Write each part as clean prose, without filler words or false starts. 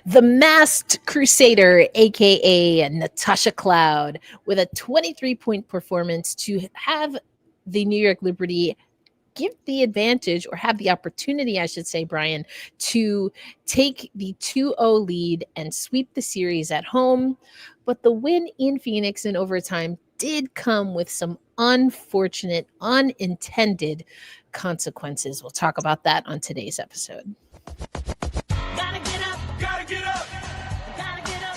The Masked Crusader, aka Natasha Cloud, with a 23-point performance to have the New York Liberty give the advantage, or have the opportunity, I should say, Brian, to take the 2-0 lead and sweep the series at home. But the win in Phoenix in overtime did come with some unfortunate, unintended consequences. We'll talk about that on today's episode.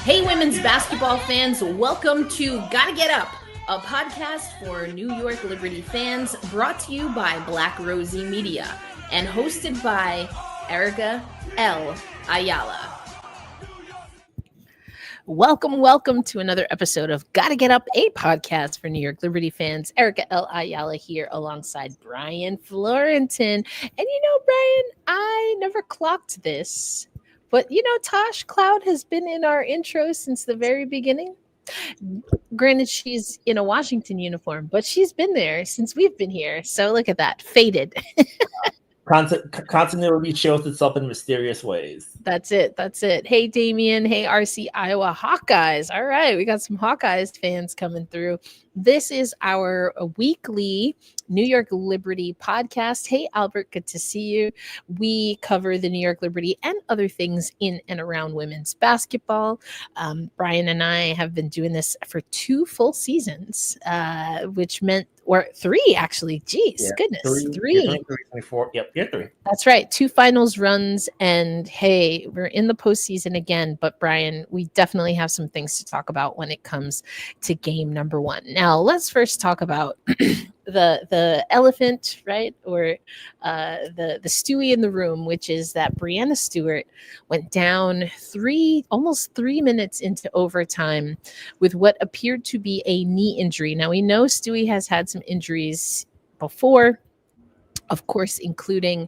Hey, women's basketball fans, welcome to Gotta Get Up, a podcast for New York Liberty fans, brought to you by Black Rosie Media and hosted by Erica L. Ayala. Welcome to another episode of Gotta Get Up, a podcast for New York Liberty fans. Erica L. Ayala here alongside Brian Fleurantin. And Brian, I never clocked this, but Tosh Cloud has been in our intro since the very beginning. Granted, she's in a Washington uniform, but she's been there since we've been here. So look at that, faded. Continuity shows itself in mysterious ways. That's it. Hey, Damien. Hey, RC Iowa Hawkeyes. All right, we got some Hawkeyes fans coming through. This is our weekly New York Liberty podcast. Hey, Albert, good to see you. We cover the New York Liberty and other things in and around women's basketball. Brian and I have been doing this for 2 full seasons, which meant, or 3 actually. Jeez, yeah, goodness, 3. 24. Yep, 3. That's right. 2 finals runs, and hey, we're in the postseason again. But Brian, we definitely have some things to talk about when it comes to game number 1. Now, let's first talk about the elephant, right, or the Stewie in the room, which is that Breanna Stewart went down almost 3 minutes into overtime with what appeared to be a knee injury. Now, we know Stewie has had some injuries before, of course, including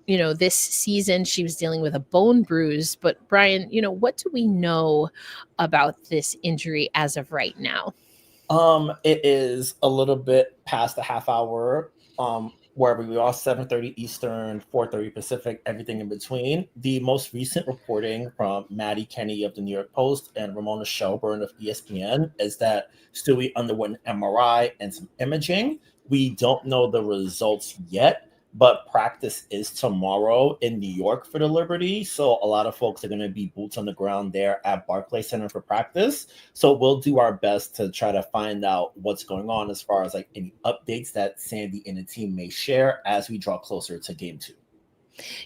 this season she was dealing with a bone bruise. But Brian, what do we know about this injury as of right now? It is a little bit past the half hour, wherever we are, 7:30 Eastern, 4:30 Pacific, everything in between. The most recent reporting from Maddie Kenny of the New York Post and Ramona Shelburne of ESPN is that Stewie underwent an MRI and some imaging. We don't know the results yet, but practice is tomorrow in New York for the Liberty. So a lot of folks are going to be boots on the ground there at Barclays Center for practice. So we'll do our best to try to find out what's going on as far as like any updates that Sandy and the team may share as we draw closer to game 2.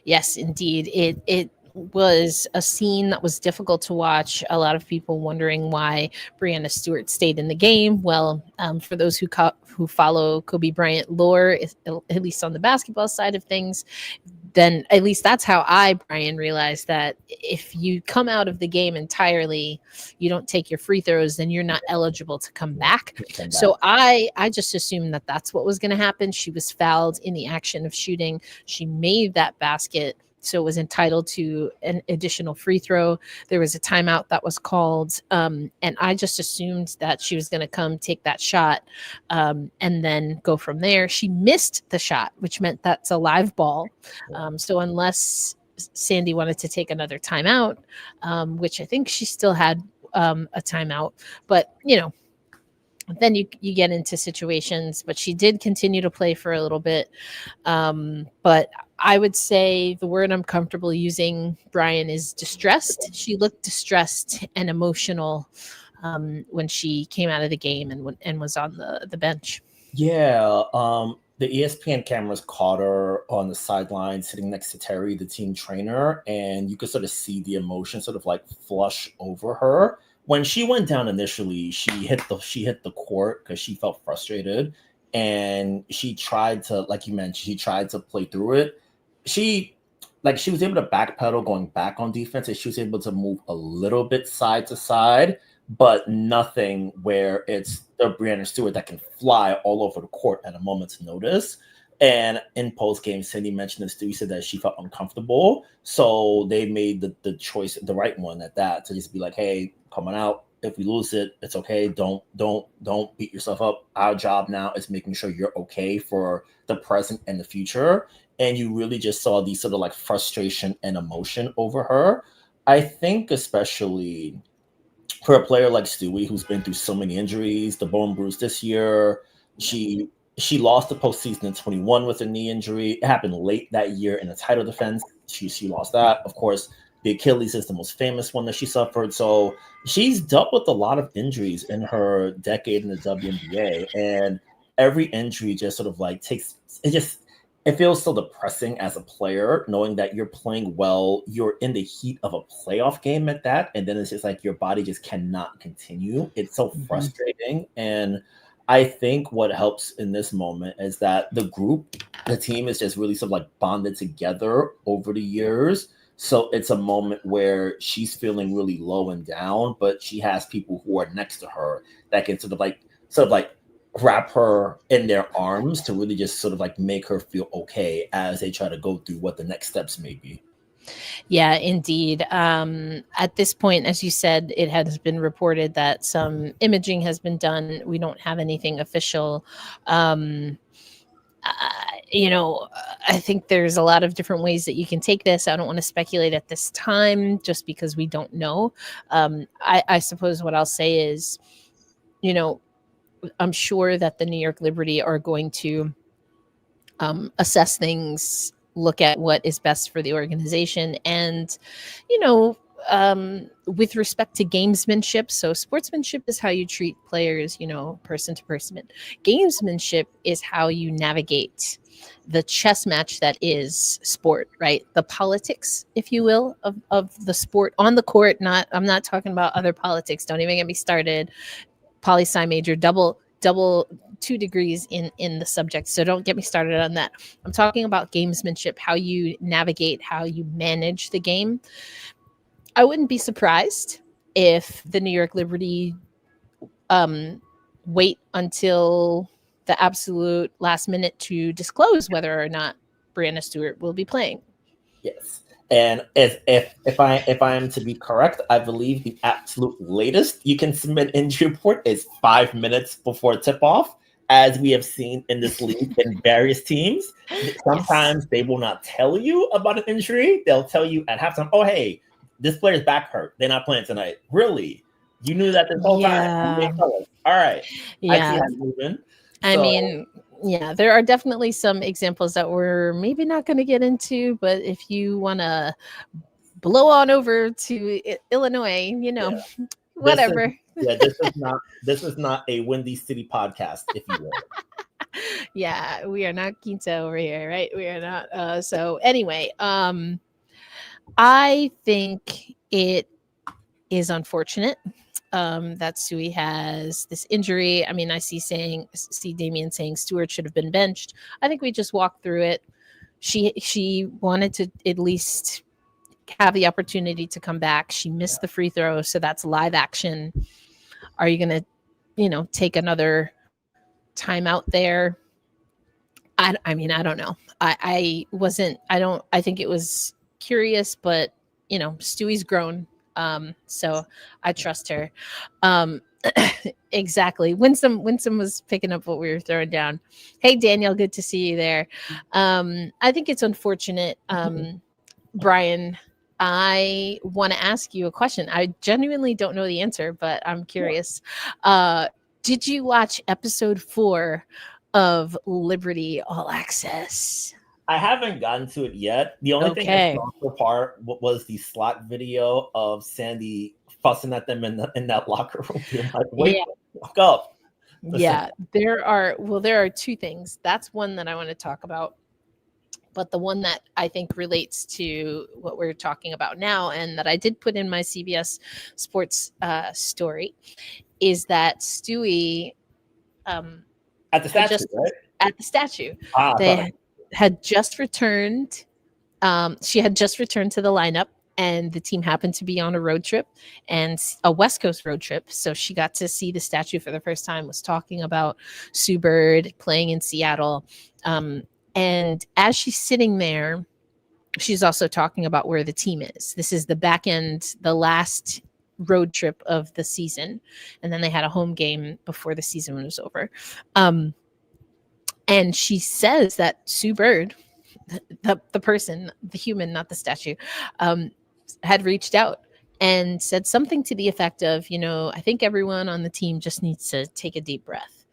Yes, indeed. It was a scene that was difficult to watch. A lot of people wondering why Breanna Stewart stayed in the game. Well, for those who follow Kobe Bryant lore, at least on the basketball side of things, then at least that's how Brian, realized that if you come out of the game entirely, you don't take your free throws, then you're not eligible to come back. So I just assumed that that's what was going to happen. She was fouled in the action of shooting. She made that basket, so was entitled to an additional free throw. There was a timeout that was called, and I just assumed that she was going to come take that shot and then go from there. She missed the shot, which meant that's a live ball. So unless Sandy wanted to take another timeout, which I think she still had a timeout, but then you get into situations, but she did continue to play for a little bit. But I would say the word I'm comfortable using, Brian, is distressed. She looked distressed and emotional when she came out of the game and was on the bench. Yeah. The ESPN cameras caught her on the sideline sitting next to Terry, the team trainer, and you could sort of see the emotion sort of like flush over her. When she went down initially, she hit the court because she felt frustrated, and she tried to, like you mentioned, she tried to play through it. She was able to backpedal going back on defense, and she was able to move a little bit side to side, but nothing where it's the Breanna Stewart that can fly all over the court at a moment's notice. And in post-game, Cindy mentioned this too. He said that she felt uncomfortable. So they made the choice, the right one at that, to just be like, hey, come on out. If we lose it, it's okay. Don't beat yourself up. Our job now is making sure you're okay for the present and the future. And you really just saw these sort of like frustration and emotion over her. I think especially for a player like Stewie, who's been through so many injuries, the bone bruise this year, she lost the postseason in 21 with a knee injury. It happened late that year in a title defense. She lost that. Of course, the Achilles is the most famous one that she suffered. So she's dealt with a lot of injuries in her decade in the WNBA, and every injury just sort of like takes it just it feels so depressing as a player knowing that you're playing well, you're in the heat of a playoff game at that, and then it's just like your body just cannot continue. It's so frustrating. And I think what helps in this moment is that the team is just really sort of like bonded together over the years. So it's a moment where she's feeling really low and down, but she has people who are next to her that can sort of like wrap her in their arms to really just sort of like make her feel okay as they try to go through what the next steps may be. Yeah, indeed. At this point, as you said, it has been reported that some imaging has been done. We don't have anything official. I think there's a lot of different ways that you can take this. I don't want to speculate at this time just because we don't know. I suppose what I'll say is, I'm sure that the New York Liberty are going to assess things, look at what is best for the organization, and with respect to gamesmanship. So sportsmanship is how you treat players, person to person. Gamesmanship is how you navigate the chess match that is sport, right? The politics, if you will, of the sport on the court. I'm not talking about other politics. Don't even get me started. Poli-sci major, double 2 degrees in the subject, so don't get me started on that. I'm talking about gamesmanship, how you navigate, how you manage the game. I wouldn't be surprised if the New York Liberty wait until the absolute last minute to disclose whether or not Breanna Stewart will be playing. Yes. And if I am to be correct, I believe the absolute latest you can submit injury report is 5 minutes before tip off, as we have seen in this league in various teams. Sometimes they will not tell you about an injury. They'll tell you at halftime, oh, hey, this player's back hurt. They're not playing tonight. Really? You knew that this whole time? All right. Yeah. I see how you're moving. I mean, yeah, there are definitely some examples that we're maybe not going to get into, but if you want to blow on over to Illinois, whatever. This is not a Windy City podcast, if you will. Yeah, we are not Quinta over here, right? We are not. So anyway, I think it is unfortunate that Stewie has this injury. I mean, I see Damien saying Stewart should have been benched. I think we just walked through it. She wanted to at least have the opportunity to come back. She missed the free throw, so that's live action. Are you going to, take another timeout there? I mean, I don't know. I think it was curious, but Stewie's grown. So I trust her. Exactly. Winsome was picking up what we were throwing down. Hey, Daniel, good to see you there. I think it's unfortunate. Brian, I want to ask you a question. I genuinely don't know the answer, but I'm curious. Did you watch episode 4 of Liberty All Access? I haven't gotten to it yet. The only thing I saw so far was the slot video of Sandy fussing at them in that locker room. Like, wake up. Yeah, there are 2 things. That's one that I want to talk about. But the one that I think relates to what we're talking about now, and that I did put in my CBS Sports story, is that Stewie at the statue, right? At the statue, they had just returned. She had just returned to the lineup, and the team happened to be on a road trip, and a West Coast road trip. So she got to see the statue for the first time, was talking about Sue Bird playing in Seattle. And as she's sitting there, she's also talking about where the team is. This is the back end, the last road trip of the season. And then they had a home game before the season was over. And she says that Sue Bird, the person, the human, not the statue, had reached out and said something to the effect of, I think everyone on the team just needs to take a deep breath.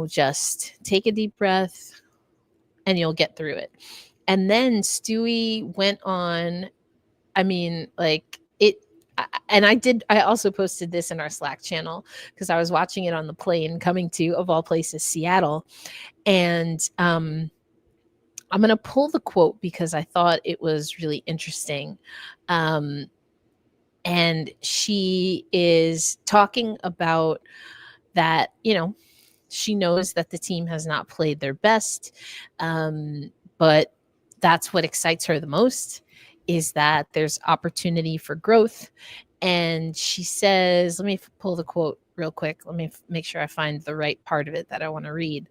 Just take a deep breath and you'll get through it. And then Stewie went on. I mean, like it, and I also posted this in our Slack channel because I was watching it on the plane coming to, of all places, Seattle. And I'm going to pull the quote because I thought it was really interesting. And she is talking about that, she knows that the team has not played their best, but that's what excites her the most, is that there's opportunity for growth. And she says, let me pull the quote real quick. Let me make sure I find the right part of it that I want to read.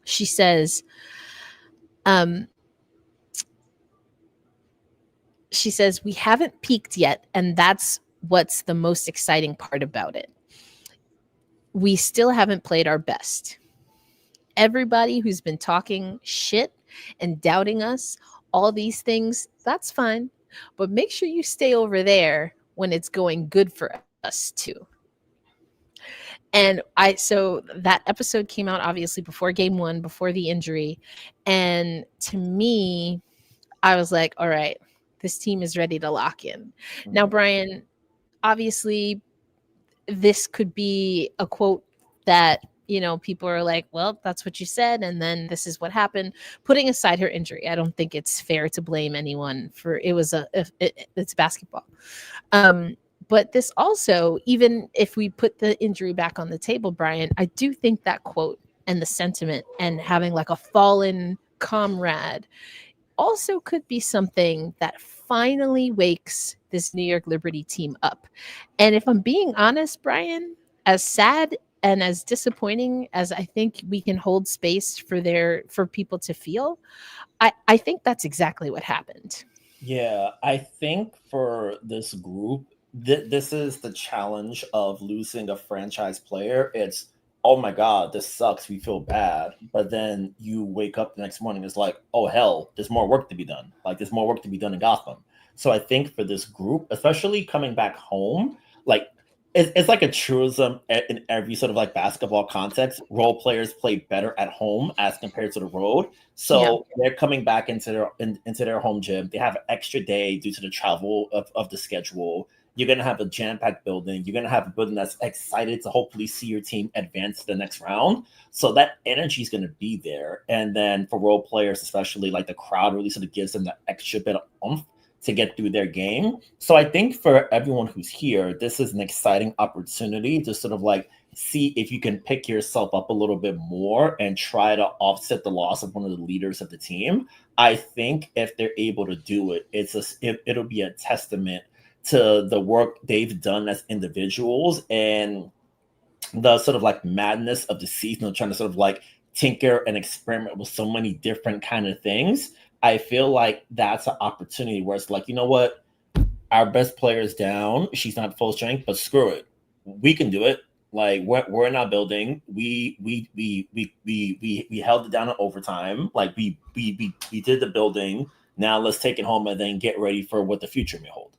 She says, we haven't peaked yet, and that's what's the most exciting part about it. We still haven't played our best. Everybody who's been talking shit and doubting us, all these things, that's fine. But make sure you stay over there when it's going good for us too. And so that episode came out obviously before game 1, before the injury. And to me, I was like, all right, this team is ready to lock in. Now, Brian, obviously this could be a quote that, people are like, well, that's what you said. And then this is what happened. Putting aside her injury, I don't think it's fair to blame anyone for it's basketball. But this also, even if we put the injury back on the table, Brian, I do think that quote and the sentiment and having like a fallen comrade also could be something that finally wakes this New York Liberty team up. And if I'm being honest, Brian, as sad and as disappointing as I think we can hold space for people to feel, I think that's exactly what happened. Yeah, I think for this group, this is the challenge of losing a franchise player. It's, oh my God, this sucks. We feel bad. But then you wake up the next morning, it's like, oh hell, there's more work to be done. Like there's more work to be done in Gotham. So I think for this group, especially coming back home, like it's like a truism in every sort of like basketball context. Role players play better at home as compared to the road. So they're coming back into their home gym. They have an extra day due to the travel of the schedule. You're going to have a jam-packed building. You're going to have a building that's excited to hopefully see your team advance to the next round. So that energy is going to be there. And then for role players, especially, like the crowd really sort of gives them the extra bit of oomph to get through their game. So I think for everyone who's here, this is an exciting opportunity to sort of like see if you can pick yourself up a little bit more and try to offset the loss of one of the leaders of the team. I think if they're able to do it, it'll be a testament to the work they've done as individuals and the sort of like madness of the season of trying to sort of like tinker and experiment with so many different kind of things. I feel like that's an opportunity where it's like, you know what, our best player is down. She's not full strength, but screw it, we can do it. Like we're in our building. We held it down in overtime. Like we did the building. Now let's take it home and then get ready for what the future may hold.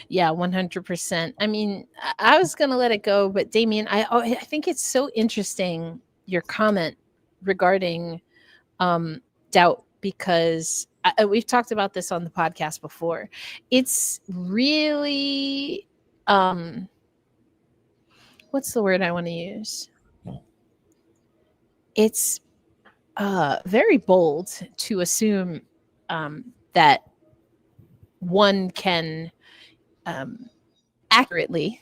Yeah, 100%. I mean, I was going to let it go, but Damien, I think it's so interesting, your comment regarding doubt, because we've talked about this on the podcast before. It's really, what's the word I want to use? It's very bold to assume that one can accurately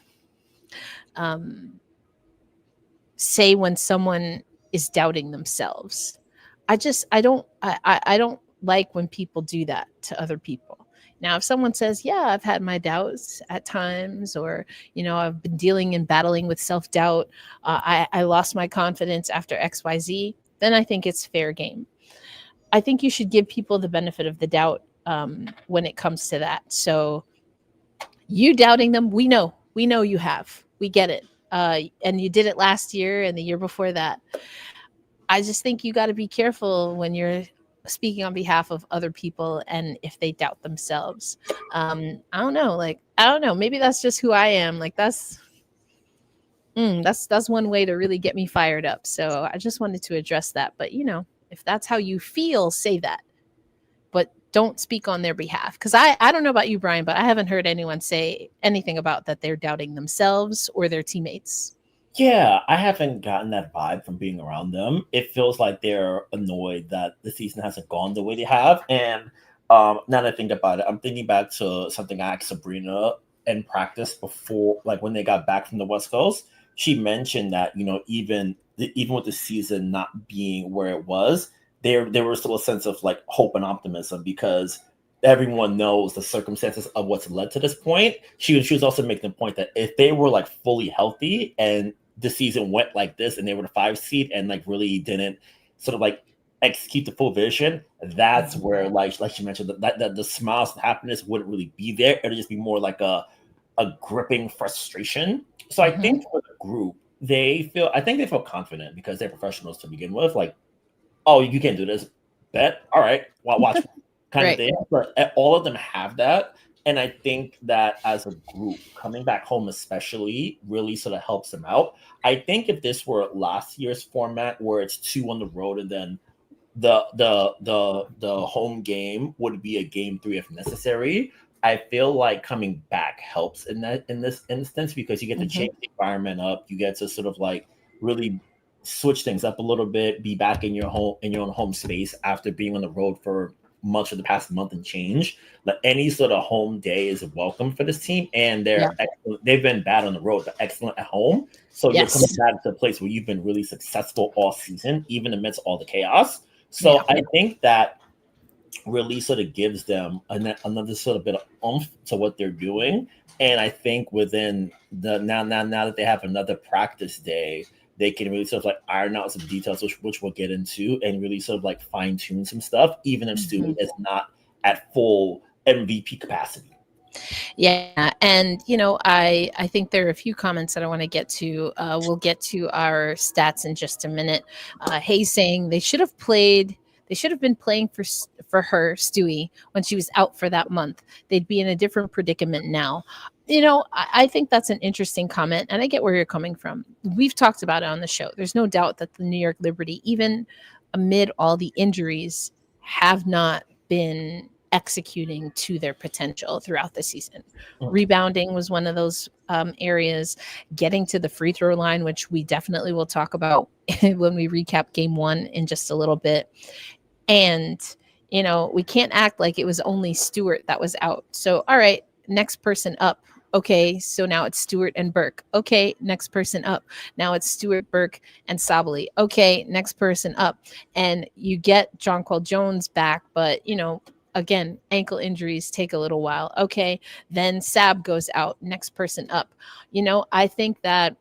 say when someone is doubting themselves. I don't like when people do that to other people. Now, if someone says, yeah, I've had my doubts at times, or, I've been dealing and battling with self-doubt, I lost my confidence after XYZ, then I think it's fair game. I think you should give people the benefit of the doubt when it comes to that. So you doubting them, we know you have. We get it. And you did it last year and the year before that. I just think you got to be careful when you're speaking on behalf of other people and if they doubt themselves. I don't know. Like, I don't know. Maybe that's just who I am. Like, that's one way to really get me fired up. So I just wanted to address that. But if that's how you feel, say that. But don't speak on their behalf. Because I don't know about you, Brian, but I haven't heard anyone say anything about that they're doubting themselves or their teammates. Yeah, I haven't gotten that vibe from being around them. It feels like they're annoyed that the season hasn't gone the way they have. And now that I think about it, I'm thinking back to something I asked Sabrina in practice before, like when they got back from the West Coast. She mentioned that even with the season not being where it was, there was still a sense of like hope and optimism because everyone knows the circumstances of what's led to this point. She was also making the point that if they were like fully healthy and the season went like this and they were the 5 seed and like really didn't sort of like execute the full vision, that's where like she mentioned that the smiles and happiness wouldn't really be there. It'd just be more like a gripping frustration. So I think for the group, I think they feel confident because they're professionals to begin with. Like, oh, you can't do this. Bet. All right. Well, watch kind of thing. But all of them have that. And I think that as a group, coming back home especially really sort of helps them out. I think if this were last year's format where it's 2 on the road and then the home game would be a game 3 if necessary, I feel like coming back helps in this instance because you get to change the environment up. You get to sort of like really switch things up a little bit, be back in your own home space after being on the road for much of the past month and change. Like any sort of home day is welcome for this team, and they've been bad on the road but excellent at home. So you're coming back to a place where you've been really successful all season, even amidst all the chaos. So I think that really sort of gives them another sort of bit of oomph to what they're doing. And I think within the now that they have another practice day, they can really sort of like iron out some details, which we'll get into, and really sort of like fine tune some stuff, even if Stewie is not at full MVP capacity. Yeah, and I think there are a few comments that I want to get to. We'll get to our stats in just a minute. Hayes saying they should have been playing for her, Stewie, when she was out for that month. They'd be in a different predicament now. I think that's an interesting comment, and I get where you're coming from. We've talked about it on the show. There's no doubt that the New York Liberty, even amid all the injuries, have not been executing to their potential throughout the season. Rebounding was one of those areas. Getting to the free throw line, which we definitely will talk about when we recap game 1 in just a little bit. And, we can't act like it was only Stewart that was out. So, all right, next person up. Okay, so now it's Stewart and Burke. Okay, next person up. Now it's Stewart, Burke, and Sabally. Okay, next person up. And you get Jonquel Jones back, but, again, ankle injuries take a little while. Okay, then Sab goes out. Next person up. I think that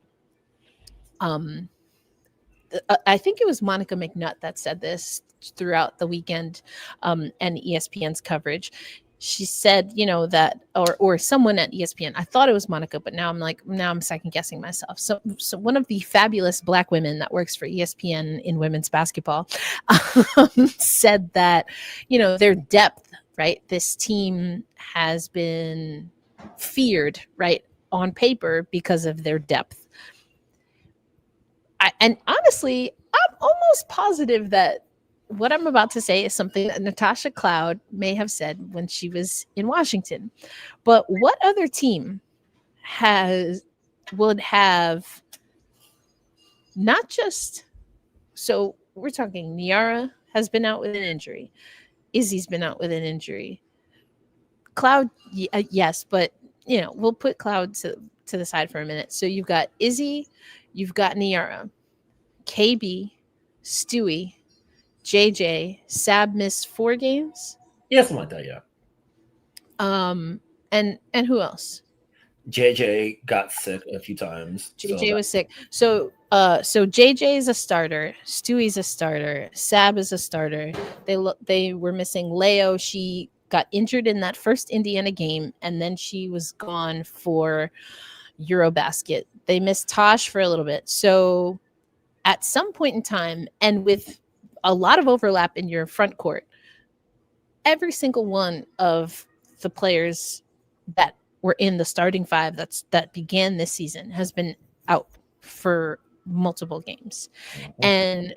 I think it was Monica McNutt that said this throughout the weekend and ESPN's coverage. She said, that, or someone at ESPN, I thought it was Monica, but now I'm second guessing myself. So one of the fabulous Black women that works for ESPN in women's basketball said that, their depth, right? This team has been feared, right, on paper because of their depth. And honestly, I'm almost positive that what I'm about to say is something that Natasha Cloud may have said when she was in Washington. But what other team would have not just, so we're talking Niara has been out with an injury. Izzy's been out with an injury. Cloud, yes, but we'll put Cloud to the side for a minute. So you've got Izzy, you've got Niara, KB, Stewie, JJ. Sab missed 4 games. Yeah, something like that. Yeah. And who else? JJ got sick a few times. JJ was sick. So JJ is a starter. Stewie's a starter. Sab is a starter. They were missing Leo. She got injured in that first Indiana game, and then she was gone for Eurobasket. They missed Tosh for a little bit. So at some point in time, and with a lot of overlap in your front court, every single one of the players that were in the starting five that began this season has been out for multiple games. And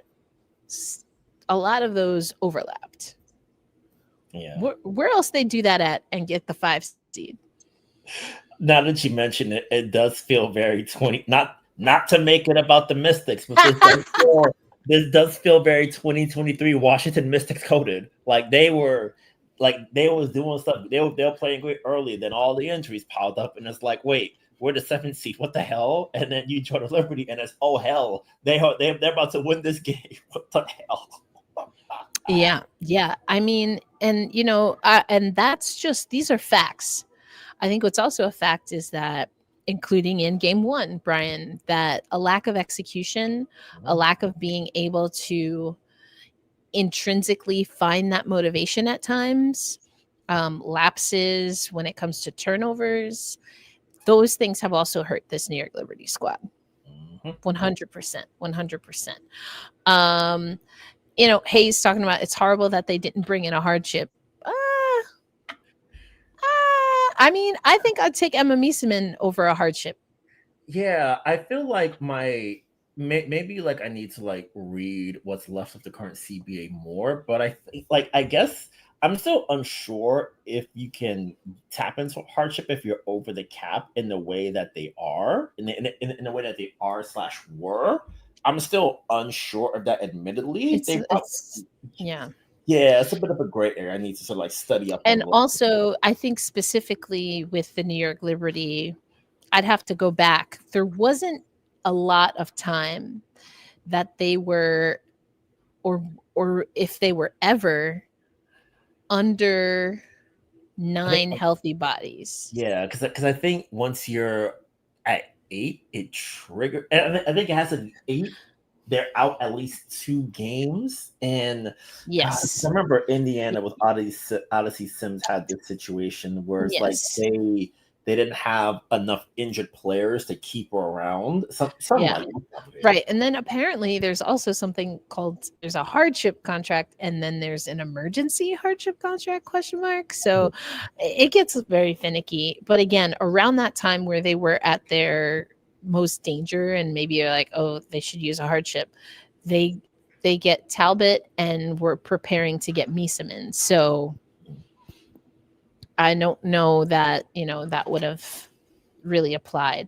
a lot of those overlapped. Yeah. Where else they do that at and get the 5 seed? Now that you mention it, it does feel very 20. Not to make it about the Mystics, but this does feel very 2023 Washington Mystics coded. Like they was doing stuff. They were playing great early. Then all the injuries piled up, and it's like, wait, we're the 7th seed. What the hell? And then you join the Liberty, and it's, oh hell, they're about to win this game. What the hell? Yeah. I mean, and and that's just, these are facts. I think what's also a fact is that, including in game 1, Brian, that a lack of execution, a lack of being able to intrinsically find that motivation at times, lapses when it comes to turnovers, those things have also hurt this New York Liberty squad. 100%. Hayes talking about it's horrible that they didn't bring in a hardship. I mean, I think I'd take Emma Mieseman over a hardship. Yeah, I feel like maybe like I need to like read what's left of the current CBA more, but I think I guess I'm still unsure if you can tap into hardship if you're over the cap in the way that they are, in the way that they are / were. I'm still unsure of that. Admittedly, yeah, it's a bit of a gray area. I need to sort of like study up. And also, I think specifically with the New York Liberty, I'd have to go back. There wasn't a lot of time that they were, or if they were ever, under 9 healthy bodies. Yeah, because I think once you're at 8, it triggered. I think it has an 8. They're out at least 2 games, and yes, I remember Indiana with Odyssey Sims had this situation where it's like they didn't have enough injured players to keep her around. Right. And then apparently there's also something called, there's a hardship contract, and then there's an emergency hardship contract ? So it gets very finicky. But again, around that time where they were at their most danger, and maybe you're like, oh, they should use a hardship, they get Talbot, and we're preparing to get Mieseman. So I don't know that, that would have really applied.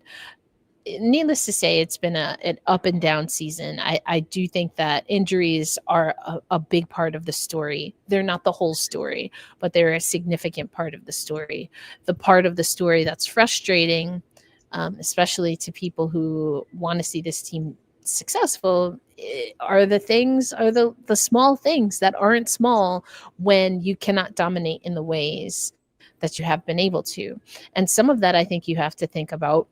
Needless to say, it's been an up and down season. I do think that injuries are a big part of the story. They're not the whole story, but they're a significant part of the story. The part of the story that's frustrating, especially to people who want to see this team successful, are the small things that aren't small when you cannot dominate in the ways that you have been able to. And some of that, I think you have to think about.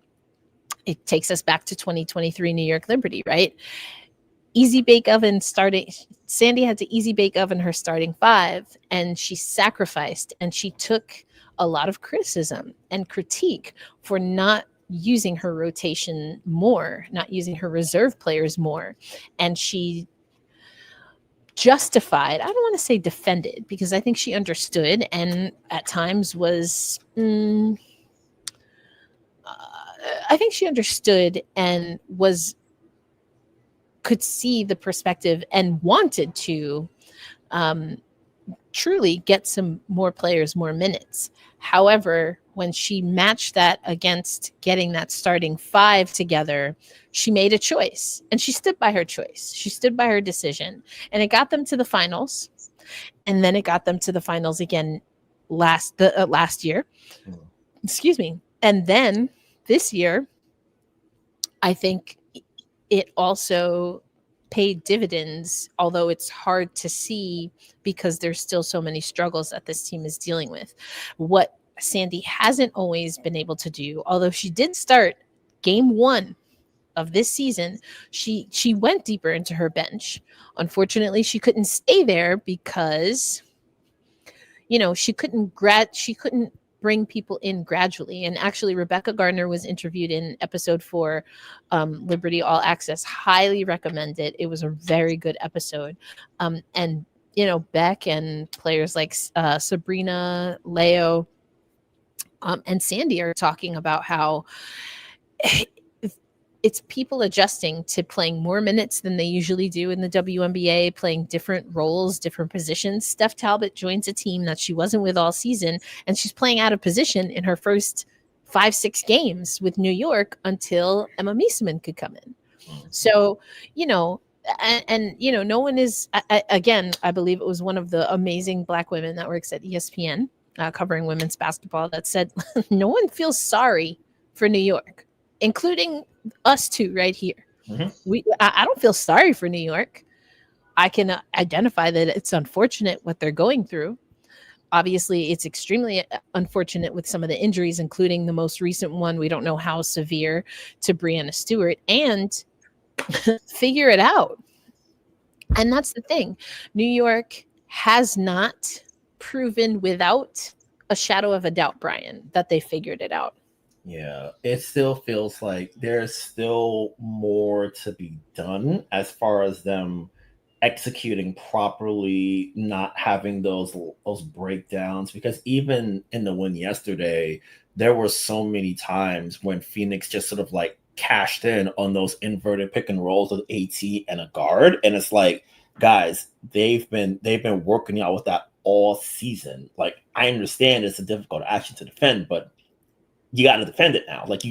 It takes us back to 2023 New York Liberty, right? Easy bake oven starting. Sandy had to easy bake oven her starting 5, and she sacrificed, and she took a lot of criticism and critique for not using her rotation more, not using her reserve players more. And she justified, I don't want to say defended, because I think she understood, and at times was I think she understood and could see the perspective and wanted to truly get some more players more minutes. However, when she matched that against getting that starting 5 together, she made a choice, and she stood by her choice. She stood by her decision, and it got them to the finals. And then it got them to the finals again last year. Excuse me. And then this year, I think it also paid dividends, although it's hard to see because there's still so many struggles that this team is dealing with. What Sandy hasn't always been able to do, although she did start game 1 of this season, she went deeper into her bench. Unfortunately, she couldn't stay there because she couldn't bring people in gradually. And actually, Rebecca Gardner was interviewed in episode 4, Liberty All Access. Highly recommend it. It was a very good episode. And Beck and players like Sabrina, Leo, and Sandy are talking about how it's people adjusting to playing more minutes than they usually do in the WNBA, playing different roles, different positions. Steph Talbot joins a team that she wasn't with all season, and she's playing out of position in her first 5-6 games with New York until Emma Mieseman could come in. So, no one is, again, I believe it was one of the amazing Black women that works at ESPN covering women's basketball that said, no one feels sorry for New York, including us two right here. Mm-hmm. I don't feel sorry for New York. I can identify that it's unfortunate what they're going through. Obviously, it's extremely unfortunate with some of the injuries, including the most recent one. We don't know how severe to Breanna Stewart, and figure it out. And that's the thing. New York has not proven without a shadow of a doubt, Brian, that they figured it out. Yeah, it still feels like there's still more to be done as far as them executing properly, not having those breakdowns, because even in the win yesterday, there were so many times when Phoenix just sort of like cashed in on those inverted pick and rolls with AT and a guard, and it's like, guys, they've been working out with that all season. Like, I understand it's a difficult action to defend, but you got to defend it now. Like,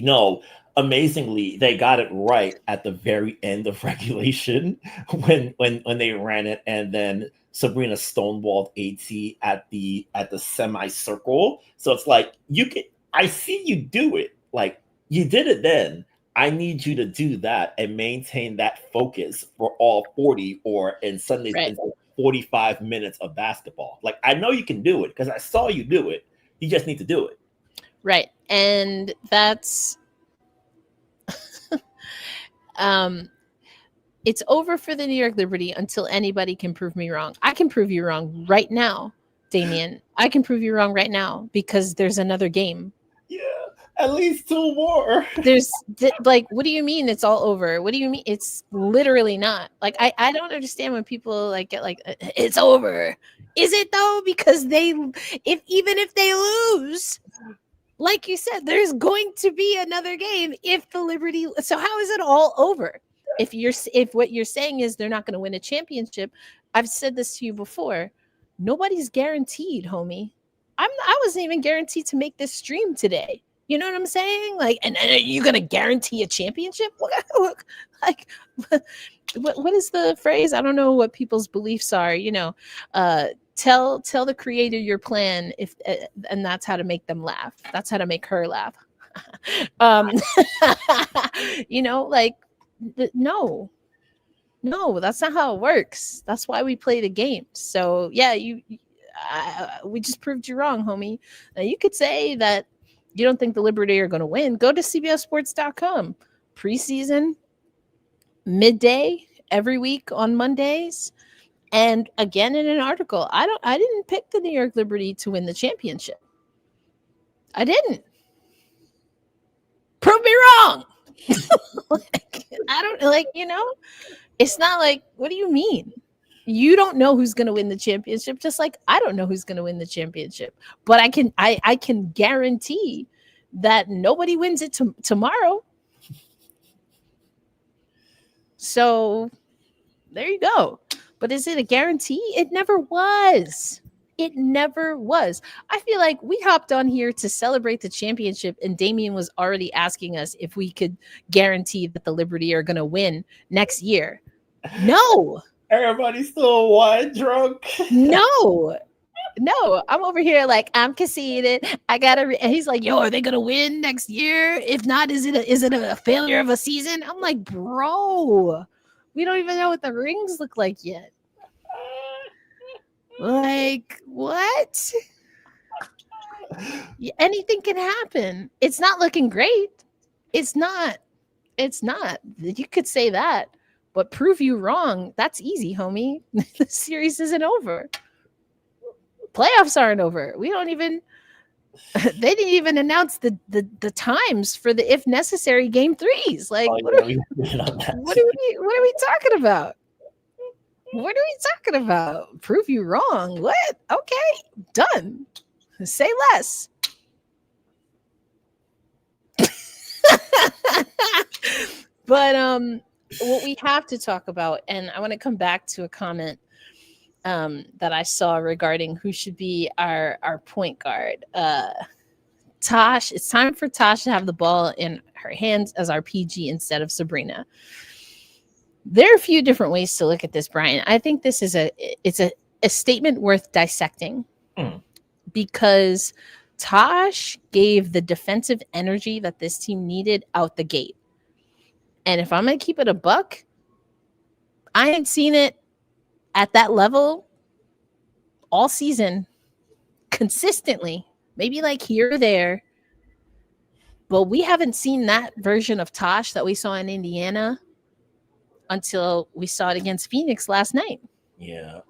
amazingly, they got it right at the very end of regulation when they ran it, and then Sabrina stonewalled AT at the semicircle. So it's like, I see you do it. Like, you did it then. I need you to do that and maintain that focus for all 40 or in Sundays, right, 45 minutes of basketball. Like, I know you can do it because I saw you do it. You just need to do it. Right. And that's it's over for the New York Liberty until anybody can prove me wrong. I can prove you wrong right now, Damien. I can prove you wrong right now because there's another game. Yeah, at least 2 more. There's like, what do you mean it's all over? What do you mean? It's literally not. Like, I don't understand when people like get like, it's over. Is it though? Because even if they lose, like you said, there's going to be another game if the Liberty. So how is it all over? If what you're saying is they're not going to win a championship, I've said this to you before. Nobody's guaranteed, homie. I wasn't even guaranteed to make this stream today. You know what I'm saying? Like, and are you going to guarantee a championship? Like, what is the phrase? I don't know what people's beliefs are. Tell the creator your plan, and that's how to make them laugh. That's how to make her laugh. No, that's not how it works. That's why we play the game. So yeah, we just proved you wrong, homie. Now, you could say that you don't think the Liberty are going to win. Go to CBSSports.com. Preseason, midday, every week on Mondays. And again, in an article, I didn't pick the New York Liberty to win the championship. I didn't. Prove me wrong. It's not like, what do you mean? You don't know who's going to win the championship, just like I don't know who's going to win the championship. But I can guarantee that nobody wins it tomorrow. So there you go. But is it a guarantee? It never was. It never was. I feel like we hopped on here to celebrate the championship, and Damien was already asking us if we could guarantee that the Liberty are going to win next year. No. Everybody's still wine drunk. No, I'm over here like, I'm conceited. I gotta. And he's like, yo, are they gonna win next year? If not, is it a failure of a season? I'm like, bro, we don't even know what the rings look like yet. Like, what? Anything can happen. It's not looking great. It's not. You could say that. But prove you wrong, that's easy, homie. The series isn't over. Playoffs aren't over. They didn't even announce the times for the if necessary game threes. Like, what are we talking about? What are we talking about? Prove you wrong. What? Okay, done. Say less. But what we have to talk about, and I want to come back to a comment that I saw regarding who should be our point guard. Tosh, it's time for Tosh to have the ball in her hands as our PG instead of Sabrina. There are a few different ways to look at this, Brian. I think this is a statement worth dissecting because Tosh gave the defensive energy that this team needed out the gate. And if I'm going to keep it a buck, I ain't seen it at that level all season consistently. Maybe like here or there. But we haven't seen that version of Tosh that we saw in Indiana until we saw it against Phoenix last night. Yeah.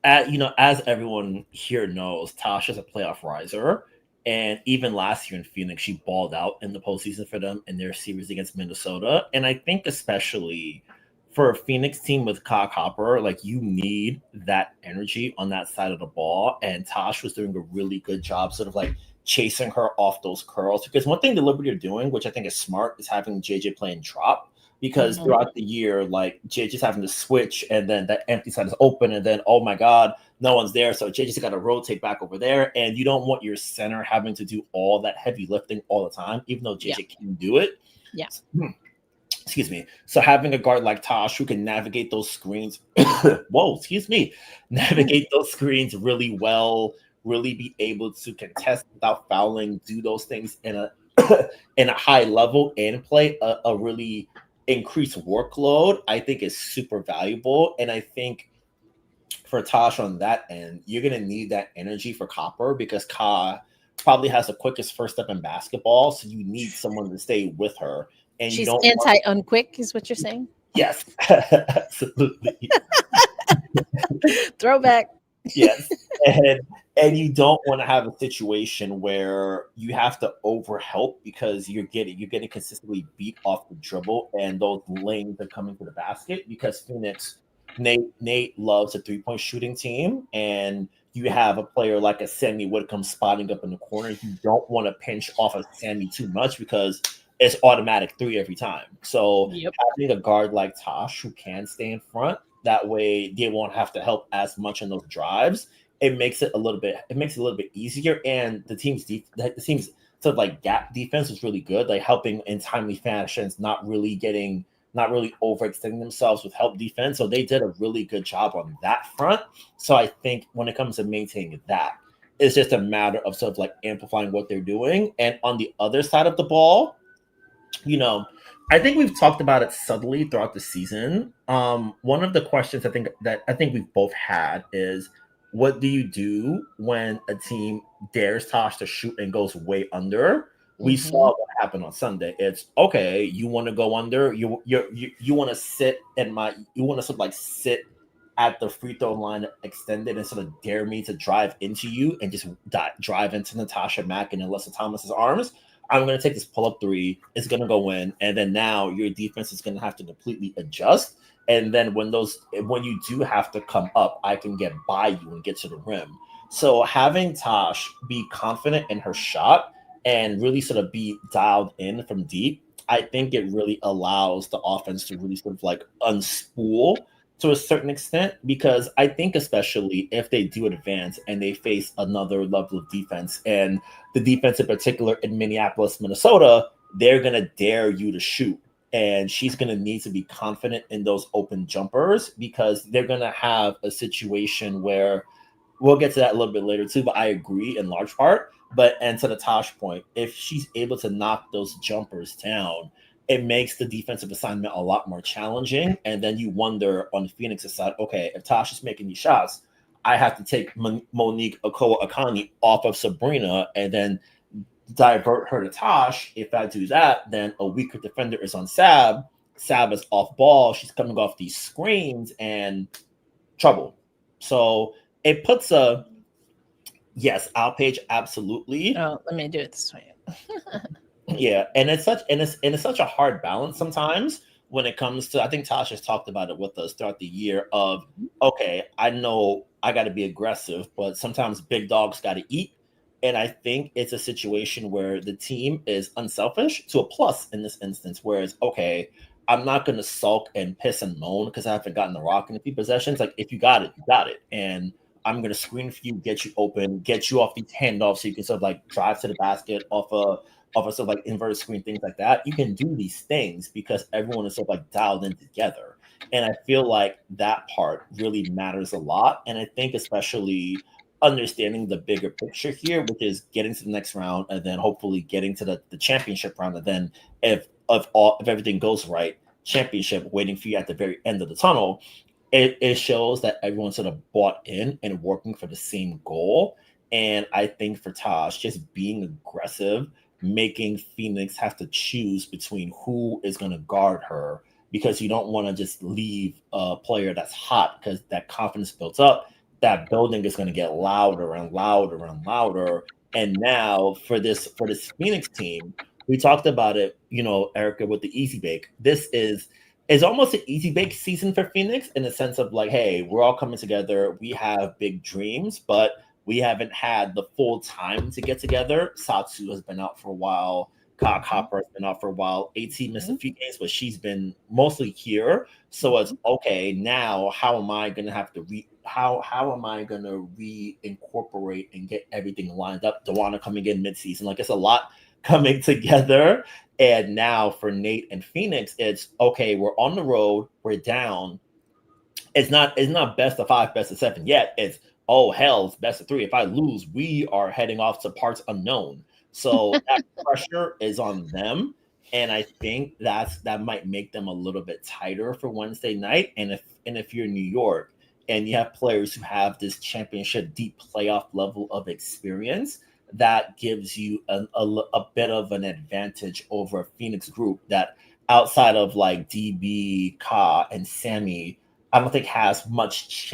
As everyone here knows, Tasha's a playoff riser. And even last year in Phoenix, she balled out in the postseason for them in their series against Minnesota. And I think especially for a Phoenix team with Cock Hopper, like you need that energy on that side of the ball. And Tosh was doing a really good job sort of like chasing her off those curls. Because one thing the Liberty are doing, which I think is smart, is having JJ playing drop. Because throughout the year, like JJ's having to switch, and then that empty side is open, and then oh my god, no one's there, so JJ's got to rotate back over there, and you don't want your center having to do all that heavy lifting all the time, even though JJ can do it. Yeah. Excuse me. So having a guard like Tosh who can navigate those screens, navigate those screens really well, really be able to contest without fouling, do those things in a in a high level, and play a really increased workload, I think is super valuable. And I think for Tosh on that end, you're going to need that energy for Copper because Ka probably has the quickest first step in basketball. So you need someone to stay with her. And she's anti-unquick is what you're saying? Yes, absolutely. Throwback. Yes. And you don't want to have a situation where you have to overhelp because you're getting consistently beat off the dribble and those lanes are coming to the basket because Phoenix, Nate loves a 3-point shooting team, and you have a player like a Sammy Whitcomb spotting up in the corner. You don't want to pinch off of Sammy too much because it's automatic 3 every time. So having a guard like Tosh who can stay in front, that way they won't have to help as much in those drives. It makes it a little bit easier. And the team's sort of like gap defense is really good, like helping in timely fashions, not really overextending themselves with help defense. So they did a really good job on that front. So I think when it comes to maintaining that, it's just a matter of sort of like amplifying what they're doing. And on the other side of the ball, I think we've talked about it subtly throughout the season. One of the questions I think we've both had is, what do you do when a team dares Tosh to shoot and goes way under? We saw what happened on Sunday. It's okay. You want to go under. You want to sit sort of like sit at the free throw line extended and sort of dare me to drive into you and just drive into Natasha Mack and Alyssa Thomas's arms. I'm going to take this pull-up 3. It's going to go in. And then now your defense is going to have to completely adjust. And then when you do have to come up, I can get by you and get to the rim. So having Tosh be confident in her shot and really sort of be dialed in from deep, I think it really allows the offense to really sort of like unspool to a certain extent, because I think especially if they do advance and they face another level of defense, and the defense in particular in Minneapolis, Minnesota, they're going to dare you to shoot. And she's going to need to be confident in those open jumpers because they're going to have a situation where we'll get to that a little bit later too, but I agree in large part. And to the Tosh point, if she's able to knock those jumpers down, it makes the defensive assignment a lot more challenging. And then you wonder on the Phoenix's side, okay, if Tosh is making these shots, I have to take Monique Okoa-Akani off of Sabrina and then divert her to Tosh. If I do that, then a weaker defender is on Sab. Sab is off ball. She's coming off these screens and trouble. So it puts Outpage, absolutely. Oh, let me do it this way. Yeah, and it's such a hard balance sometimes when it comes to, I think Tasha's talked about it with us throughout the year of, okay, I know I got to be aggressive, but sometimes big dogs got to eat. And I think it's a situation where the team is unselfish to a plus in this instance, whereas, okay, I'm not going to sulk and piss and moan because I haven't gotten the rock in a few possessions. Like, if you got it, you got it. And I'm going to screen for you, get you open, get you off these handoffs so you can sort of like drive to the basket off a sort of like inverted screen, things like that. You can do these things because everyone is sort of like dialed in together. And I feel like that part really matters a lot. And I think especially understanding the bigger picture here, which is getting to the next round and then hopefully getting to the championship round. And then if everything goes right, championship waiting for you at the very end of the tunnel. It shows that everyone's sort of bought in and working for the same goal. And I think for Tosh, just being aggressive, making Phoenix have to choose between who is going to guard her, because you don't want to just leave a player that's hot, because that confidence builds up. That building is going to get louder and louder and louder. And now for this Phoenix team, we talked about it, Erica, with the easy bake. This is almost an easy bake season for Phoenix in the sense of like, hey, we're all coming together. We have big dreams, but we haven't had the full time to get together. Satsu has been out for a while. Cock Hopper has been out for a while. AT missed a few games, but she's been mostly here. So it's okay. Now, how am I going to have to how am I going to reincorporate and get everything lined up? Dawana coming in midseason, like it's a lot coming together. And now for Nate and Phoenix, it's okay. We're on the road. We're down. It's not best of 5, best of 7 yet. It's, oh hell, it's best of 3. If I lose, we are heading off to parts unknown. So that pressure is on them, and I think that might make them a little bit tighter for Wednesday night. And if you're New York and you have players who have this championship deep playoff level of experience, that gives you a bit of an advantage over a Phoenix group that, outside of like DB, Ka, and Sammy, I don't think has much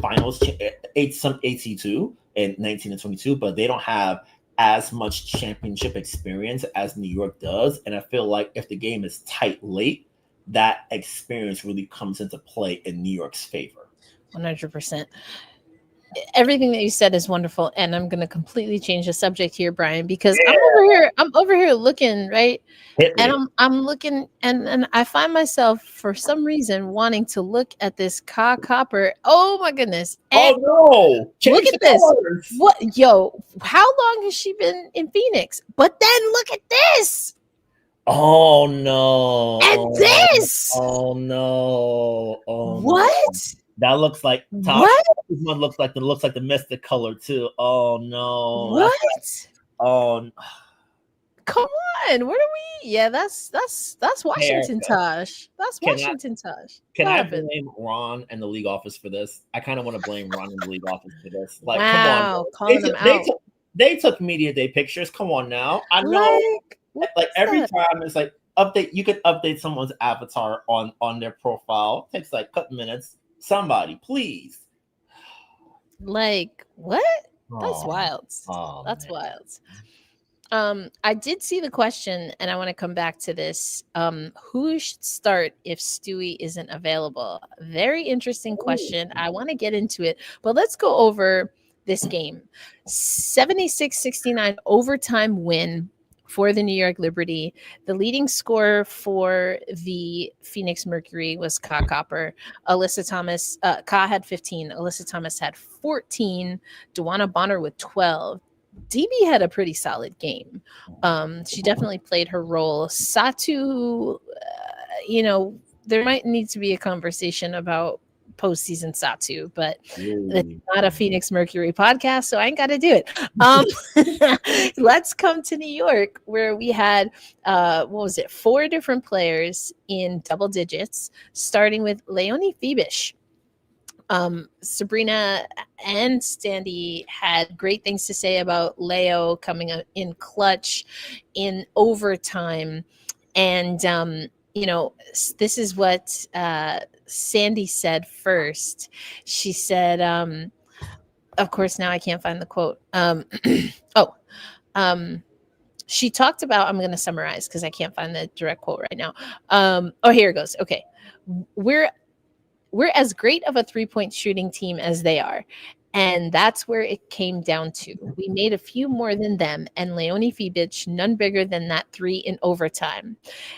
finals, some AT2 in 19 and 22, but they don't have as much championship experience as New York does. And I feel like if the game is tight late, that experience really comes into play in New York's favor. 100%. Everything that you said is wonderful, and I'm going to completely change the subject here, Brian, because I'm over here looking, right? And I'm looking, and I find myself for some reason wanting to look at this Ka Copper. Oh my goodness! And no! Look at this! Colors. What, yo? How long has she been in Phoenix? But then look at this! Oh no! And this! Oh no! Oh what? No. That looks like what? This one looks like the mystic color too. Oh no! What? Oh, come on! Where do we? Yeah, that's Washington, Tosh. That's Washington, Tosh. Can I blame Ron and the league office for this? I kind of want to blame Ron and the league office for this. Like, wow, come on, they took media day pictures. Come on now, I know. Like every time it's like update. You could update someone's avatar on their profile. It takes like a couple minutes. Somebody, please. Like what? That's wild. That's wild. I did see the question, and I want to come back to this. Who should start if Stewie isn't available? Very interesting question. I want to get into it, but let's go over this game. 76-69 overtime win for the New York Liberty. The leading scorer for the Phoenix Mercury was Ka Copper. Alyssa Thomas, Ka had 15. Alyssa Thomas had 14. Dawana Bonner with 12. DB had a pretty solid game. She definitely played her role. Satu, there might need to be a conversation about postseason Satu, but it's not a Phoenix Mercury podcast, so I ain't got to do it. Let's come to New York, where we had 4 different players in double digits, starting with Leonie Fibish. Sabrina and Standy had great things to say about Leo coming in clutch in overtime. And, this is what Sandy said first. She said, of course, now I can't find the quote. she talked about, I'm going to summarize because I can't find the direct quote right now. Here it goes. Okay. We're as great of a 3-point shooting team as they are. And that's where it came down to. We made a few more than them, and Leonie Fibic, none bigger than that 3 in overtime.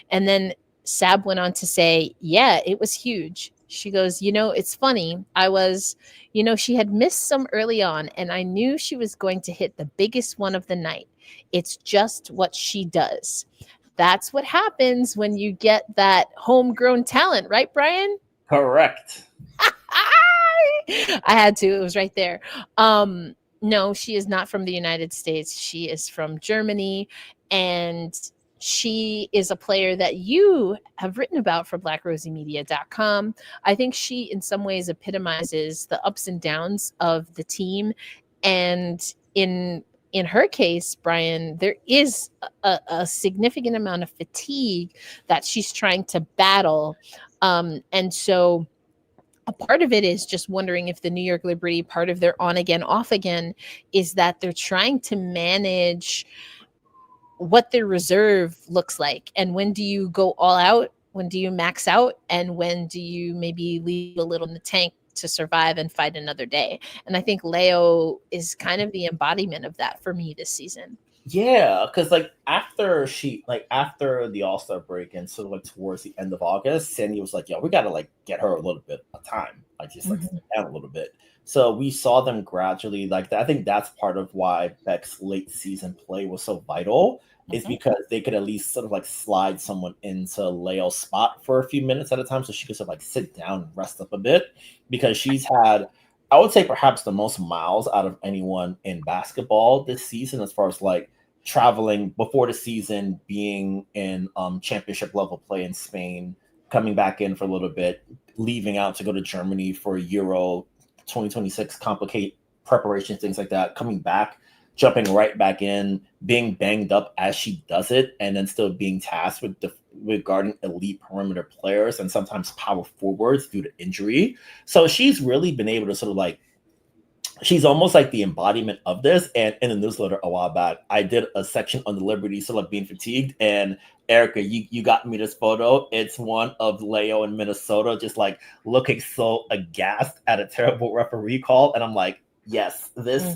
And then Sab went on to say, yeah, it was huge. She goes, it's funny. She had missed some early on, and I knew she was going to hit the biggest one of the night. It's just what she does. That's what happens when you get that homegrown talent, right, Brian? Correct. I had to. It was right there. No, she is not from the United States. She is from Germany, and she is a player that you have written about for BlackRosieMedia.com. I think she, in some ways, epitomizes the ups and downs of the team. And in her case, Brian, there is a significant amount of fatigue that she's trying to battle. And so a part of it is just wondering if the New York Liberty, part of their on again, off again, is that they're trying to manage what their reserve looks like. And when do you go all out? When do you max out? And when do you maybe leave a little in the tank to survive and fight another day? And I think Leo is kind of the embodiment of that for me this season. Yeah, because after the All-Star break and sort of towards the end of August, Sandy was like, "Yo, we gotta get her a little bit of time, just sit down a little bit." So we saw them gradually I think that's part of why Beck's late season play was so vital, is because they could at least sort of slide someone into Leo's spot for a few minutes at a time, so she could sort of sit down and rest up a bit, because she's had, I would say, perhaps the most miles out of anyone in basketball this season, as far as traveling before the season, being in championship level play in Spain, coming back in for a little bit, leaving out to go to Germany for Euro 2026 complicate preparations, things like that, coming back, jumping right back in, being banged up as she does it, and then still being tasked with guarding elite perimeter players and sometimes power forwards due to injury. So she's really been able to sort of she's almost the embodiment of this. And in the newsletter a while back, I did a section on the Liberty sort of being fatigued. And Erica, you got me this photo. It's one of Leo in Minnesota, just looking so aghast at a terrible referee call. And I'm like, yes, this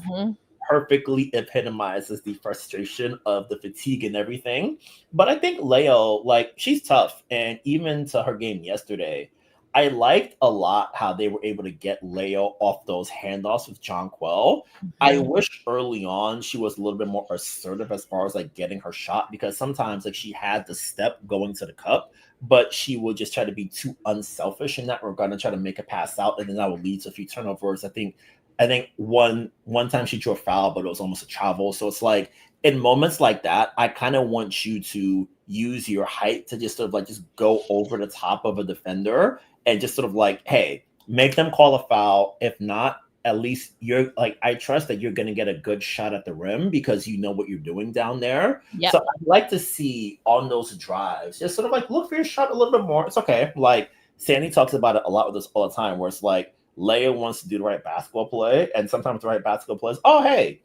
perfectly epitomizes the frustration of the fatigue and everything. But I think Leo, she's tough. And even to her game yesterday, I liked a lot how they were able to get Leo off those handoffs with Jonquel. I wish early on she was a little bit more assertive as far as getting her shot, because sometimes she had the step going to the cup, but she would just try to be too unselfish in that regard and try to make a pass out, and then that would lead to a few turnovers. I think one time she drew a foul, but it was almost a travel. So it's in moments like that, I kind of want you to use your height to just sort of just go over the top of a defender and just sort of hey, make them call a foul. If not, at least you're I trust that you're going to get a good shot at the rim because you know what you're doing down there. Yep. So I'd like to see on those drives, just sort of look for your shot a little bit more. It's okay. Sandy talks about it a lot with us all the time, where it's Leia wants to do the right basketball play, and sometimes the right basketball play is, oh, hey,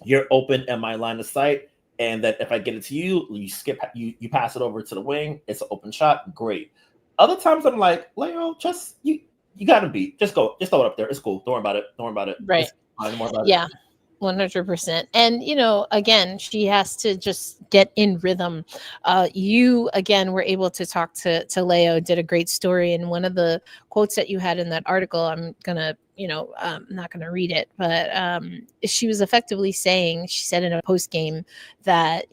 you're open in my line of sight, and that if I get it to you, you pass it over to the wing, it's an open shot, great. Other times I'm Leo, just you gotta just throw it up there. It's cool. Don't worry about it. Right. Yeah. 100%. And, again, she has to just get in rhythm. You, again, were able to talk to Leo, did a great story. And one of the quotes that you had in that article, I'm going to, I'm not going to read it, but she was effectively saying, she said in a post game that,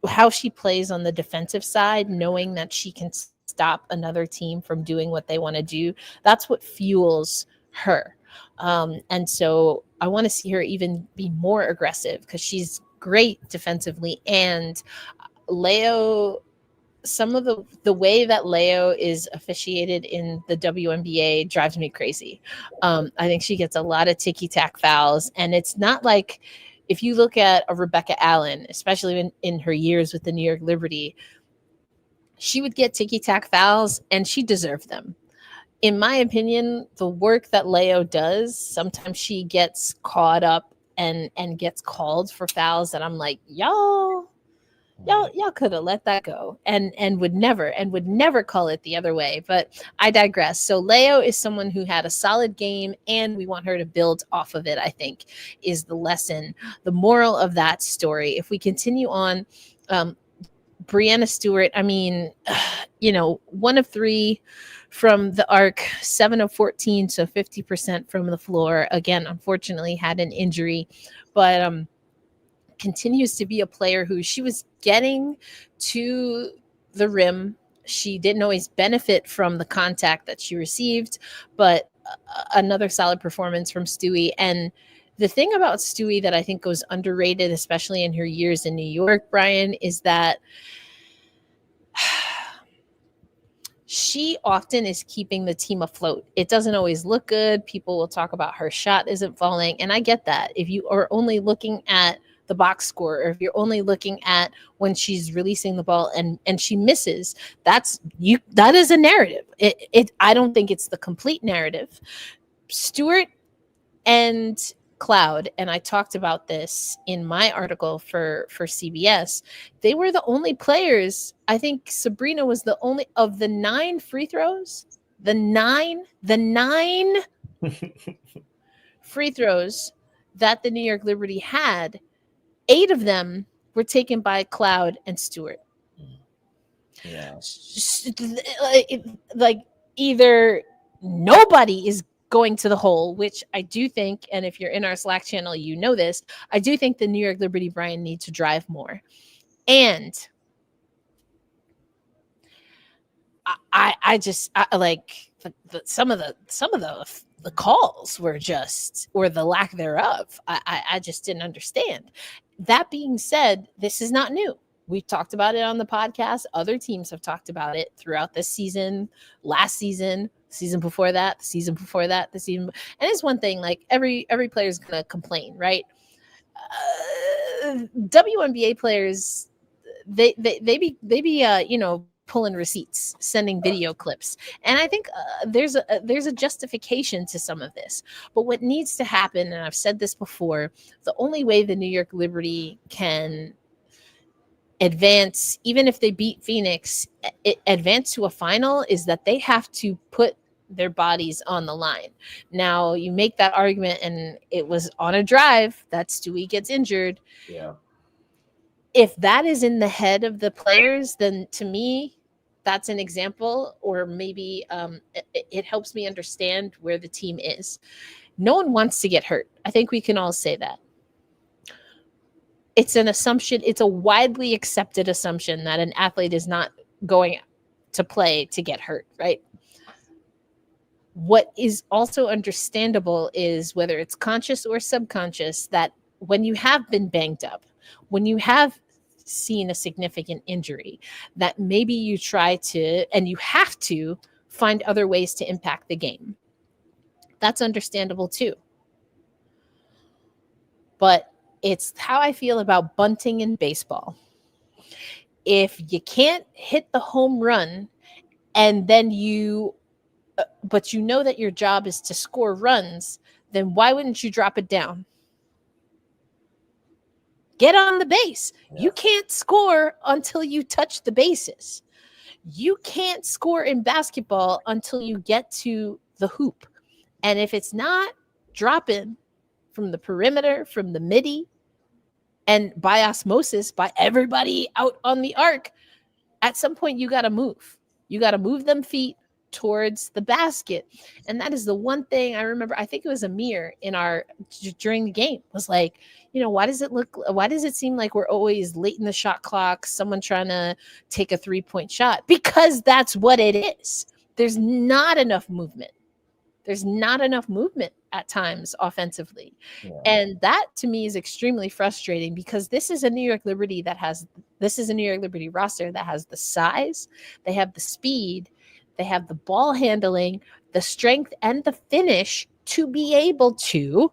how she plays on the defensive side, knowing that she can stop another team from doing what they want to do, that's what fuels her. And so I want to see her even be more aggressive, because she's great defensively. And Leo, some of the way that Leo is officiated in the WNBA drives me crazy. I think she gets a lot of ticky-tack fouls, and it's not if you look at a Rebecca Allen, especially in her years with the New York Liberty, she would get ticky-tack fouls and she deserved them. In my opinion, the work that Leo does, sometimes she gets caught up and gets called for fouls that I'm like, y'all could have let that go and would never call it the other way. But I digress. So Leo is someone who had a solid game, and we want her to build off of it, I think, is the lesson, the moral of that story. If we continue on, Breanna Stewart, I mean, 1 of 3 from the arc, 7 of 14, so 50% from the floor. Again, unfortunately had an injury, but continues to be a player who she was getting to the rim. She didn't always benefit from the contact that she received, but another solid performance from Stewie. And the thing about Stewie that I think goes underrated, especially in her years in New York, Brian, is that she often is keeping the team afloat. It doesn't always look good. People will talk about her shot isn't falling. And I get that. If you are only looking at the box score, or if you're only looking at when she's releasing the ball and she misses, that is a narrative. I don't think it's the complete narrative. Stewart and Cloud, and I talked about this in my article for CBS, they were the only players. I think Sabrina was the only of the 9 free throws, the nine free throws that the New York Liberty had. 8 of them were taken by Cloud and Stewart. Yeah. Like either nobody is going to the hole, which I do think, and if you're in our Slack channel, you know this, I do think the New York Liberty, Brian, need to drive more. And I just like some of the calls were just, or the lack thereof, I just didn't understand. That being said, this is not new. We've talked about it on the podcast. Other teams have talked about it throughout this season, last season, season before that, the season before that, the season. And it's one thing, like every player is going to complain, right? WNBA players, they be pulling receipts, sending video clips. And I think there's a justification to some of this. But what needs to happen, and I've said this before, the only way the New York Liberty can advance, even if they beat Phoenix, advance to a final, is that they have to put their bodies on the line. Now, you make that argument, and it was on a drive that Stewie gets injured. Yeah. If that is in the head of the players, then to me, that's an example, or maybe it helps me understand where the team is. No one wants to get hurt. I think we can all say that. It's an assumption. It's a widely accepted assumption that an athlete is not going to play to get hurt, right? What is also understandable is, whether it's conscious or subconscious, that when you have been banged up, when you have seen a significant injury, that maybe you try to, and you have to, find other ways to impact the game. That's understandable too. But it's how I feel about bunting in baseball. If you can't hit the home run, and then but you know that your job is to score runs, then why wouldn't you drop it down? Get on the base. Yeah. You can't score until you touch the bases. You can't score in basketball until you get to the hoop. And if it's not dropping from the perimeter, from the midi, and by osmosis, by everybody out on the arc, at some point you got to move. You got to move them feet towards the basket. And that is the one thing I remember. I think it was Amir during the game was like, why does it seem like we're always late in the shot clock, someone trying to take a 3-point shot? Because that's what it is. There's not enough movement. There's not enough movement at times offensively. Yeah. And that to me is extremely frustrating, because this is a New York Liberty roster that has the size, they have the speed, they have the ball handling, the strength, and the finish to be able to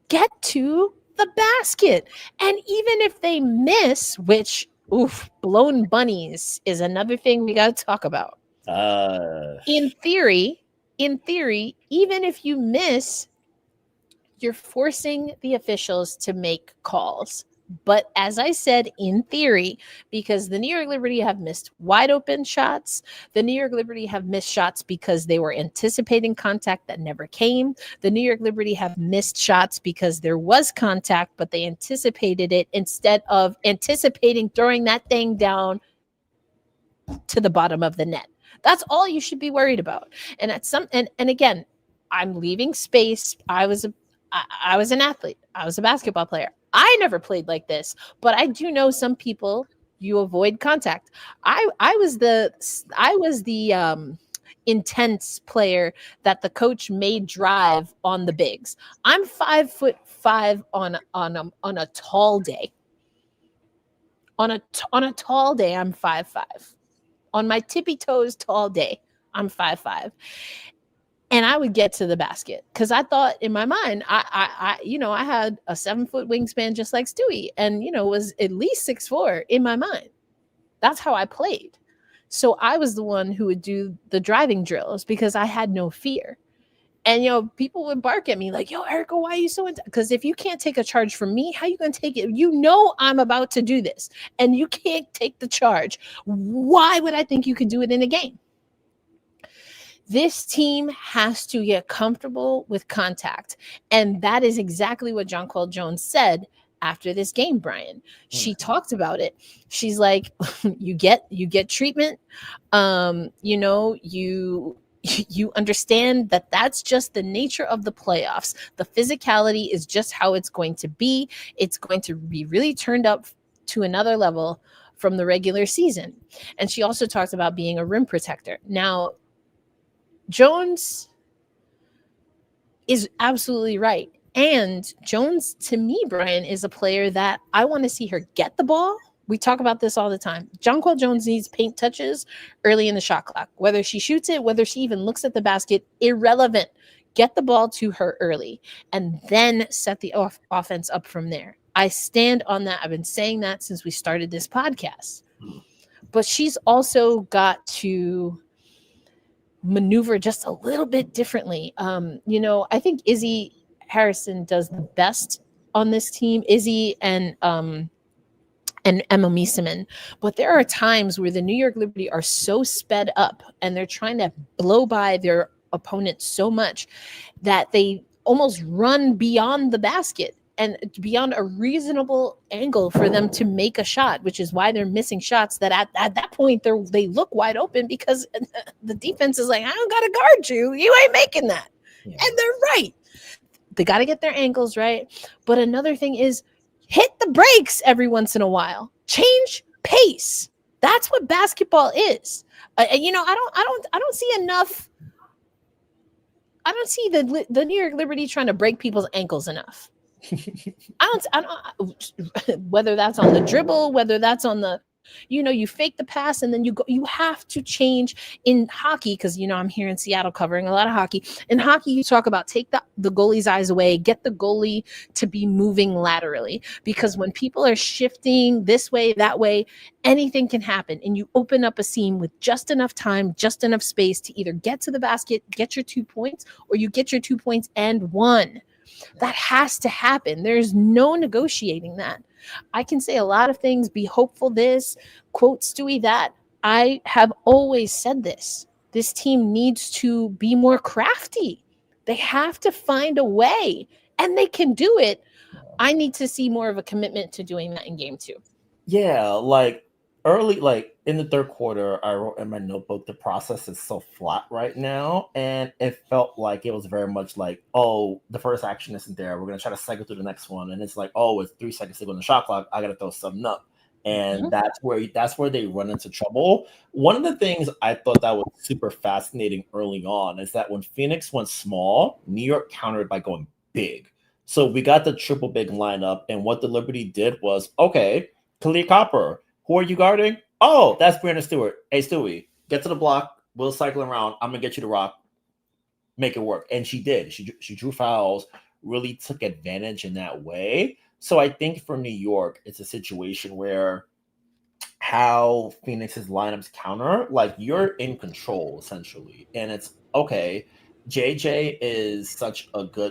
get to the basket. And even if they miss, which, blown bunnies is another thing we got to talk about. In theory, even if you miss, you're forcing the officials to make calls. But as I said, in theory, because the New York Liberty have missed wide open shots, the New York Liberty have missed shots because they were anticipating contact that never came. The New York Liberty have missed shots because there was contact, but they anticipated it instead of anticipating throwing that thing down to the bottom of the net. That's all you should be worried about. And at some and again, I'm leaving space. I was an athlete. I was a basketball player. I never played like this, but I do know some people, you avoid contact. I was the intense player that the coach made drive on the bigs. I'm 5'5" on a tall day. On a tall day, I'm 5'5". On my tippy toes tall day, I'm 5'5". And I would get to the basket because I thought in my mind, I had a 7-foot wingspan just like Stewie, and was at least 6'4" in my mind. That's how I played. So I was the one who would do the driving drills because I had no fear. And people would bark at me like, "Yo, Erica, why are you so?" Because if you can't take a charge from me, how are you gonna take it? I'm about to do this, and you can't take the charge. Why would I think you could do it in a game? This team has to get comfortable with contact. And that is exactly what Jonquel Jones said after this game, Brian. She talked about it. She's like, you get treatment. You understand that that's just the nature of the playoffs. The physicality is just how it's going to be. It's going to be really turned up to another level from the regular season. And she also talked about being a rim protector. Now, Jones is absolutely right. And Jones, to me, Brian, is a player that I want to see her get the ball. We talk about this all the time. Jonquel Jones needs paint touches early in the shot clock. Whether she shoots it, whether she even looks at the basket, irrelevant. Get the ball to her early and then set the offense up from there. I stand on that. I've been saying that since we started this podcast. But she's also got to maneuver just a little bit differently. I think Izzy Harrison does the best on this team. Izzy and Emma Miesemann. But there are times where the New York Liberty are so sped up and they're trying to blow by their opponent so much that they almost run beyond the basket and beyond a reasonable angle for them to make a shot, which is why they're missing shots that at that point they look wide open because the defense is like, I don't got to guard you. You ain't making that. Yeah. And they're right. They got to get their ankles right. But another thing is hit the brakes every once in a while. Change pace. That's what basketball is. I don't see enough. I don't see the New York Liberty trying to break people's ankles enough. I don't whether that's on the dribble, whether that's on the, you fake the pass and then you have to change in hockey. Because, I'm here in Seattle covering a lot of hockey. In hockey, you talk about take the goalie's eyes away, get the goalie to be moving laterally, because when people are shifting this way, that way, anything can happen. And you open up a seam with just enough time, just enough space to either get to the basket, get your 2 points, or you get your 2 points and 1. That has to happen. There's no negotiating that. I can say a lot of things, be hopeful this, quote Stewie that. I have always said this. This team needs to be more crafty. They have to find a way, and they can do it. I need to see more of a commitment to doing that in game 2. Yeah, early, in the third quarter, I wrote in my notebook, the process is so flat right now. And it felt like it was very much like, oh, the first action isn't there. We're going to try to cycle through the next one. And it's like, oh, it's 3 seconds to go on the shot clock. I got to throw something up. And that's where they run into trouble. One of the things I thought that was super fascinating early on is that when Phoenix went small, New York countered by going big. So we got the triple big lineup. And what the Liberty did was, okay, Kalia Copper, who are you guarding? Oh, that's Breanna Stewart. Hey, Stewie, get to the block. We'll cycle around. I'm going to get you to rock. Make it work. And she did. She drew fouls, really took advantage in that way. So I think for New York, it's a situation where how Phoenix's lineups counter, you're in control, essentially. And it's, okay, JJ is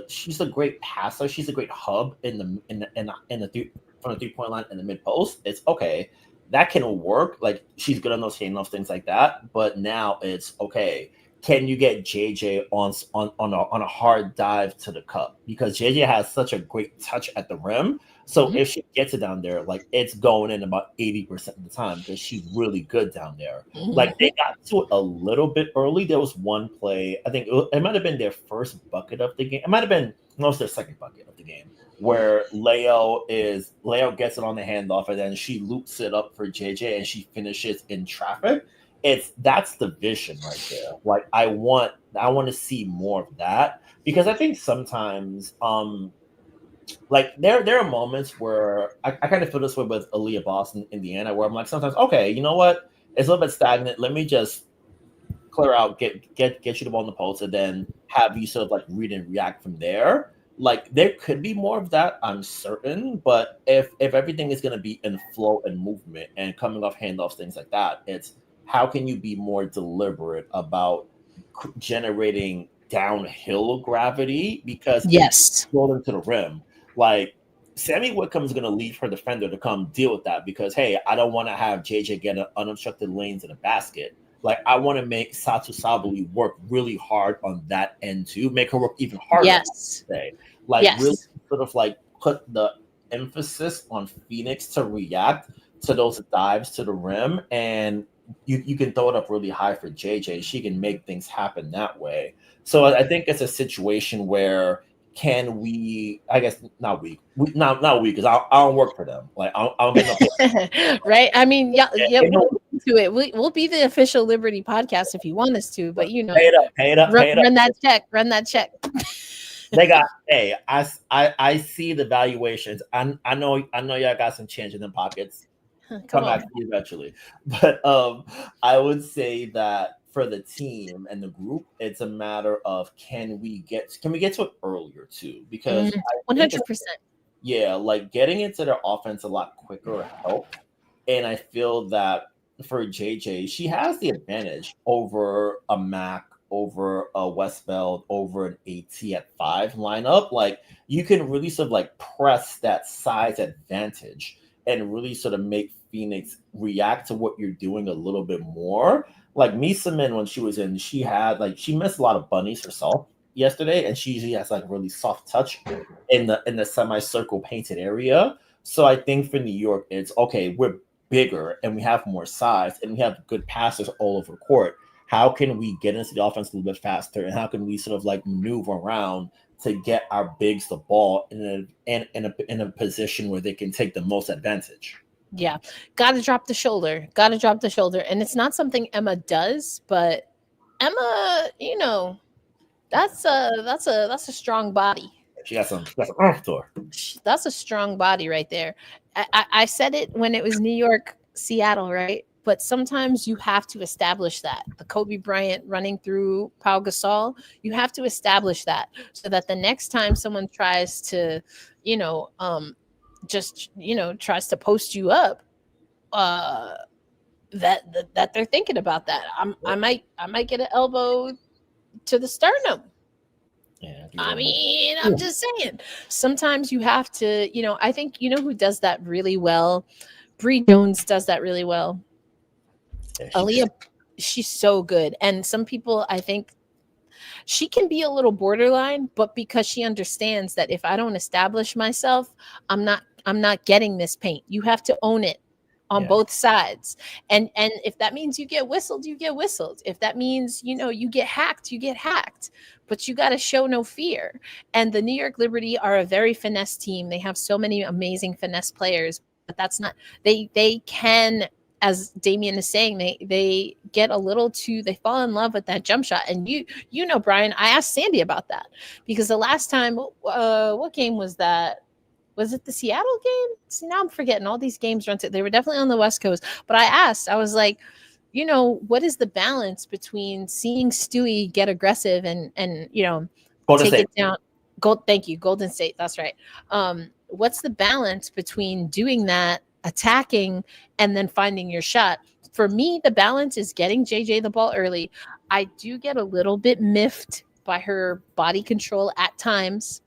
she's a great passer. She's a great hub from the 3-point line in the mid post. It's okay. That can work. Like she's good on those handoffs, things like that. But now it's okay. Can you get JJ on a hard dive to the cup? Because JJ has such a great touch at the rim. So if she gets it down there, like it's going in about 80% of the time because she's really good down there. Like they got to it a little bit early. There was one play, I think it might have been their first bucket of the game. It might have been their second bucket of the game, where Leo gets it on the handoff and then she loops it up for JJ and she finishes in traffic. That's the vision right there. Like I want to see more of that because I think sometimes like there are moments where I kind of feel this way with Aaliyah Boston, Indiana, where I'm like sometimes, okay, you know what? It's a little bit stagnant. Let me just clear out, get you the ball in the post, and then have you sort of like read and react from there. Like there could be more of that, I'm certain, but if everything is going to be in flow and movement and coming off handoffs, things like that, it's how can you be more deliberate about generating downhill gravity because yes, it's rolling to the rim. Like Sammy Whitcomb's going to leave her defender to come deal with that because hey, I don't want to have JJ get an unobstructed lanes in a basket. Like I want to make Satu Sabali work really hard on that end too, make her work even harder. yes, Like yes. really sort of like put the emphasis on Phoenix to react to those dives to the rim, and you can throw it up really high for JJ. She can make things happen that way. So I think it's a situation where can we? I guess not we because I don't work for them. Like I don't get no right. I mean, yeah, you know, we'll do it. We'll be the official Liberty podcast if you want us to, but you know, pay it up. Run that check. They got hey, I see the valuations. I know y'all got some change in them pockets. Come back to you eventually. But I would say that for the team and the group, it's a matter of can we get to it earlier too? Because 100%. Yeah, like getting into their offense a lot quicker helps. And I feel that for JJ, she has the advantage over a Mac, over a Westbeld, over an AT at 5 lineup. Like you can really sort of like press that size advantage and really sort of make Phoenix react to what you're doing a little bit more. Like Misa Min, when she was in, she missed a lot of bunnies herself yesterday, and she usually has like really soft touch in the semicircle painted area. So I think for New York, it's okay, we're bigger and we have more size and we have good passers all over court. How can we get into the offense a little bit faster, and how can we sort of like maneuver around to get our bigs the ball in a position where they can take the most advantage? Yeah, gotta drop the shoulder. And it's not something Emma does, but Emma, you know, that's a strong body. She got some oomph to her. That's a strong body right there. I said it when it was New York, Seattle, right? But sometimes you have to establish that. The Kobe Bryant running through Pau Gasol, you have to establish that so that the next time someone tries to, tries to post you up, that they're thinking about that. I might get an elbow to the sternum. Yeah, I mean, I'm just saying. Sometimes you have to, I think who does that really well? Bree Jones does that really well. Yeah, Aaliyah, she's so good. And some people, I think, she can be a little borderline, but because she understands that if I don't establish myself, I'm not getting this paint. You have to own it on both sides. And if that means you get whistled, you get whistled. If that means, you get hacked, you get hacked. But you got to show no fear. And the New York Liberty are a very finesse team. They have so many amazing finesse players, but that's not, they can, as Damien is saying, they get a little they fall in love with that jump shot. And Brian, I asked Sandy about that because the last time, what game was that? Was it the Seattle game? See, now I'm forgetting all these games they were definitely on the West Coast, but I was like, what is the balance between seeing Stewie get aggressive and Golden take State. It down? Thank you, Golden State. That's right. What's the balance between doing that, attacking, and then finding your shot? For me, the balance is getting JJ the ball early. I do get a little bit miffed by her body control at times.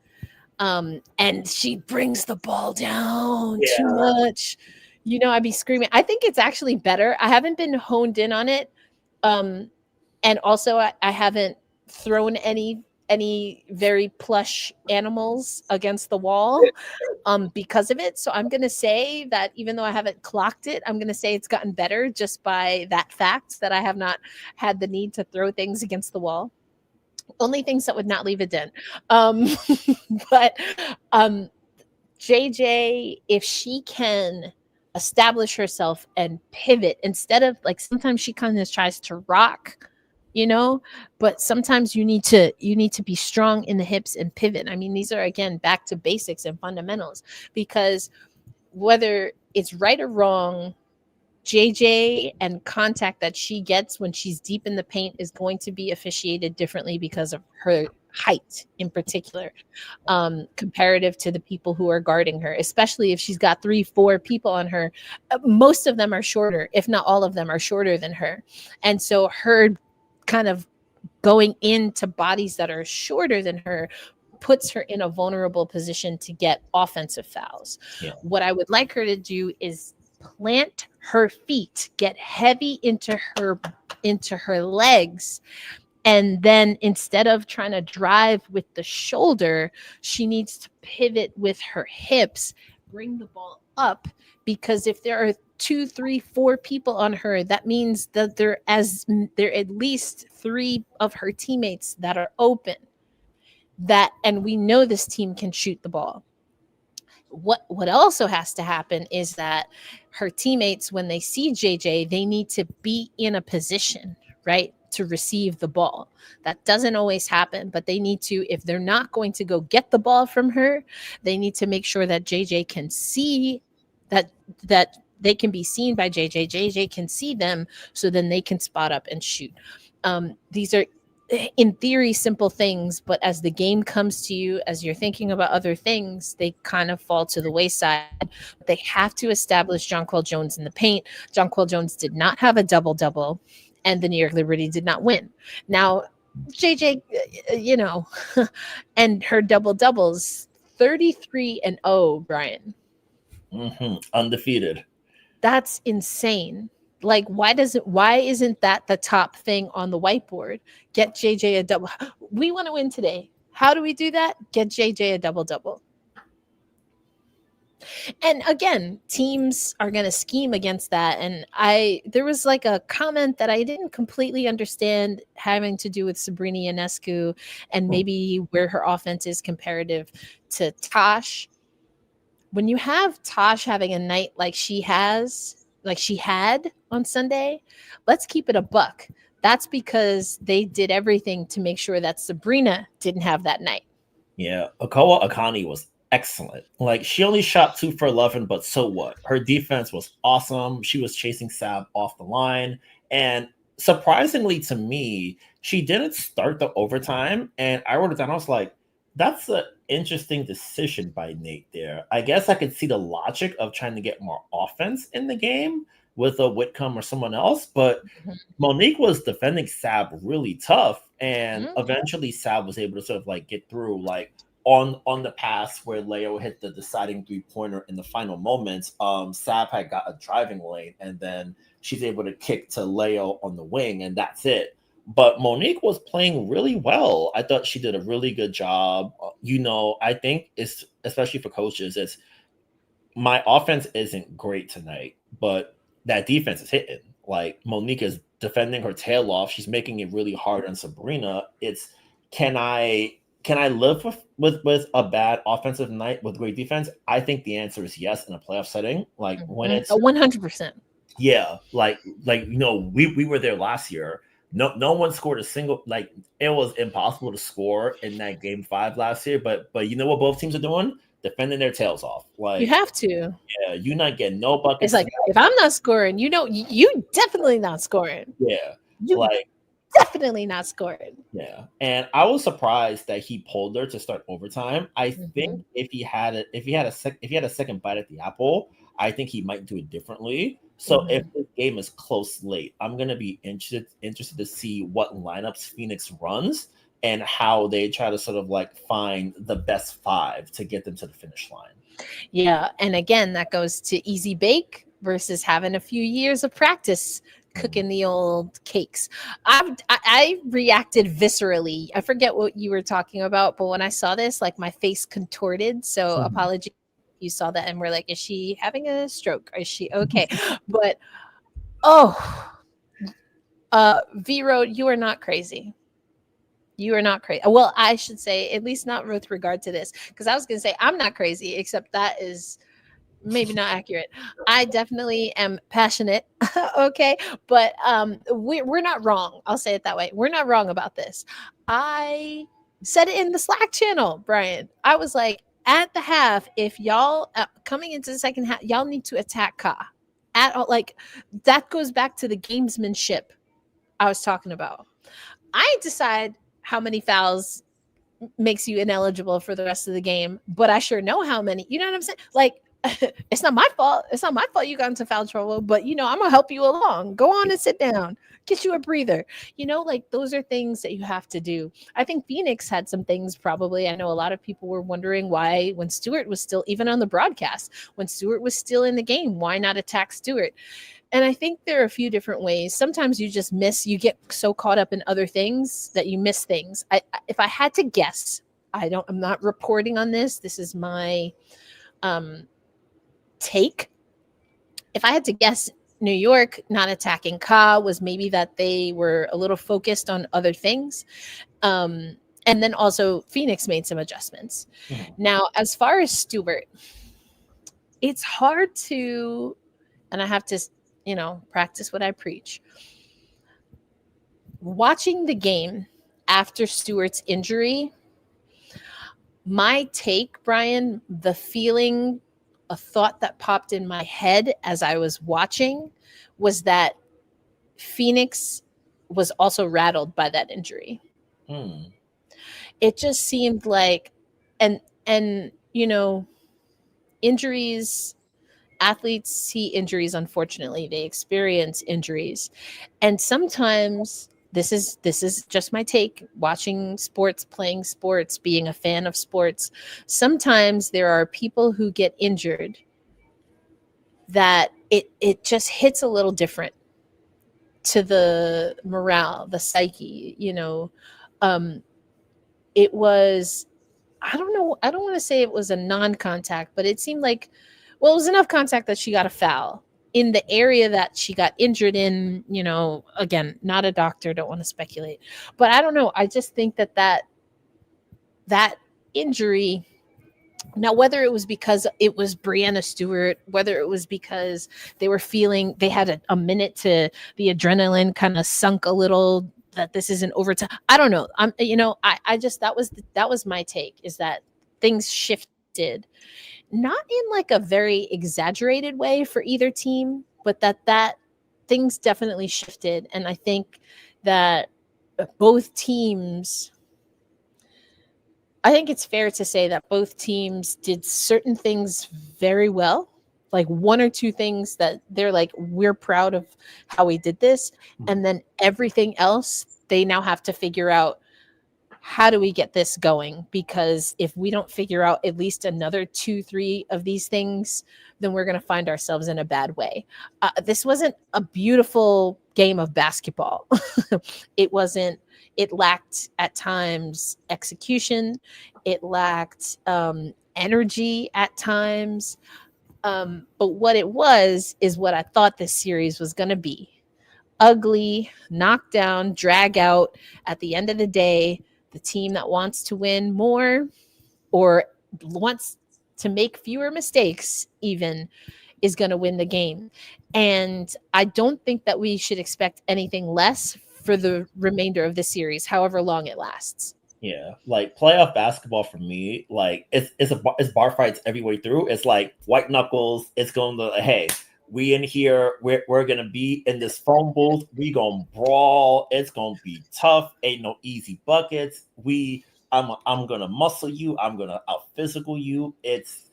And she brings the ball down too much. You know, I'd be screaming. I think it's actually better. I haven't been honed in on it. And also I haven't thrown any very plush animals against the wall because of it. So I'm going to say that even though I haven't clocked it, I'm going to say it's gotten better just by that fact that I have not had the need to throw things against the wall. Only things that would not leave a dent. But JJ, if she can establish herself and pivot instead of like sometimes she kind of tries to rock, you know, but sometimes you need to be strong in the hips and pivot. I mean, these are again back to basics and fundamentals, because whether it's right or wrong, JJ and contact that she gets when she's deep in the paint is going to be officiated differently because of her height in particular, comparative to the people who are guarding her, especially if she's got 3-4 people on her. Most of them are shorter, if not all of them are shorter than her. And so her kind of going into bodies that are shorter than her puts her in a vulnerable position to get offensive fouls. Yeah. What I would like her to do is plant her feet, get heavy into her legs, and then instead of trying to drive with the shoulder, she needs to pivot with her hips, bring the ball up, because if there are 2, 3, 4 people on her, that means that there are at least 3 of her teammates that are open. And we know this team can shoot the ball. What also has to happen is that her teammates, when they see JJ, they need to be in a position, right, to receive the ball. That doesn't always happen, but they need to, if they're not going to go get the ball from her, they need to make sure that JJ can see that they can be seen by JJ. JJ can see them, so then they can spot up and shoot. These are, in theory, simple things, but as the game comes to you, as you're thinking about other things, they kind of fall to the wayside. They have to establish Jonquel Jones in the paint. Jonquel Jones did not have a double-double, and the New York Liberty did not win. Now, JJ, you know, and her double-doubles, 33-0, Brian. Undefeated. That's insane. Like, why isn't that the top thing on the whiteboard? Get JJ a double. We want to win today. How do we do that? Get JJ a double-double. And again, teams are going to scheme against that. And there was like a comment that I didn't completely understand, having to do with Sabrina Ionescu and maybe where her offense is comparative to Tosh. When you have Tosh having a night like she had on Sunday, let's keep it a buck. That's because they did everything to make sure that Sabrina didn't have that night. Yeah, Okowa Akani was excellent. Like, she only shot 2 for 11, but so what? Her defense was awesome. She was chasing Sab off the line. And surprisingly to me, she didn't start the overtime. And I wrote it down. I was like, that's an interesting decision by Nate there. I guess I could see the logic of trying to get more offense in the game with a Whitcomb or someone else. But Monique was defending Sab really tough. And eventually Sab was able to sort of like get through, like, on the pass where Leo hit the deciding 3-pointer in the final moments. Sab had got a driving lane, and then she's able to kick to Leo on the wing, and that's it. But Monique was playing really well. I thought she did a really good job. I think it's, especially for coaches, it's, my offense isn't great tonight, but that defense is hitting. Like, Monique is defending her tail off. She's making it really hard on Sabrina. It's, can I live with a bad offensive night with great defense? I think the answer is yes in a playoff setting. Like, when it's 100%. Yeah, like we were there last year. No one scored a single. Like, it was impossible to score in that game 5 last year. But you know what both teams are doing? Defending their tails off. Like, you have to. Yeah, you're not getting no buckets. It's like, if I'm not scoring, you definitely not scoring. Yeah, definitely not scoring. Yeah, and I was surprised that he pulled her to start overtime. I think if he had a second bite at the apple, I think he might do it differently. So if this game is close late, I'm gonna be interested to see what lineups Phoenix runs, and how they try to sort of like find the best 5 to get them to the finish line. Yeah. And again, that goes to easy bake versus having a few years of practice cooking the old cakes. I reacted viscerally. I forget what you were talking about, but when I saw this, like my face contorted. So apology if you saw that and we're like, is she having a stroke? Is she okay? But Vero, you are not crazy. You are not crazy. Well, I should say, at least not with regard to this, because I was going to say I'm not crazy, except that is maybe not accurate. I definitely am passionate. Okay. But we're not wrong. I'll say it that way. We're not wrong about this. I said it in the Slack channel, Brian. I was like, at the half, if y'all coming into the second half, y'all need to attack Ka. At all, like that goes back to the gamesmanship I was talking about. I decide how many fouls makes you ineligible for the rest of the game, but I sure know how many. You know what I'm saying? Like, it's not my fault. It's not my fault you got into foul trouble, but I'm gonna help you along. Go on and sit down. Get you a breather. Like those are things that you have to do. I think Phoenix had some things probably. I know a lot of people were wondering why, when Stewart was still, even on the broadcast, when Stewart was still in the game, why not attack Stewart? And I think there are a few different ways. Sometimes you just you get so caught up in other things that you miss things. If I had to guess, I'm not reporting on this. This is my take. If I had to guess, New York not attacking Ka was maybe that they were a little focused on other things. And then also Phoenix made some adjustments. Now, as far as Stewart, it's hard to, and I have to, practice what I preach. Watching the game after Stewart's injury, my take, Brian, the feeling, a thought that popped in my head as I was watching was that Phoenix was also rattled by that injury. It just seemed like, and injuries, athletes see injuries. Unfortunately, they experience injuries, and sometimes this is just my take, watching sports, playing sports, being a fan of sports. Sometimes there are people who get injured that it just hits a little different to the morale, the psyche. It was, I don't know, I don't want to say it was a non-contact, but it seemed like, well, it was enough contact that she got a foul in the area that she got injured in. Again, not a doctor, don't want to speculate, but I don't know. I just think that injury, now, whether it was because it was Breanna Stewart, whether it was because they were feeling they had a minute to, the adrenaline kind of sunk a little, that this isn't overtime. I don't know. I just, that was my take, is that things shifted, not in like a very exaggerated way for either team, but that things definitely shifted. And I think that both teams, I think it's fair to say that both teams did certain things very well, like one or two things that they're like, we're proud of how we did this. And then everything else, they now have to figure out, how do we get this going? Because if we don't figure out at least another 2-3 of these things, then we're going to find ourselves in a bad way. This wasn't a beautiful game of basketball. It wasn't. It lacked at times execution. It lacked energy at times. But what it was is what I thought this series was going to be. Ugly, knock down, drag out. At the end of the day, the team that wants to win more or wants to make fewer mistakes even is going to win the game. And I don't think that we should expect anything less for the remainder of the series, however long it lasts. Yeah, like playoff basketball for me, like it's bar fights every way through. It's like white knuckles. It's going to, hey, we in here, we're gonna be in this phone booth. We gonna brawl. It's gonna be tough. Ain't no easy buckets. I'm gonna muscle you. I'm gonna out physical you. It's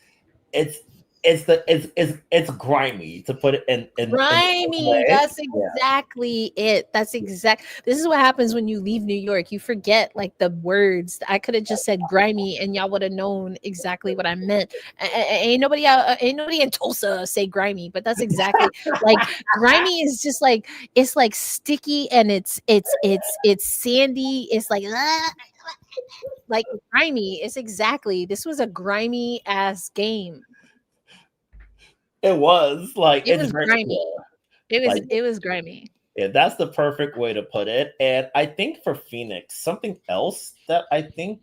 it's grimy, to put it in a Grimy. way. That's exactly it. This is what happens when you leave New York. You forget like the words. I could have just said grimy and y'all would have known exactly what I meant. Ain't nobody in Tulsa say grimy, but that's exactly like grimy is just like it's like sticky and it's sandy. It's like grimy. It's exactly. This was a grimy ass game. It was like It it's was very, grimy. like It was grimy. yeah, that's the perfect way to put it. And I think for Phoenix, something else that I think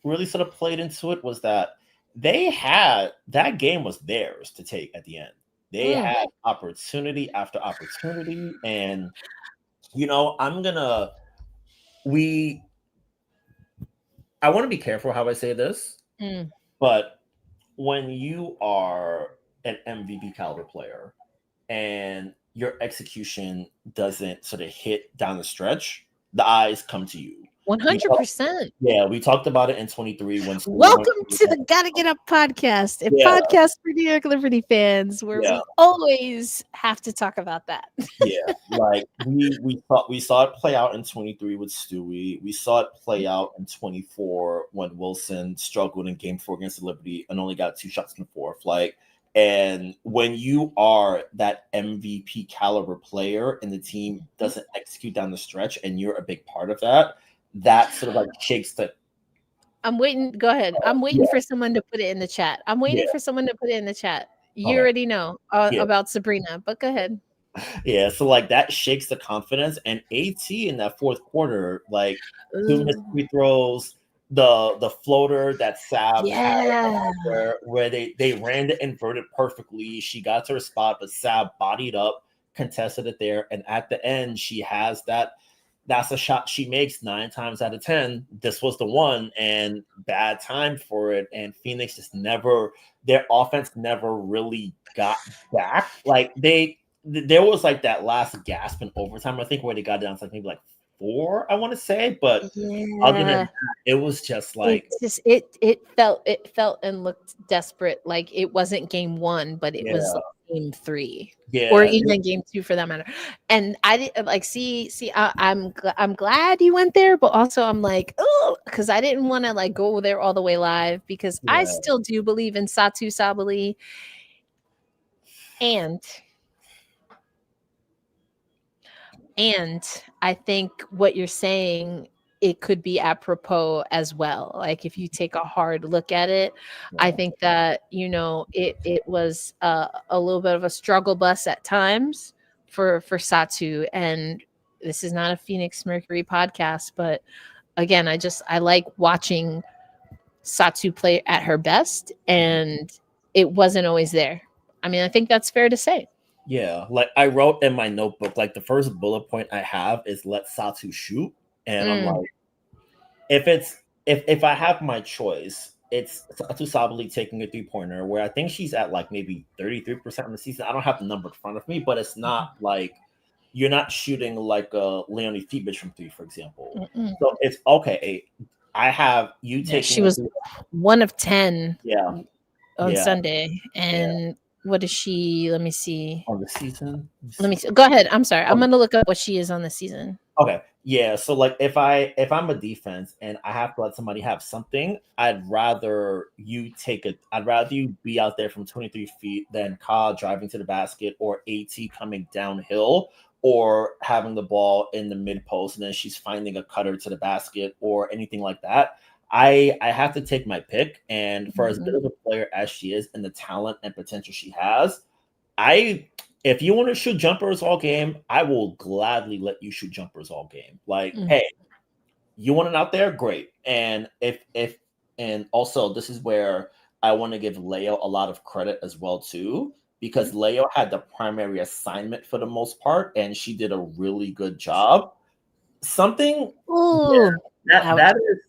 really sort of played into it was that they had that game was theirs to take at the end. They had opportunity after opportunity. And we I want to be careful how I say this, Mm. but when you are an MVP caliber player and your execution doesn't sort of hit down the stretch, the eyes come to you. 100%. Yeah, we talked about it in 23 when Welcome to the Gotta Get Up podcast, a podcast for New York Liberty fans, where we always have to talk about that. Yeah, like we saw it play out in 23 with Stewie. We saw it play out in 24 when Wilson struggled in Game 4 against the Liberty and only got 2 shots in the fourth. And when you are that MVP caliber player and the team doesn't execute down the stretch and you're a big part of that, that sort of like shakes the. I'm waiting. Go ahead. I'm waiting for someone to put it in the chat. You already know about Sabrina, but go ahead. Yeah, so like that shakes the confidence. And AT in that fourth quarter, like 2 missed free throws, the floater that Sab had where they ran the inverted perfectly. She got to her spot, but Sab bodied up, contested it there, and at the end she has that's a shot she makes 9 times out of 10. This was the one, and bad time for it. And Phoenix just their offense never really got back. Like there was like that last gasp in overtime, I think, where they got down to like maybe like 4, I want to say. But other than that, it was just like it felt and looked desperate. Like it wasn't game 1, but it was like game 3. Yeah, or even game 2 for that matter. And I didn't like I'm glad you went there, but also I'm like, oh, because I didn't want to like go there all the way live, because I still do believe in Satu Sabali. And I think what you're saying, it could be apropos as well. Like if you take a hard look at it, I think that, it was a little bit of a struggle bus at times for Satu. And this is not a Phoenix Mercury podcast, but again, I like watching Satu play at her best, and it wasn't always there. I mean, I think that's fair to say. Yeah, like I wrote in my notebook, like the first bullet point I have is let Satu shoot. And I'm like, if I have my choice, it's Satu Sabali taking a 3-pointer where I think she's at like maybe 33% of the season. I don't have the number in front of me, but it's not like you're not shooting like a Leonie Feebich from 3, for example. So it's okay. I have you taking. She was 1 of 10. On Sunday, and what is she? Let me see. On the season? Let me see. Go ahead. I'm sorry. I'm going to look up what she is on the season. Okay. Yeah. So like if I'm a defense and I have to let somebody have something, I'd rather you be out there from 23 feet than Ka driving to the basket or AT coming downhill or having the ball in the mid post and then she's finding a cutter to the basket or anything like that. I have to take my pick. And for as good of a player as she is and the talent and potential she has, if you want to shoot jumpers all game, I will gladly let you shoot jumpers all game. Like, hey, you want it out there? Great. And and also this is where I want to give Leo a lot of credit as well too, because Leo had the primary assignment for the most part, and she did a really good job. That is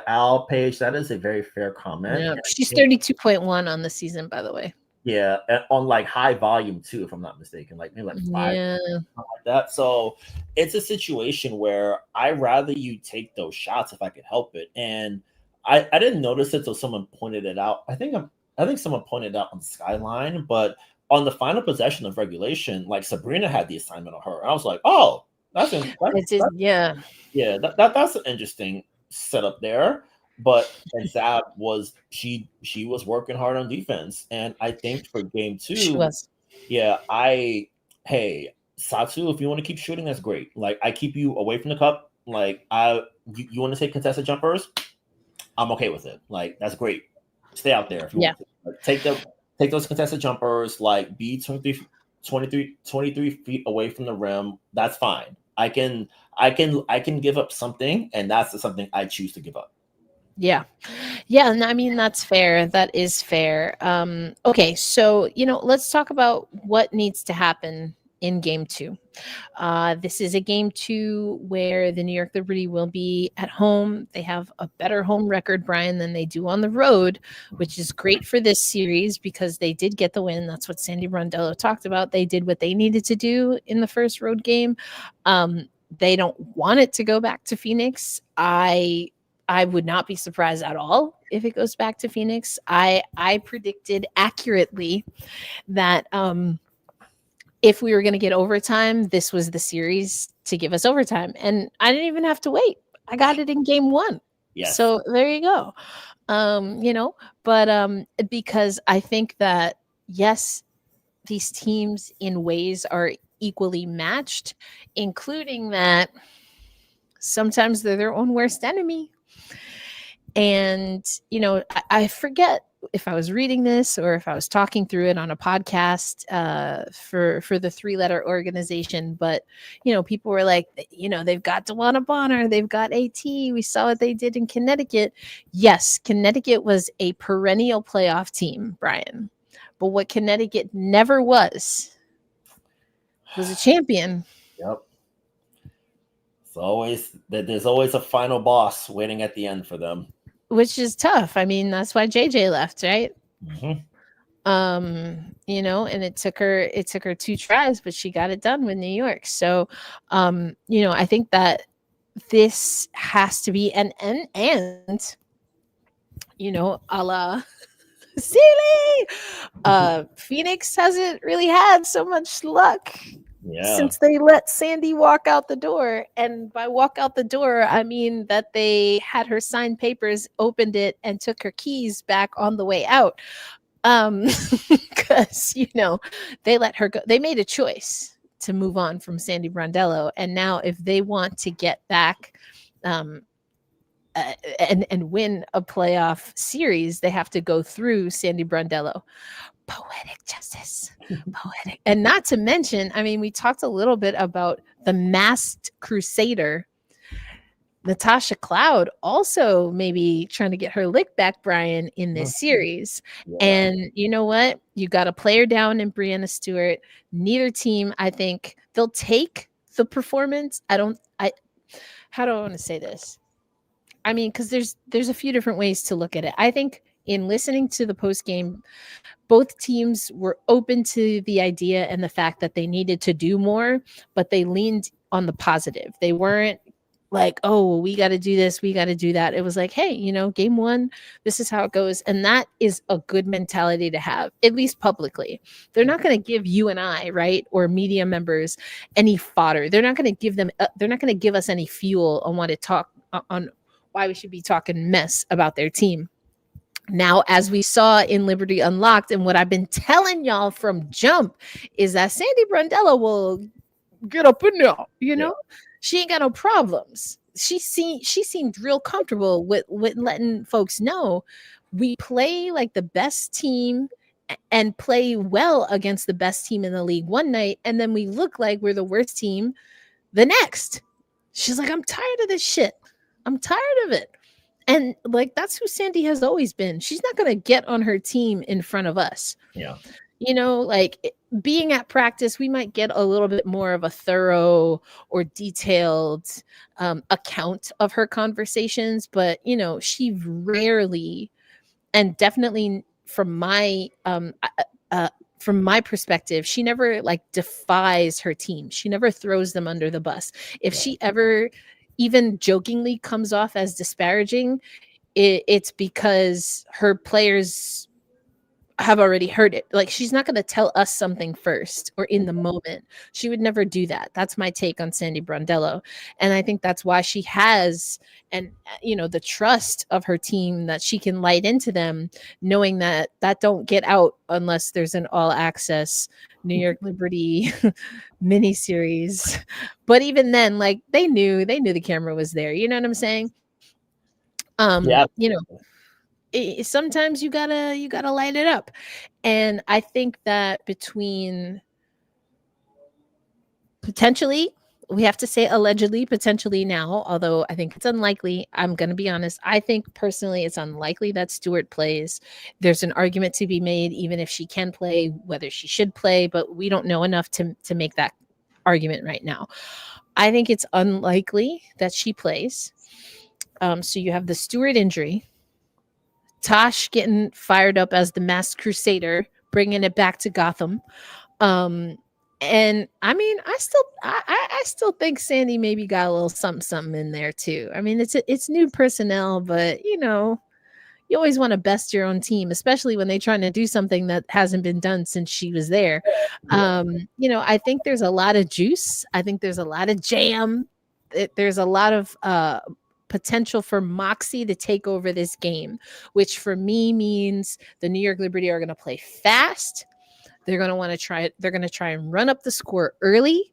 Al Page. That is a very fair comment. Yeah, she's 32.1 on the season, by the way. Yeah, on like high volume too, if I'm not mistaken, like maybe like 5, something like that. So it's a situation where I rather you take those shots if I could help it. And I didn't notice it until someone pointed it out. I think I think someone pointed out on Skyline, but on the final possession of regulation, like Sabrina had the assignment on her. I was like, oh, It did, yeah. yeah, that's an interesting setup there. But and Zab was she was working hard on defense, and I think for game She two, was. yeah, hey Satsu, if you want to keep shooting, that's great. Like I keep you away from the cup. Like you want to take contested jumpers, I'm okay with it. Like that's great. Stay out there if you Yeah. want to. Like, take those contested jumpers. Like be 23 feet away from the rim. That's fine. I can give up something, and that's the something I choose to give up. Yeah. Yeah, and I mean that's fair. That is fair. Okay, so let's talk about what needs to happen in game two. This is a game two where the New York Liberty will be at home. They have a better home record, Brian, than they do on the road, which is great for this series because they did get the win. That's what Sandy Brondello talked about. They did what they needed to do in the first road game. They don't want it to go back to Phoenix. I would not be surprised at all if it goes back to Phoenix. I predicted accurately that if we were going to get overtime, this was the series to give us overtime. And I didn't even have to wait. I got it in game one. Yes. So there you go. But because I think that, yes, these teams in ways are equally matched, including that sometimes they're their own worst enemy. And, I forget if I was reading this or if I was talking through it on a podcast for the 3-letter organization, but people were like, they've got DeWanna Bonner, they've got AT. We saw what they did in Connecticut. Yes, Connecticut was a perennial playoff team, Brian. But what Connecticut never was a champion. Yep. There's always a final boss waiting at the end for them, which is tough. I mean, that's why JJ left, right? Mm-hmm. And it took her 2 tries, but she got it done with New York. So, I think that this has to be and a la silly. Phoenix hasn't really had so much luck since they let Sandy walk out the door. And by walk out the door, I mean that they had her sign papers, opened it, and took her keys back on the way out. Because they let her go. They made a choice to move on from Sandy Brondello, and now if they want to get back and win a playoff series, they have to go through Sandy Brondello. Poetic justice. Poetic. And not to mention, I mean, we talked a little bit about the masked crusader, Natasha Cloud, also maybe trying to get her lick back, Brian, in this series. Yeah. And you know what? You got a player down in Breanna Stewart. Neither team, I think, they'll take the performance. How do I want to say this? I mean, because there's a few different ways to look at it. I think in listening to the post game, both teams were open to the idea and the fact that they needed to do more, but they leaned on the positive. They weren't like, oh, we got to do this, we got to do that. It was like, hey, game one, this is how it goes. And that is a good mentality to have, at least publicly. They're not going to give you and I, right, or media members any fodder. They're not going to give them, they're not going to give us any fuel on why we should be talking mess about their team. Now, as we saw in Liberty Unlocked, and what I've been telling y'all from jump is that Sandy Brondello will get up in there, Yeah. She ain't got no problems. She seemed real comfortable with letting folks know we play like the best team and play well against the best team in the league one night, and then we look like we're the worst team the next. She's like, I'm tired of this shit. I'm tired of it. And like, that's who Sandy has always been. She's not going to get on her team in front of us. Yeah. Like being at practice, we might get a little bit more of a thorough or detailed account of her conversations. But, she rarely, and definitely from my perspective, she never like defies her team. She never throws them under the bus. If she ever even jokingly comes off as disparaging, it's because her players have already heard it. Like, she's not going to tell us something first or in the moment. She would never do that. That's my take on Sandy Brondello. And I think that's why she has, and the trust of her team, that she can light into them, knowing that don't get out unless there's an all access New York Liberty miniseries. But even then, like, they knew the camera was there. You know what I'm saying? Yeah. Sometimes you gotta light it up. And I think that between, potentially, we have to say allegedly, potentially now, although I think it's unlikely. I'm going to be honest. I think personally it's unlikely that Stewart plays. There's an argument to be made, even if she can play, whether she should play, but we don't know enough to make that argument right now. I think it's unlikely that she plays. So you have the Stewart injury, Tosh getting fired up as the Masked Crusader, bringing it back to Gotham. And I mean, I still think Sandy maybe got a little something in there too. I mean, it's new personnel, but you always want to best your own team, especially when they're trying to do something that hasn't been done since she was there. I think there's a lot of juice. I think there's a lot of jam. There's a lot of potential for Moxie to take over this game, which for me means the New York Liberty are going to play fast. They're going to want to try it. They're going to try and run up the score early.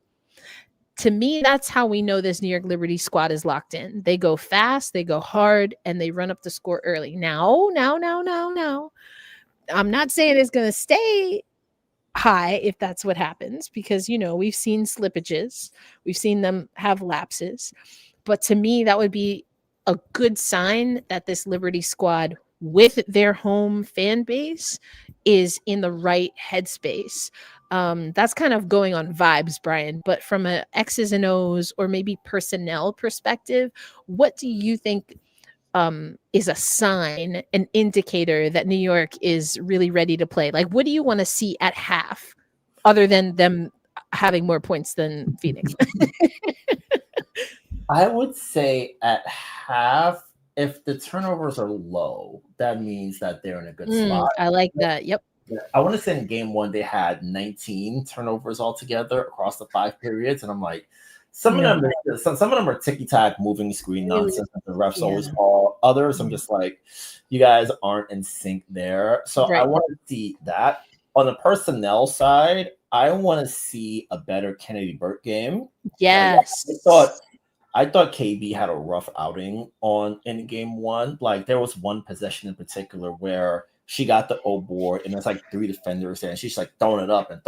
To me, that's how we know this New York Liberty squad is locked in. They go fast, they go hard, and they run up the score early. Now. I'm not saying it's going to stay high if that's what happens, because, we've seen slippages. We've seen them have lapses. But to me, that would be a good sign that this Liberty squad, with their home fan base, is in the right headspace. That's kind of going on vibes, Brian, but from a X's and O's or maybe personnel perspective, what do you think is a sign, an indicator that New York is really ready to play? Like, what do you want to see at half, other than them having more points than Phoenix? I would say at half, if the turnovers are low, that means that they're in a good spot. I like that. Yep. I want to say in game one, they had 19 turnovers altogether across the 5 periods. And I'm like, some of them are ticky-tack, moving screen nonsense that the refs always call. Others, I'm just like, you guys aren't in sync there. So I want to see that. On the personnel side, I want to see a better Kennedy Burke game. Yes. I thought KB had a rough outing in game one. Like, there was one possession in particular where she got the O board and there's like 3 defenders there, and she's like throwing it up and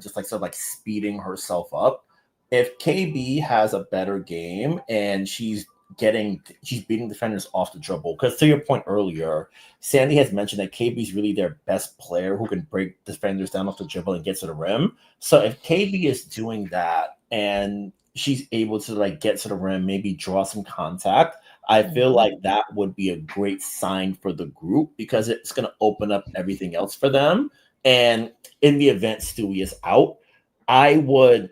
just like sort of like speeding herself up. If KB has a better game and she's beating defenders off the dribble, because to your point earlier, Sandy has mentioned that KB is really their best player who can break defenders down off the dribble and get to the rim. So if KB is doing that and she's able to like get to the rim, maybe draw some contact, I feel like that would be a great sign for the group, because it's going to open up everything else for them. And in the event Stewie is out, I would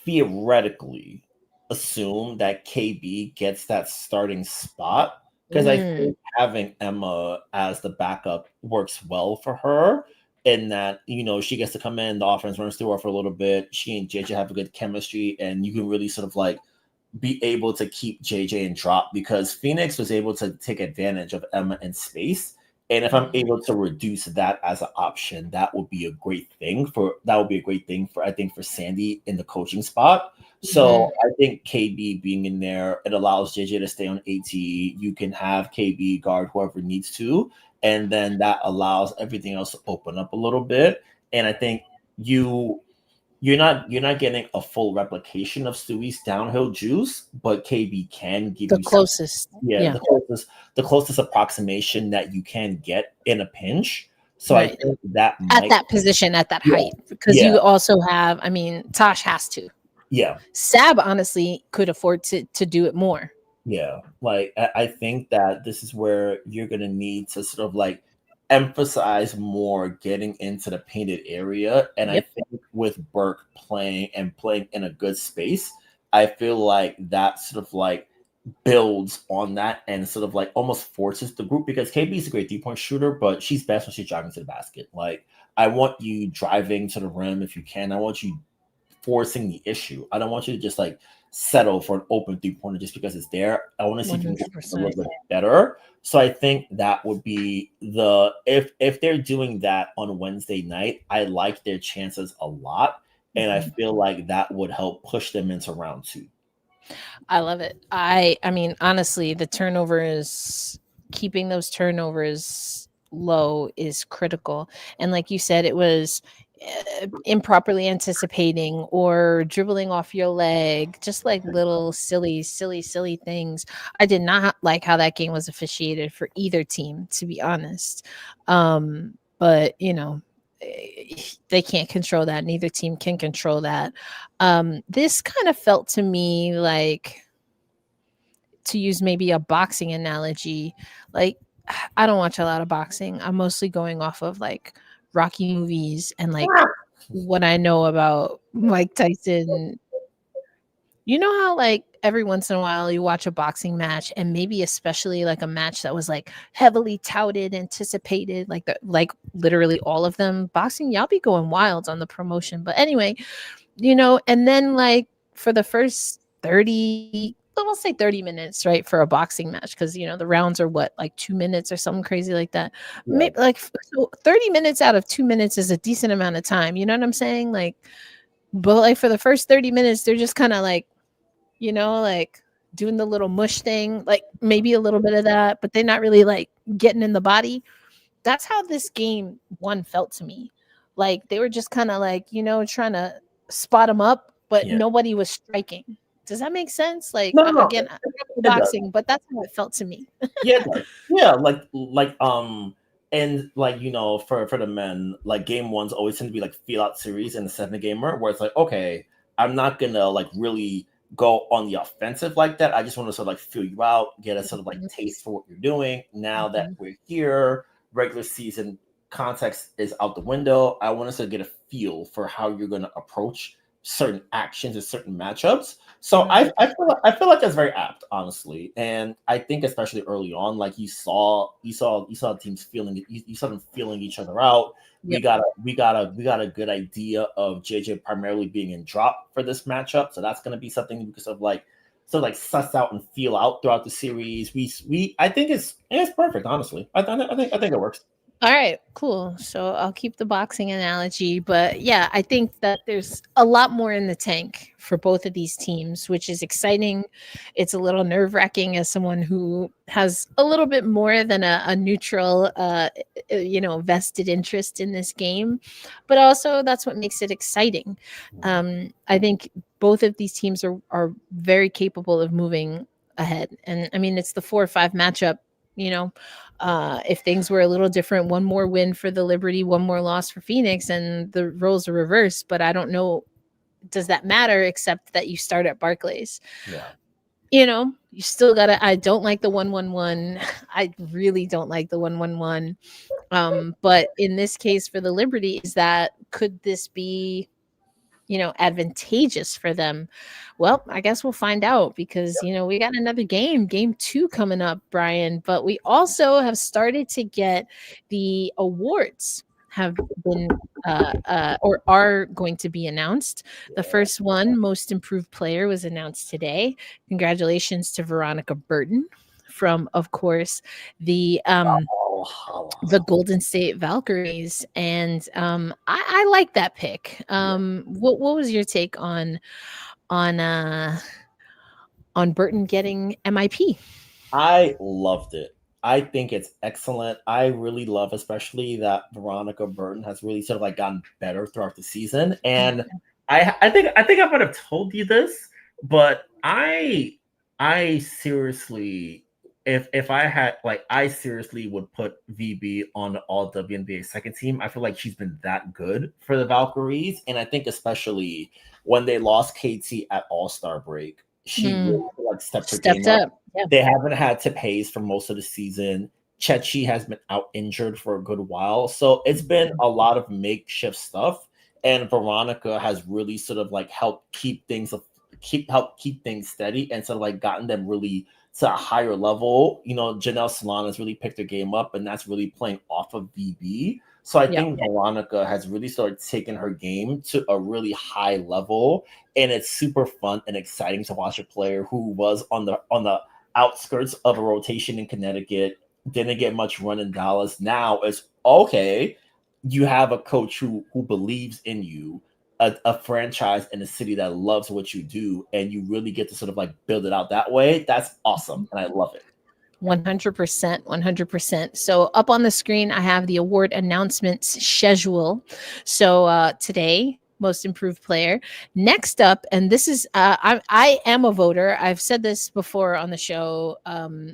theoretically assume that KB gets that starting spot, because I think having Emma as the backup works well for her, in that, she gets to come in, the offense runs through her for a little bit. She and JJ have a good chemistry, and you can really sort of like be able to keep JJ in drop, because Phoenix was able to take advantage of Emma in space. And if I'm able to reduce that as an option, that would be a great thing for I think for Sandy in the coaching spot. So I think KB being in there, it allows JJ to stay on AT. You can have KB guard whoever needs to, and then that allows everything else to open up a little bit. And I think you're not getting a full replication of Stewie's downhill juice, but KB can give the you closest. the closest approximation that you can get in a pinch. So I think that at that position, at that height, because you also have, I mean, Tosh has to. Yeah. Sab honestly could afford to do it more. Yeah. Like, I think that this is where you're going to need to sort of like emphasize more getting into the painted area. And I think with Burke playing in a good space, I feel like that sort of like builds on that and sort of like almost forces the group, because KB is a great 3-point shooter, but she's best when she's driving to the basket. Like, I want you driving to the rim if you can. I want you forcing the issue. I don't want you to just like settle for an open 3-pointer just because it's there. I want to see if you can get a little bit better. So I think that would be the if they're doing that on Wednesday night, I like their chances a lot. And I feel like that would help push them into round 2. I love it. I mean, honestly, the turnovers, keeping those turnovers low is critical. And like you said, it was improperly anticipating or dribbling off your leg, just like little silly things. I did not like how that game was officiated for either team, to be honest. But they can't control that. Neither team can control that. This kind of felt to me like, to use maybe a boxing analogy, like, I don't watch a lot of boxing. I'm mostly going off of like Rocky movies and like what I know about Mike Tyson. You know how like every once in a while you watch a boxing match, and maybe especially like a match that was like heavily touted, anticipated, like literally all of them. Boxing, y'all be going wild on the promotion. But anyway, and then like for the first 30, we'll say 30 minutes, right, for a boxing match, because the rounds are what, like 2 minutes or something crazy like that. Yeah. Maybe like, so 30 minutes out of 2 minutes is a decent amount of time, you know what I'm saying? Like, but like for the first 30 minutes they're just kind of like, like doing the little mush thing, like maybe a little bit of that, but they're not really like getting in the body. That's how this game one felt to me. Like they were just kind of like, trying to spot them up, but nobody was striking. Does that make sense? Like, No, again, I don't know boxing, but that's how it felt to me. Yeah, like and like for the men, like game ones always tend to be like feel out series in the 7-gamer, where it's like, okay, I'm not gonna like really go on the offensive like that. I just want to sort of like feel you out, get a sort of like taste for what you're doing. Now that we're here, regular season context is out the window. I want us to get a feel for how you're going to approach certain actions and certain matchups. So I feel like that's very apt, honestly. And I think especially early on, like you saw teams feeling it. You saw them feeling each other out. We got a good idea of JJ primarily being in drop for this matchup. So that's going to be something we could sort of suss out and feel out throughout the series. I think it's perfect, honestly. I think it works. All right, cool. So I'll keep the boxing analogy, but yeah, I think that there's a lot more in the tank for both of these teams, which is exciting. It's a little nerve-wracking as someone who has a little bit more than a neutral, vested interest in this game, but also that's what makes it exciting. I think both of these teams are very capable of moving ahead, and I mean it's the 4-5 matchup. If things were a little different, one more win for the Liberty, one more loss for Phoenix, and the roles are reversed. But I don't know, does that matter, except that you start at Barclays? Yeah. You still gotta. I don't like the 1-1-1. I really don't like the 1-1-1. But in this case for the Liberty, could this be advantageous for them? Well, I guess we'll find out, because we got another game 2 coming up, Brian, but we also have started to get the awards have been or are going to be announced. The first one, most improved player, was announced today. Congratulations to Veronica Burton from, of course, the Golden State Valkyries, and I like that pick. What was your take on Burton getting MIP? I loved it. I think it's excellent. I really love, especially that Veronica Burton has really sort of like gotten better throughout the season. And I think I might have told you this, but I seriously, if I had I seriously would put VB on the all WNBA second team. I feel like she's been that good for the Valkyries, and I think especially when they lost KT at All-Star break, she really stepped up. Yeah. They haven't had Tip Hayes for most of the season. Chechi has been out injured for a good while. So it's been a lot of makeshift stuff. And Veronica has really sort of helped keep things help keep things steady and sort of like gotten them really to a higher level. Janelle Solana has really picked her game up, and that's really playing off of VB. So I think Veronica has really started taking her game to a really high level, and it's super fun and exciting to watch a player who was on the outskirts of a rotation in Connecticut, didn't get much run in Dallas. Now it's okay. You have a coach who believes in you, a franchise in a city that loves what you do, and you really get to sort of like build it out that way. That's awesome, and I love it. 100%, 100%. So up on the screen, I have the award announcements schedule. So today, most improved player. Next up, and this is I am a voter. I've said this before on the show.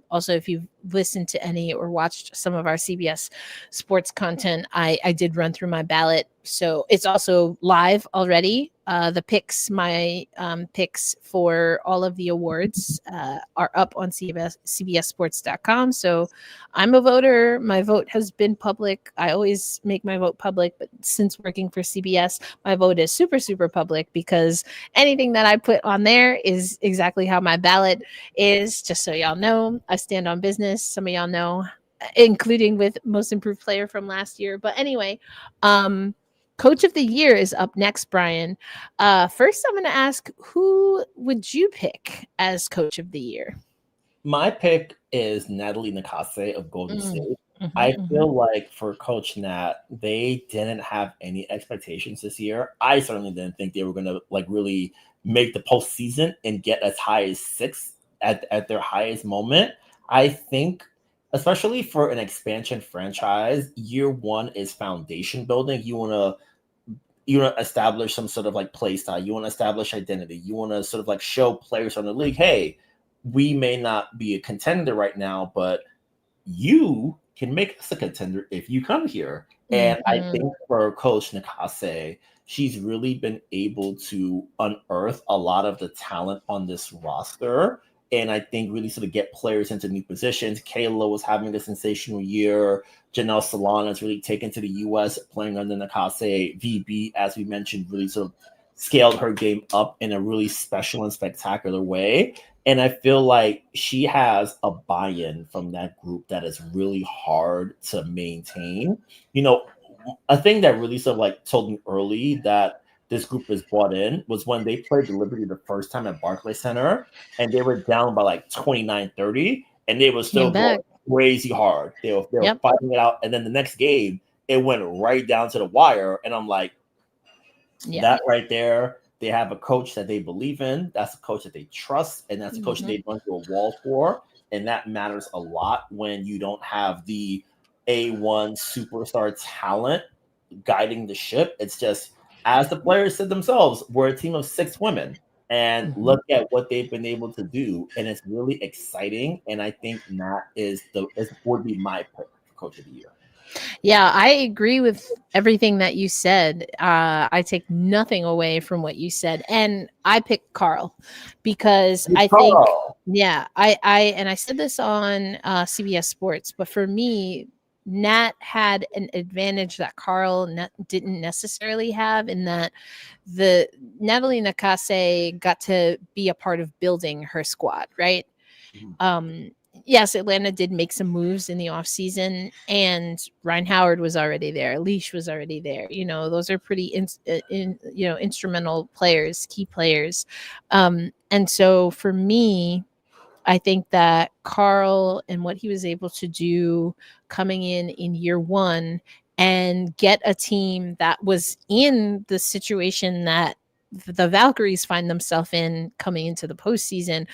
Also, if you've listened to any or watched some of our CBS sports content, I did run through my ballot. So it's also live already. The picks, my picks for all of the awards are up on cbssports.com. So I'm a voter. My vote has been public. I always make my vote public, but since working for CBS, my vote is super, super public because anything that I put on there is exactly how my ballot is. Just so y'all know, I stand on business. Some of y'all know, including with most improved player from last year. But anyway, Coach of the Year is up next, Brian. First, I'm going to ask, who would you pick as Coach of the Year? My pick is Natalie Nakase of Golden State. I feel like for Coach Nat, they didn't have any expectations this year. I certainly didn't think they were going to like really make the postseason and get as high as 6 at their highest moment. I think, especially for an expansion franchise, year one is foundation building. You want to establish some sort of like play style. You want to establish identity. You want to sort of like show players on the league, hey, we may not be a contender right now, but you can make us a contender if you come here. And I think for Coach Nakase, she's really been able to unearth a lot of the talent on this roster. And I think really sort of get players into new positions. Kayla was having a sensational year. Janelle Solana has really taken to the U.S. playing under Nakase. VB, as we mentioned, really sort of scaled her game up in a really special and spectacular way. And I feel like she has a buy-in from that group that is really hard to maintain. A thing that really sort of like told me early that this group is bought in was when they played the Liberty the first time at Barclays Center, and they were down by like 29-30, and they were still going crazy hard. They were fighting it out, and then the next game, it went right down to the wire, and I'm like, that right there, they have a coach that they believe in, that's a coach that they trust, and that's a coach that they run through a wall for, and that matters a lot when you don't have the A1 superstar talent guiding the ship. It's just, as the players said themselves, we're a team of 6 women, and look at what they've been able to do, and it's really exciting. And I think that would be my pick for Coach of the Year. Yeah, I agree with everything that you said. I take nothing away from what you said, and I picked Carl because I think, I said this on CBS Sports, but for me, Nat had an advantage that Carl didn't necessarily have, in that the Natalie Nakase got to be a part of building her squad, right? Yes, Atlanta did make some moves in the offseason, and Ryan Howard was already there. Leash was already there. Those are pretty instrumental players, key players. And so for me, I think that Carl and what he was able to do coming in year one and get a team that was in the situation that the Valkyries find themselves in coming into the postseason,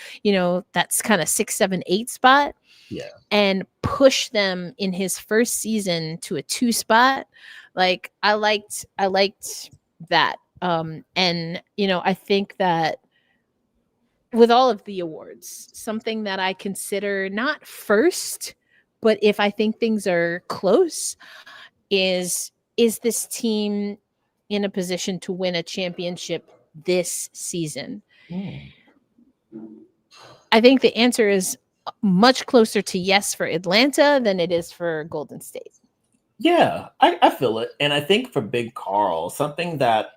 that's kind of 6, 7, 8 spot. Yeah. And push them in his first season to a 2 spot. Like, I liked that. And I think that with all of the awards, something that I consider not first, but if I think things are close, is this team in a position to win a championship this season? I think the answer is much closer to yes for Atlanta than it is for Golden State. Yeah, I feel it. And I think for Big Carl, something that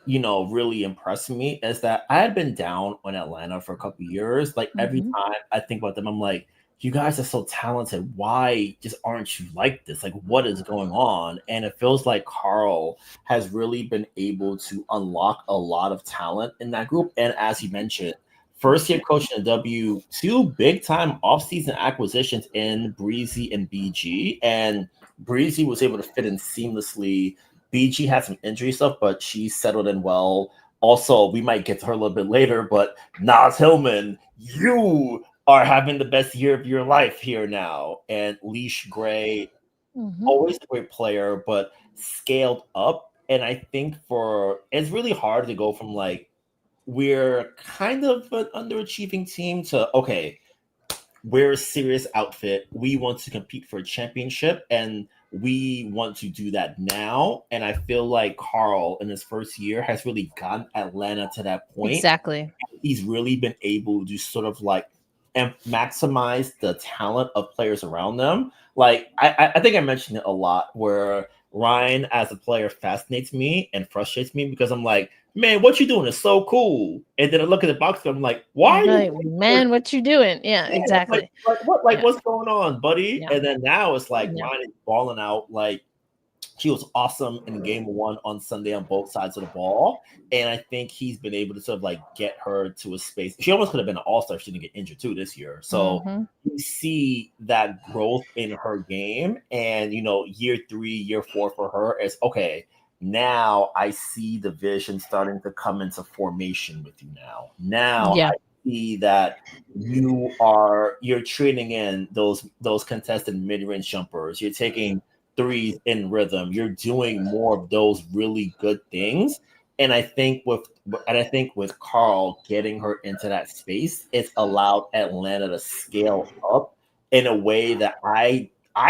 really impressed me is that I had been down on Atlanta for a couple years. Like every time I think about them, I'm like, you guys are so talented. Why just aren't you like this? Like, what is going on? And it feels like Carl has really been able to unlock a lot of talent in that group. And as you mentioned, first year coach in the W, two big time offseason acquisitions in Breezy and BG. And Breezy was able to fit in seamlessly. BG had some injury stuff, but she settled in well. Also, we might get to her a little bit later, but Nas Hillman, you are having the best year of your life here now. And Leash Gray, always a great player, but scaled up. And I think it's really hard to go from like, we're kind of an underachieving team to, okay, we're a serious outfit. We want to compete for a championship and we want to do that now. And I feel like Carl in his first year has really gotten Atlanta to that point. Exactly. He's really been able to sort of like maximize the talent of players around them. Like I think I mentioned it a lot where Ryan as a player fascinates me and frustrates me because I'm like, man, what you doing is so cool. And then I look at the box and I'm like, why? Right, man, what you doing? Yeah, exactly. What's going on, buddy? Yeah. And then now it's like Yeah. Ryan is balling out. Like he was awesome in game one on Sunday on both sides of the ball. And I think he's been able to sort of like get her to a space. She almost could have been an all-star if she didn't get injured too this year. So you see that growth in her game. And year 3, year 4 for her is okay. Now I see the vision starting to come into formation with you now. I see that you're trading in those contested mid-range jumpers. You're taking threes in rhythm. You're doing more of those really good things. And I think with Carl getting her into that space, it's allowed Atlanta to scale up in a way that I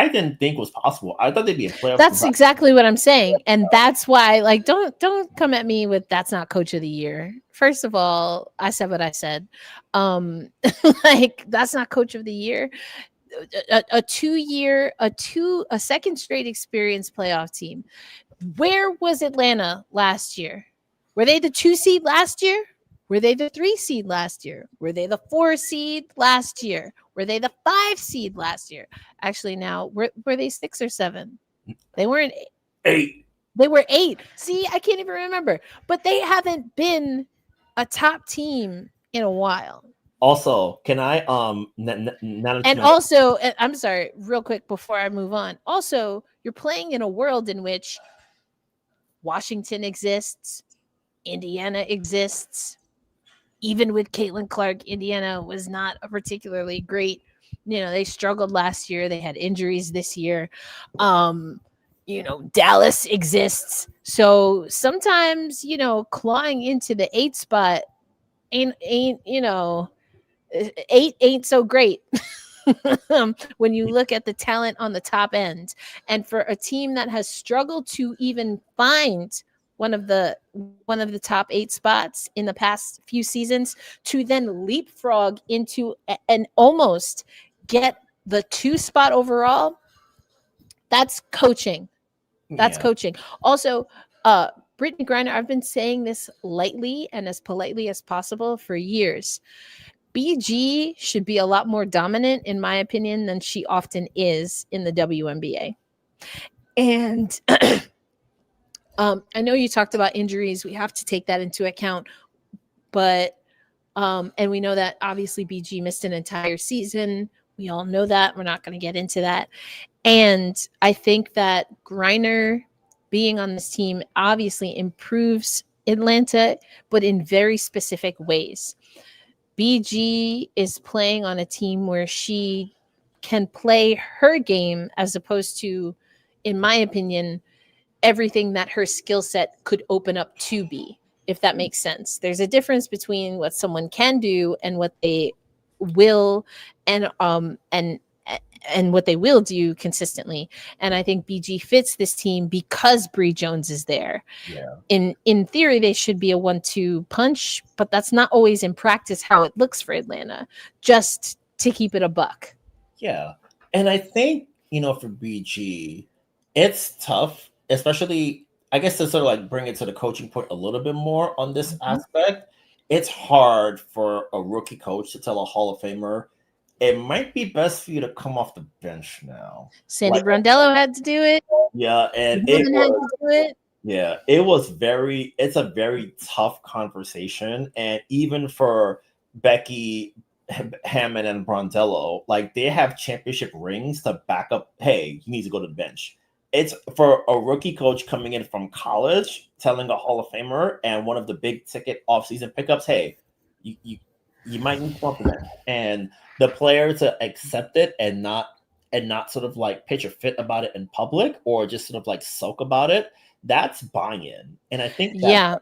didn't think was possible. I thought they'd be a playoff. That's exactly what I'm saying. And that's why, like, don't come at me with that's not coach of the year. First of all, I said what I said. Like, that's not coach of the year. A second straight experienced playoff team. Where was Atlanta last year? Were they the 2 seed last year? Were they the 3 seed last year? Were they the 4 seed last year? Were they the 5 seed last year? Actually, now were they 6 or 7? They weren't 8. They were 8. See, I can't even remember. But they haven't been a top team in a while. Also, can I also, I'm sorry, real quick before I move on. Also, you're playing in a world in which Washington exists, Indiana exists. Even with Caitlin Clark, Indiana was not a particularly great. They struggled last year. They had injuries this year. Dallas exists. So sometimes, clawing into the 8 spot ain't 8 ain't so great. When you look at the talent on the top end. And for a team that has struggled to even find one of the top 8 spots in the past few seasons to then leapfrog into and almost get the 2 spot overall, that's coaching. That's coaching. Also, Brittany Griner, I've been saying this lightly and as politely as possible for years. BG should be a lot more dominant, in my opinion, than she often is in the WNBA. And I know you talked about injuries. We have to take that into account. But, and we know that obviously BG missed an entire season. We all know that. We're not going to get into that. And I think that Griner being on this team obviously improves Atlanta, but in very specific ways. BG is playing on a team where she can play her game as opposed to, in my opinion, everything that her skill set could open up to be, if that makes sense. There's a difference between what someone can do and what they will and what they will do consistently. And I think BG fits this team because Bree Jones is there. Yeah. In theory, they should be a 1-2 punch, but that's not always in practice how it looks for Atlanta, just to keep it a buck. Yeah. And I think, for BG, it's tough, especially I guess to sort of like bring it to the coaching point a little bit more on this aspect, it's hard for a rookie coach to tell a Hall of Famer, it might be best for you to come off the bench now. Sandy Brondello had to do it. Yeah, and Woman had to do it. Yeah, it's a very tough conversation. And even for Becky Hammond and Brondello, like they have championship rings to back up, hey, you need to go to the bench. It's for a rookie coach coming in from college, telling a Hall of Famer and one of the big ticket offseason pickups, hey, you might need to come off the bench. And the player to accept it and not sort of like pitch a fit about it in public or just sort of like sulk about it, that's buy-in. And I think I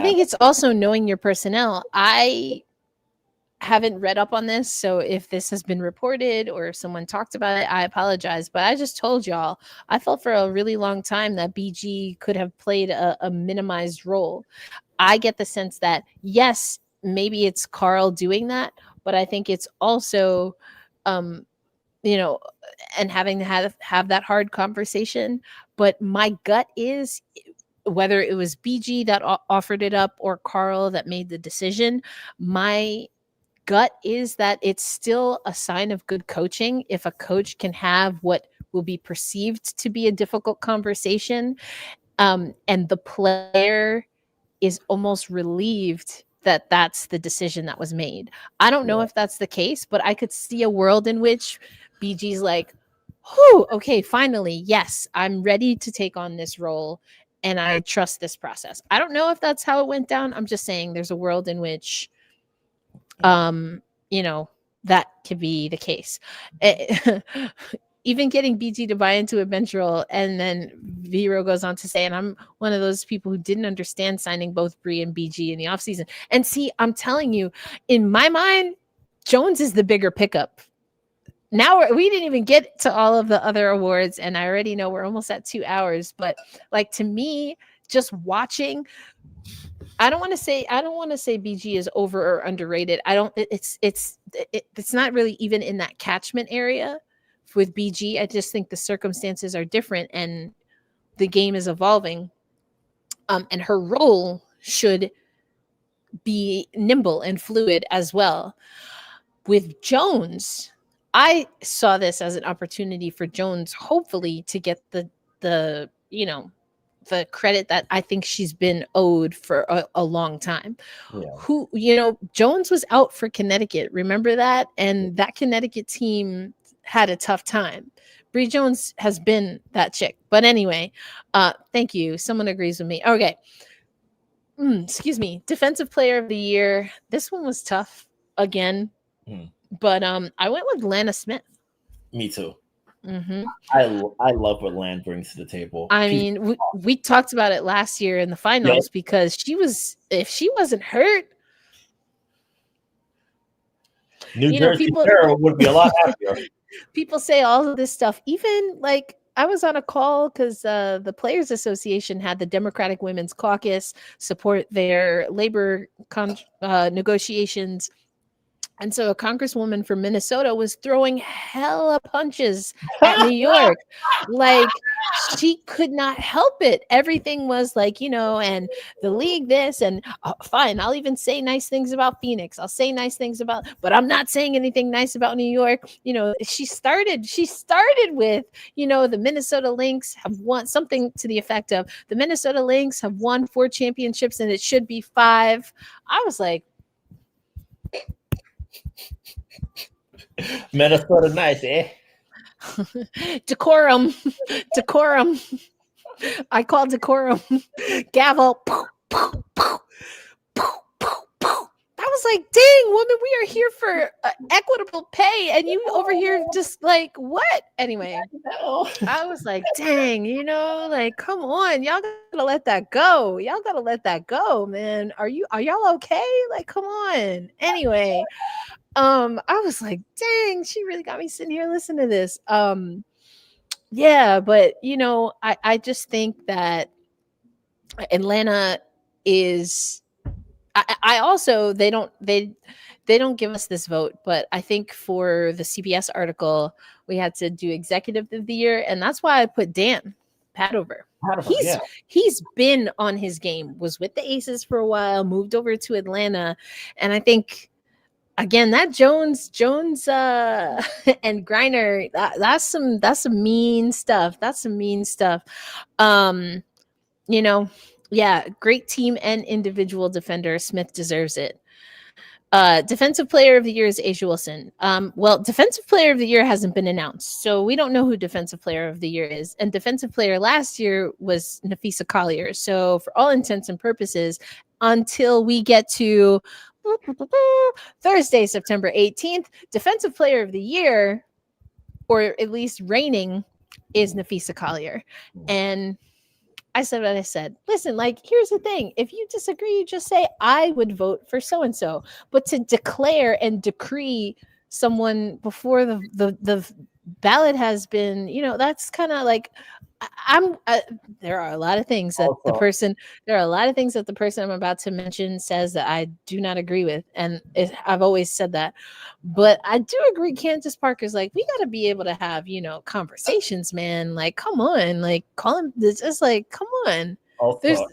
think it's also knowing your personnel. I haven't read up on this, so if this has been reported or if someone talked about it, I apologize. But I just told y'all, I felt for a really long time that BG could have played a minimized role. I get the sense that, yes, maybe it's Carl doing that, but I think it's also, you know, and having to have that hard conversation. But my gut is, whether it was BG that offered it up or Carl that made the decision, my gut is that it's still a sign of good coaching if a coach can have what will be perceived to be a difficult conversation, and the player is almost relieved that that's the decision that was made. I don't know if that's the case, but I could see a world in which BG's like, whew, okay, finally, yes, I'm ready to take on this role and I trust this process. I don't know if that's how it went down. I'm just saying there's a world in which you know, that could be the case. Even getting BG to buy into a bench role, and then Vero goes on to say, and I'm one of those people who didn't understand signing both Bree and BG in the offseason. And see, I'm telling you, in my mind, Jones is the bigger pickup. Now we didn't even get to all of the other awards, and I already know we're almost at 2 hours. But like, to me, just watching, I don't want to say BG is over or underrated. It's not really even in that catchment area with BG. I just think the circumstances are different and the game is evolving. And her role should be nimble and fluid as well. With Jones, I saw this as an opportunity for Jones, hopefully, to get the the credit that I think she's been owed for a long time. Yeah. Jones was out for Connecticut. Remember that? And that Connecticut team had a tough time. Bree Jones has been that chick. But anyway, thank you. Someone agrees with me. Okay. Excuse me. Defensive Player of the Year. This one was tough again. But I went with Lana Smith. Me too. Mm-hmm. I love what Lan brings to the table. I mean, we talked about it last year in the finals, because if she wasn't hurt, New Jersey Terror would be a lot happier. People say all of this stuff. Even like, I was on a call because the Players Association had the Democratic Women's Caucus support their labor negotiations. And so a congresswoman from Minnesota was throwing hella punches at New York. Like, she could not help it. Everything was like, and the league this, and fine, I'll even say nice things about Phoenix. I'll say nice things but I'm not saying anything nice about New York. She started with, the Minnesota Lynx have won, something to the effect of, the Minnesota Lynx have won 4 championships and it should be 5. I was like, Minnesota nice, eh? Decorum. I call decorum. Gavel. I was like, dang, woman, we are here for equitable pay, and you over here just like, what? Anyway, I was like, dang, like, come on, y'all gotta let that go. Y'all gotta let that go, man. Are y'all okay? Like, come on. Anyway, I was like, dang, she really got me sitting here listening to this. Yeah, but I just think that Atlanta is. I also, they don't give us this vote, but I think for the CBS article we had to do Executive of the Year, and that's why I put Dan Padover. he's been on his game, was with the Aces for a while, moved over to Atlanta. And I think again, that Jones and Griner, that's some mean stuff. That's some mean stuff. Yeah, great team and individual defender. Smith deserves it. Defensive player of the year is Asia Wilson. Well, defensive player of the year hasn't been announced, so we don't know who defensive player of the year is. And defensive player last year was Nafisa Collier. So for all intents and purposes, until we get to Thursday, September 18th, defensive player of the year, or at least reigning, is Nafisa Collier. And I said what I said. Listen, like, here's the thing. If you disagree, you just say, I would vote for so-and-so. But to declare and decree someone before the ballot has been, that's kind of like, there are a lot of things that the person I'm about to mention says that I do not agree with. And I've always said that. But I do agree, Candace Parker's like, we got to be able to have, conversations, man. Like, come on. Like, call him. It's just like, come on. Also,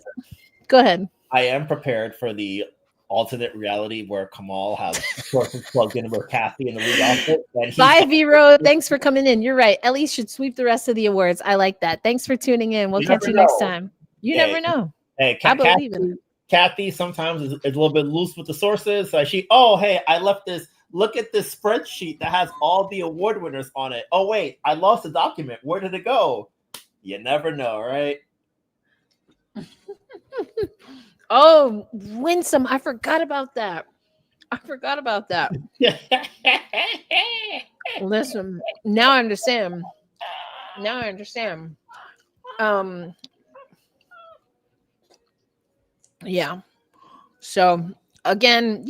go ahead. I am prepared for the alternate reality where Kamal has sources plugged in with Kathy in the league outfit. Bye, Vero. Thanks for coming in. You're right. Ellie should sweep the rest of the awards. I like that. Thanks for tuning in. We'll catch you next time. You never know. Hey, I believe in it. Kathy sometimes is a little bit loose with the sources. So I left this. Look at this spreadsheet that has all the award winners on it. Oh, wait, I lost the document. Where did it go? You never know, right? Oh, Winsome. I forgot about that. Listen, now I understand. Yeah. So again,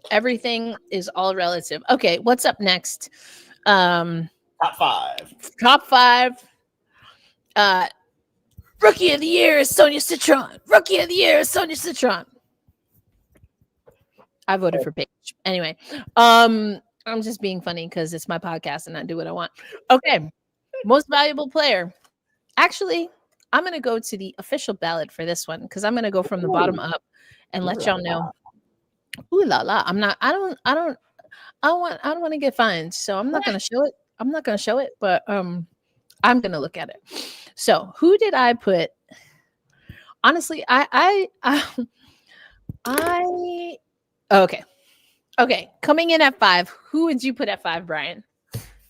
everything is all relative. Okay, what's up next? Top five. Rookie of the year is Sonia Citron. I voted for Paige. Anyway, I'm just being funny because it's my podcast and I do what I want. Okay, most valuable player. Actually, I'm gonna go to the official ballot for this one because I'm gonna go from the bottom up and let y'all know. Ooh la la! I don't want to get fined, so I'm not gonna show it. But I'm gonna look at it. So who did I put? Honestly, okay. Coming in at 5, who would you put at 5, Brian?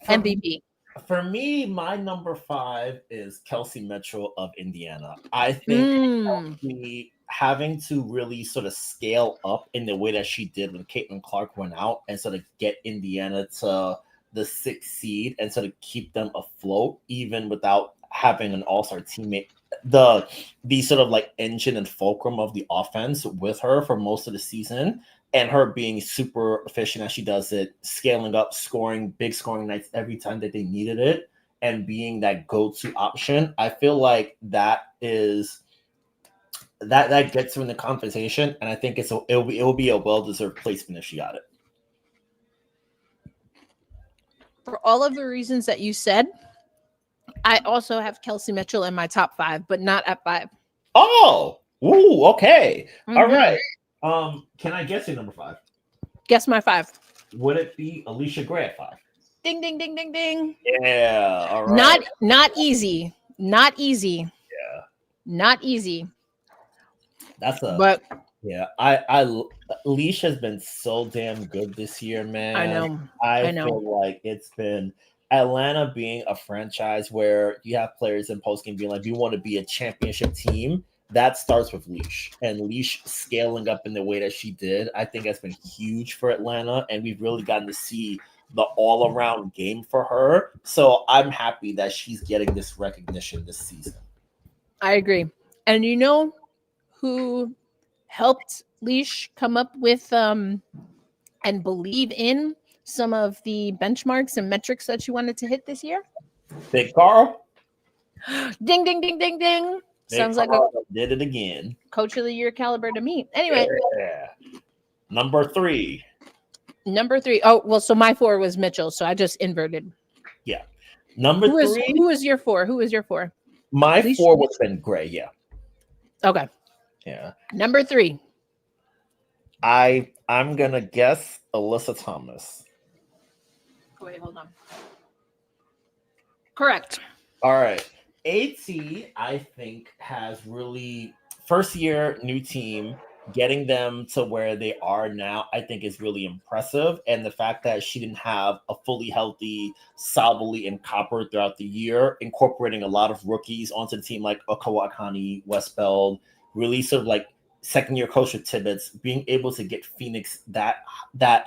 MVP. For me, my number 5 is Kelsey Mitchell of Indiana. I think having to really sort of scale up in the way that she did when Caitlin Clark went out and sort of get Indiana to the 6th seed and sort of keep them afloat, even without having an all-star teammate, the sort of like engine and fulcrum of the offense with her for most of the season, and her being super efficient as she does it, scaling up, scoring big scoring nights every time that they needed it, and being that go-to option. I feel like that gets her in the conversation, and I think it'll be a well-deserved placement if she got it. For all of the reasons that you said, I also have Kelsey Mitchell in my top 5, but not at 5. Oh, ooh, okay. All right. Can I guess your number 5? Guess my 5. Would it be Alicia Gray at 5? Ding, ding, ding, ding, ding. Yeah, all right. Not easy. Yeah. Not easy. But Alicia has been so damn good this year, man. I know. Feel like it's been Atlanta being a franchise where you have players in postgame being like, we want to be a championship team. That starts with Leash, and Leash scaling up in the way that she did. I think that's been huge for Atlanta, and we've really gotten to see the all-around game for her. So I'm happy that she's getting this recognition this season. I agree. And you know who helped Leash come up with and believe in some of the benchmarks and metrics that she wanted to hit this year? Big Carl. Ding, ding, ding, ding, ding. Big Sounds Carl like a did it again. Coach of the Year caliber to me. Anyway. Yeah. Number 3. Oh, well, so my 4 was Mitchell, so I just inverted. Yeah. Number 3. Who is your 4? My 4 would have been Gray. Yeah. Okay. Yeah. Number 3. I'm gonna guess Alyssa Thomas. Oh, wait, hold on. Correct. All right. AT, I think, has really first year new team, getting them to where they are now, I think is really impressive. And the fact that she didn't have a fully healthy Sabali and Copper throughout the year, incorporating a lot of rookies onto the team like Okawakani, Westbeld, really sort of like second year coach with Tibbetts, being able to get Phoenix that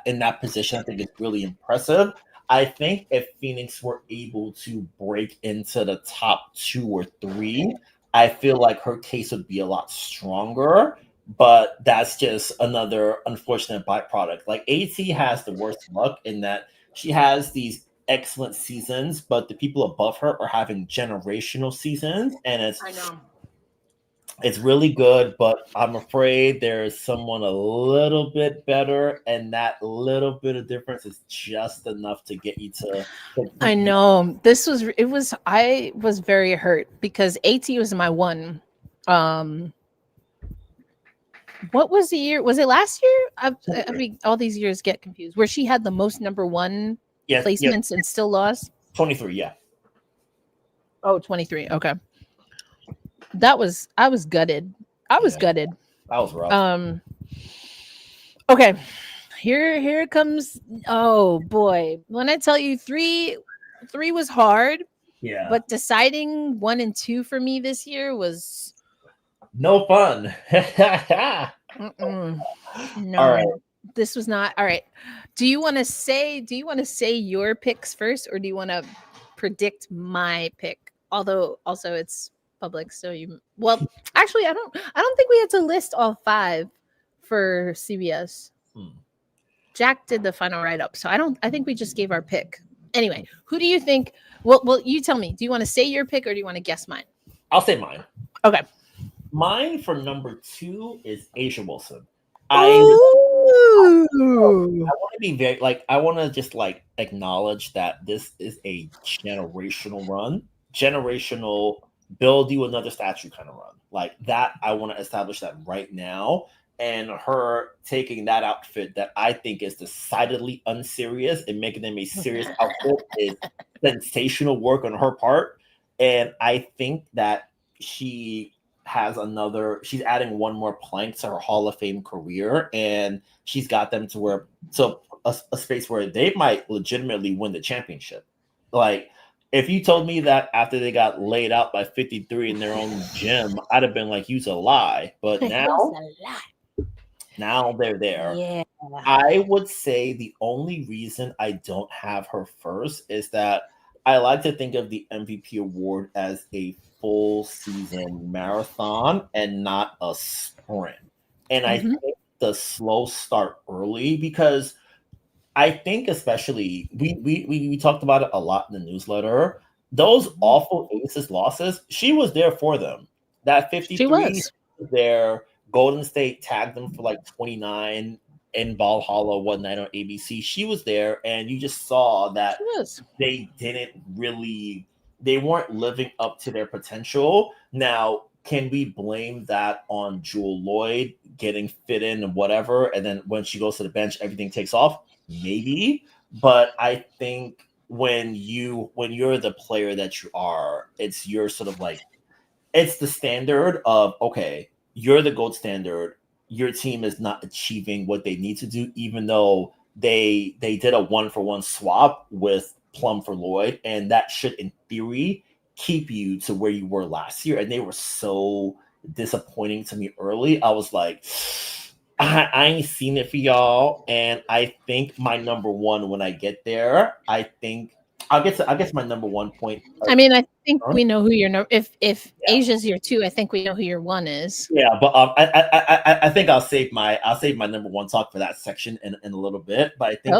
in that position, I think is really impressive. I think if Phoenix were able to break into the top 2 or 3, I feel like her case would be a lot stronger. But that's just another unfortunate byproduct. Like AT has the worst luck in that she has these excellent seasons, but the people above her are having generational seasons, and I know. it's really good, but I'm afraid there's someone a little bit better, and that little bit of difference is just enough to get you to. I know. I was very hurt because AT was my 1. What was the year? Was it last year? I mean, all these years get confused. Where she had the most number 1 placements and still lost? 23, yeah. Oh, 23. Okay. I was gutted. I was gutted. That was rough. Okay. Here it comes. Oh boy. When I tell you 3 was hard. Yeah. But deciding 1 and 2 for me this year was no fun. no. All right. This was not all right. Do you want to say your picks first, or do you want to predict my pick? Although also it's public, so actually I don't think we had to list all 5 for CBS. Jack did the final write-up, so I think we just gave our pick. Anyway, who do you think? Well, you tell me. Do you want to say your pick or do you want to guess mine? I'll say mine. Okay. Mine for number 2 is Asia Wilson. I want to be very I want to just acknowledge that this is a generational run, generational build you another statue kind of run. Like that, I want to establish that right now. And her taking that outfit that I think is decidedly unserious and making them a serious outfit is sensational work on her part. And I think that she's adding 1 more plank to her Hall of Fame career, and she's got them to a space where they might legitimately win the championship. Like, if you told me that after they got laid out by 53 in their own gym, I'd have been like, "You's a lie." But now they're there. Yeah. I would say the only reason I don't have her first is that I like to think of the MVP award as a full season marathon and not a sprint. And I think the slow start early, because I think especially we talked about it a lot in the newsletter. Those awful Aces losses, she was there for them. That 53 was there. Golden State tagged them for 29 in Valhalla one night on ABC. She was there, and you just saw that they weren't living up to their potential. Now, can we blame that on Jewel Lloyd getting fit in and whatever, and then when she goes to the bench, everything takes off? Maybe, but I think when you're the player that you are, it's your sort of it's the standard of, okay, you're the gold standard. Your team is not achieving what they need to do, even though they did a 1-for-1 swap with Plum for Lloyd, and that should, in theory, keep you to where you were last year. And they were so disappointing to me early. I was like, I ain't seen it for y'all, and I think my number 1 when I get there, I think I'll get my number 1 point. I mean, I think we know who your if Asia's your 2, I think we know who your 1 is. Yeah, but I think I'll save my number 1 talk for that section in a little bit. But I think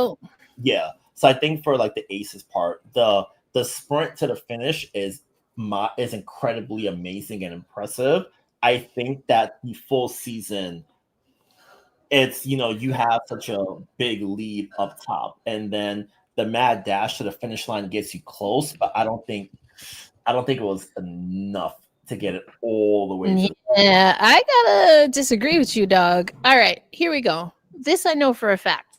so I think for the Aces part, the sprint to the finish is incredibly amazing and impressive. I think that the full season, it's you have such a big lead up top, and then the mad dash to the finish line gets you close, but I don't think I don't think it was enough to get it all the way to the Yeah, I gotta disagree with you, dog. All right, here we go. This I know for a fact.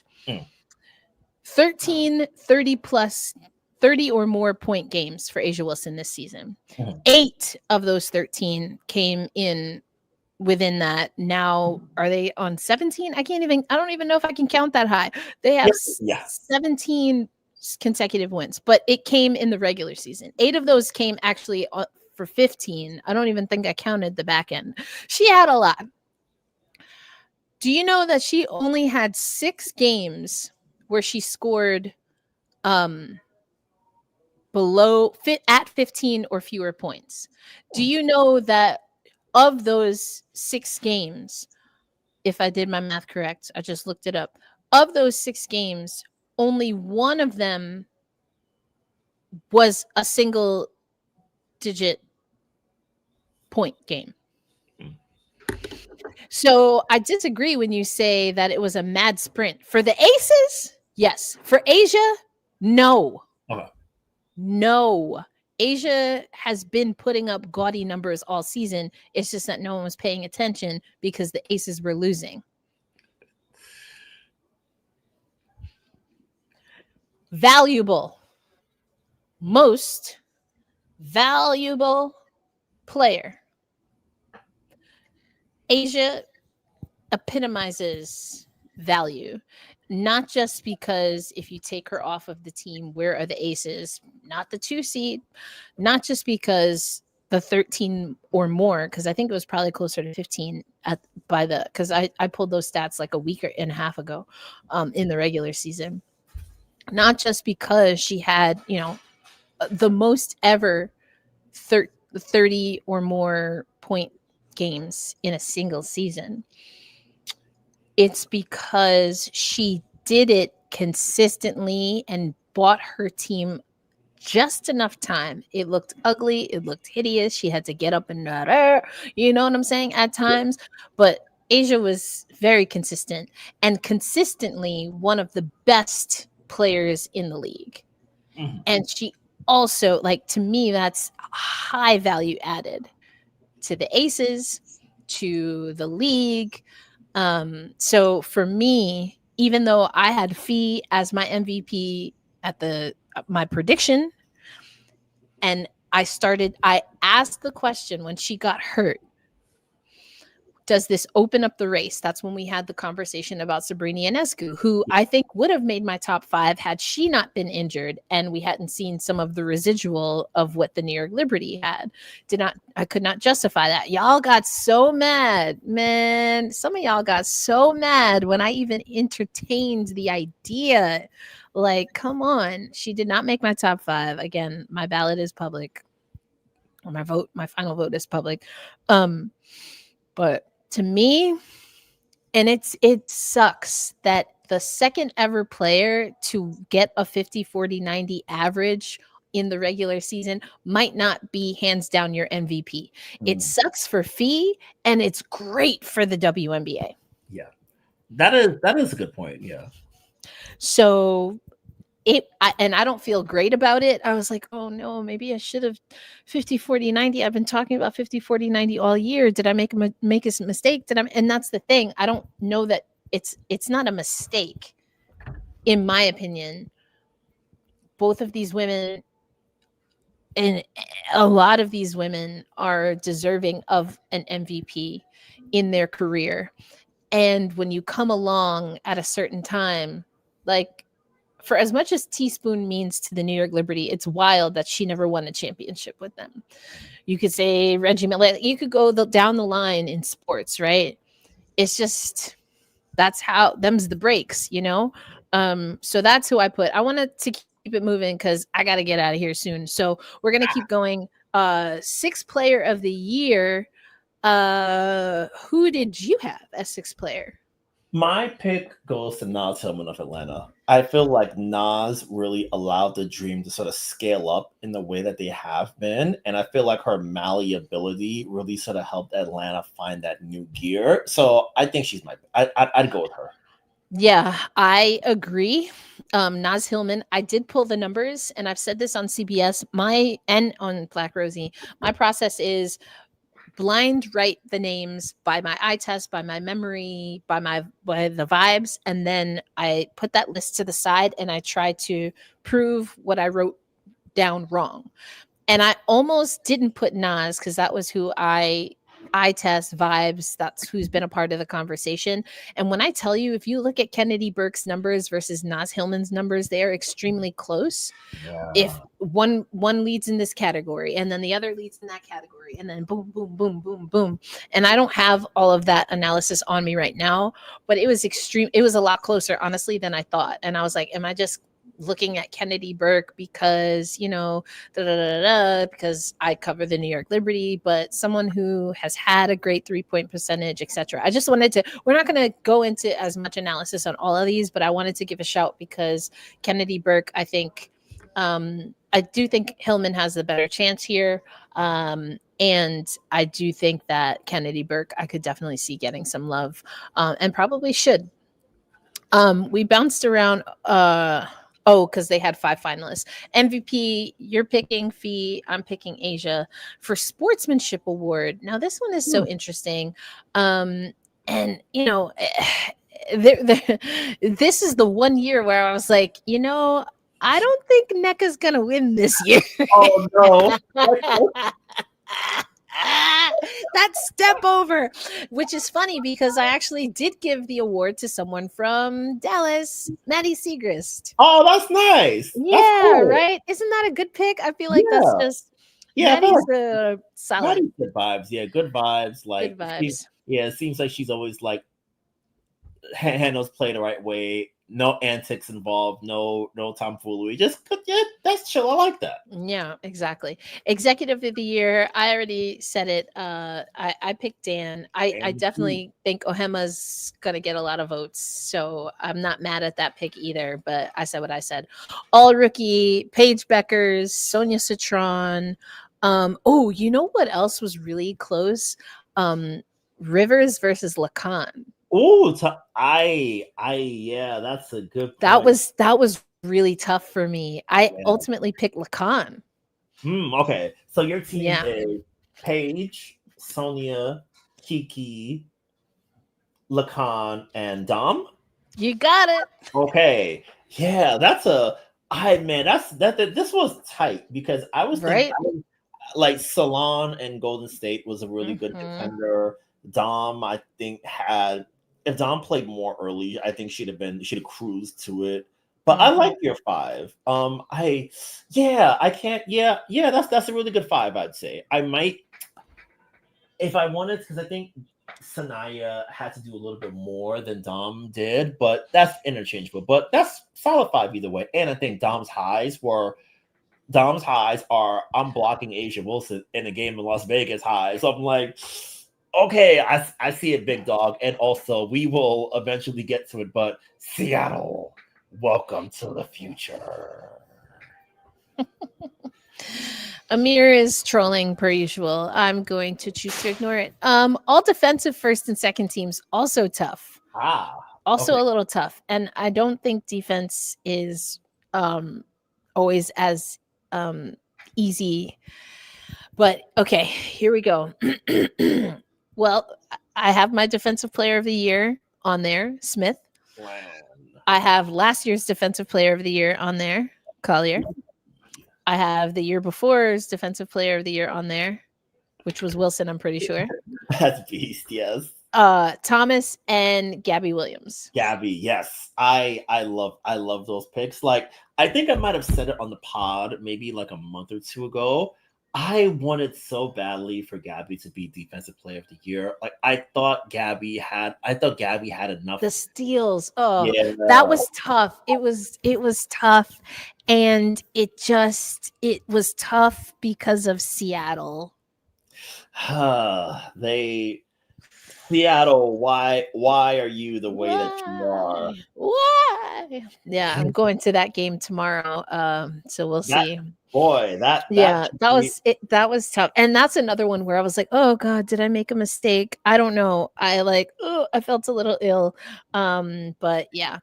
13 30 plus 30 or more point games for Asia Wilson this season. 8 of those 13 came in within that. Now are they on 17? I don't even know if I can count that high. They have 17 consecutive wins, but it came in the regular season. 8 of those came actually for 15. I don't even think I counted the back end. She had a lot. Do you know that she only had 6 games where she scored below fit at 15 or fewer points? Do you know that of those 6 games, if I did my math correct, I just looked it up. Of those 6 games, only one of them was a single digit point game. So I disagree when you say that it was a mad sprint. For the Aces, yes. For Asia, no. Okay. No. Asia has been putting up gaudy numbers all season. It's just that no one was paying attention because the Aces were losing. Valuable. Most valuable player. Asia epitomizes value, not just because if you take her off of the team, where are the Aces? Not the 2 seed, not just because the 13 or more, because I think it was probably closer to 15 because I pulled those stats like a week and a half ago in the regular season. Not just because she had, the most ever 30 or more point games in a single season. It's because she did it consistently and bought her team just enough time. It looked ugly. It looked hideous. She had to get up and you know what I'm saying at times. But Asia was very consistent and consistently one of the best players in the league. And she also, to me, that's high value added to the Aces, to the league. So for me, even though I had Fee as my MVP at my prediction, and I asked the question when she got hurt, does this open up the race? That's when we had the conversation about Breanna Stewart, who I think would have made my top 5 had she not been injured and we hadn't seen some of the residual of what the New York Liberty had. I could not justify that. Y'all got so mad, man. Some of y'all got so mad when I even entertained the idea. Like, come on. She did not make my top 5. Again, my ballot is public. Or my final vote is public. But to me, and it sucks that the second ever player to get a 50, 40, 90 average in the regular season might not be hands down your MVP. It sucks for Fee, and it's great for the WNBA. Yeah, that is a good point. Yeah. So I don't feel great about it. I was like, oh no, maybe I should have 50, 40, 90. I've been talking about 50, 40, 90 all year. Did I make a mistake? And that's the thing. I don't know that it's not a mistake, in my opinion. Both of these women, and a lot of these women, are deserving of an MVP in their career. And when you come along at a certain time, for as much as Teaspoon means to the New York Liberty, it's wild that she never won a championship with them. You could say Reggie Miller. You could go down the line in sports, right? It's just, that's how, them's the breaks, So that's who I put. I wanted to keep it moving because I got to get out of here soon. So we're going to keep going. 6th player of the year. Who did you have as 6th player? My pick goes to Naz Hillman of Atlanta. I feel like Naz really allowed the Dream to sort of scale up in the way that they have been. And I feel like her malleability really sort of helped Atlanta find that new gear. So I think she's I'd go with her. Yeah, I agree. Naz Hillman, I did pull the numbers, and I've said this on CBS. And on Black Rosie, my process is blind write the names by my eye test, by my memory, by the vibes, and then I put that list to the side and I try to prove what I wrote down wrong. And I almost didn't put Nas because that was who I test vibes. That's who's been a part of the conversation. And when I tell you, if you look at Kennedy Burke's numbers versus Nas Hillman's numbers, they are extremely close. If Yeah. one leads in this category and then the other leads in that category and then boom boom boom boom boom, and I don't have all of that analysis on me right now, but it was a lot closer honestly than I thought. And I was like, am I just looking at Kennedy Burke because because I cover the New York Liberty, but someone who has had a great 3-point percentage, etc. I just wanted to, we're not going to go into as much analysis on all of these, but I wanted to give a shout because Kennedy Burke, I do think Hillman has the better chance here. And I do think that Kennedy Burke, I could definitely see getting some love, and probably should. We bounced around. Because they had 5 finalists. MVP, you're picking Fee, I'm picking Asia. For Sportsmanship Award, now this one is so interesting. And, this is the one year where I was like, I don't think NECA's going to win this year. Oh no. That step over, which is funny because I actually did give the award to someone from Dallas, Maddie Segrist. Oh, that's nice. That's Yeah, cool. right. Isn't that a good pick? I feel like that's Yeah. just Yeah, I feel Maddie's like a solid. Maddie's good vibes. Yeah, good vibes. Like, Good vibes. yeah, it seems like she's always like handles play the right way. No antics involved. No tomfoolery. Yeah, that's chill. I like that. Yeah, exactly. Executive of the year. I already said it. I picked Dan. I definitely think Ohema's gonna get a lot of votes, so I'm not mad at that pick either. But I said what I said. All rookie. Paige Beckers, Sonia Citron. You know what else was really close? Rivers versus Lacan. Oh, yeah, that's a good point. That was really tough for me. I Yeah. ultimately picked Lacan. Okay, so your team Yeah. is Paige, Sonia, Kiki, Lacan, and Dom. You got it. Okay, yeah, that's a. This was tight because I was Right. thinking like Salon and Golden State was a really good contender. Dom, I think, had if Dom played more early, I think she'd have cruised to it. But I like your 5. I can't. Yeah, that's a really good 5. I'd say I might if I wanted because I think Sanaya had to do a little bit more than Dom did, but that's interchangeable. But that's solid 5 either way. And I think Dom's highs are I'm blocking Asia Wilson in a game in Las Vegas high. So I'm like, okay, I see it, big dog. And also we will eventually get to it, but Seattle, welcome to the future. Amir is trolling per usual. I'm going to choose to ignore it. All defensive first and second teams also tough. Also okay. a little tough. And I don't think defense is always as easy. But okay, here we go. Well, I have my defensive player of the year on there, Smith. I have last year's defensive player of the year on there, Collier. I have the year before's defensive player of the year on there, which was Wilson, I'm pretty sure. That's beast, yes. Thomas and Gabby Williams. Gabby, yes. I love those picks. Like, I think I might have said it on the pod maybe like a month or 2 ago. I wanted so badly for Gabby to be defensive player of the year. Like, I thought Gabby had enough. The steals. Oh, yeah. That was tough. It was tough. And it was tough because of Seattle. Seattle, why are you the way that you are? Why? Yeah, I'm going to that game tomorrow. So we'll see. boy, that that was tough. And that's another one where I was like, oh God, did I make a mistake? I don't know. I felt a little ill. But yeah.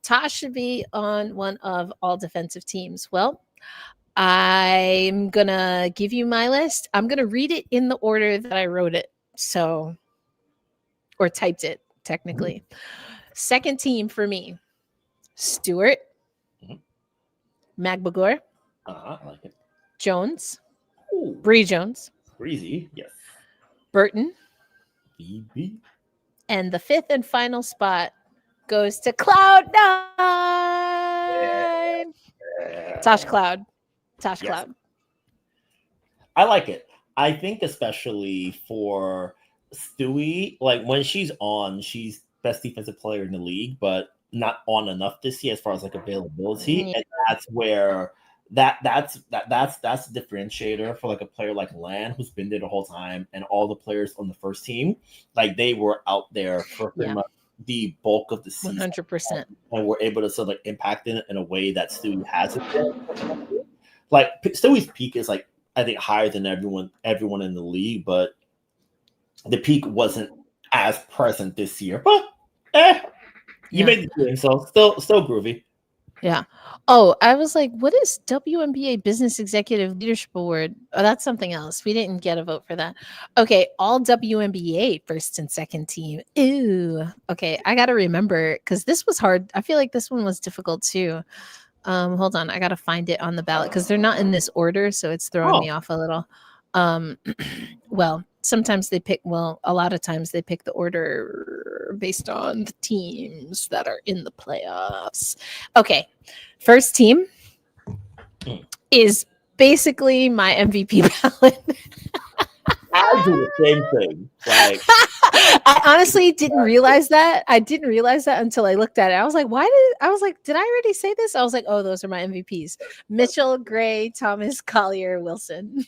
Tosh should be on one of all defensive teams. Well, I'm gonna give you my list. I'm gonna read it in the order that I wrote it. So, or typed it technically. Second team for me: Stewart, Magbagor, I like it. Jones, Ooh, Bree Jones, breezy, yes. Burton, BB. and the fifth and final spot goes to Cloud9. Tosh Cloud. Tosh Yes. Cloud. I like it. I think especially for Stewie, like when she's on, she's best defensive player in the league, but not on enough this year as far as like availability. Yeah. And that's where that's the differentiator for like a player like Lan, who's been there the whole time, and all the players on the first team, like they were out there for pretty much the bulk of the season. 100%. And were able to sort of like impact it in a way that Stewie hasn't been. Like Stewie's peak is like, I think, higher than everyone in the league, but the peak wasn't as present this year. But you made the team, so still groovy. Yeah. Oh, I was like, what is WNBA Business Executive Leadership Award? Oh, that's something else. We didn't get a vote for that. Okay, all WNBA first and second team. Ew. Okay, I got to remember because this was hard. I feel like this one was difficult too. Hold on, I got to find it on the ballot because they're not in this order, so it's throwing me off a little. Well, sometimes they pick, well, a lot of times they pick the order based on the teams that are in the playoffs. Okay, first team is basically my MVP ballot. I do the same thing. Like, I honestly didn't realize that. I didn't realize that until I looked at it. I was like, did I already say this? I was like, oh, those are my MVPs. Mitchell, Gray, Thomas, Collier, Wilson.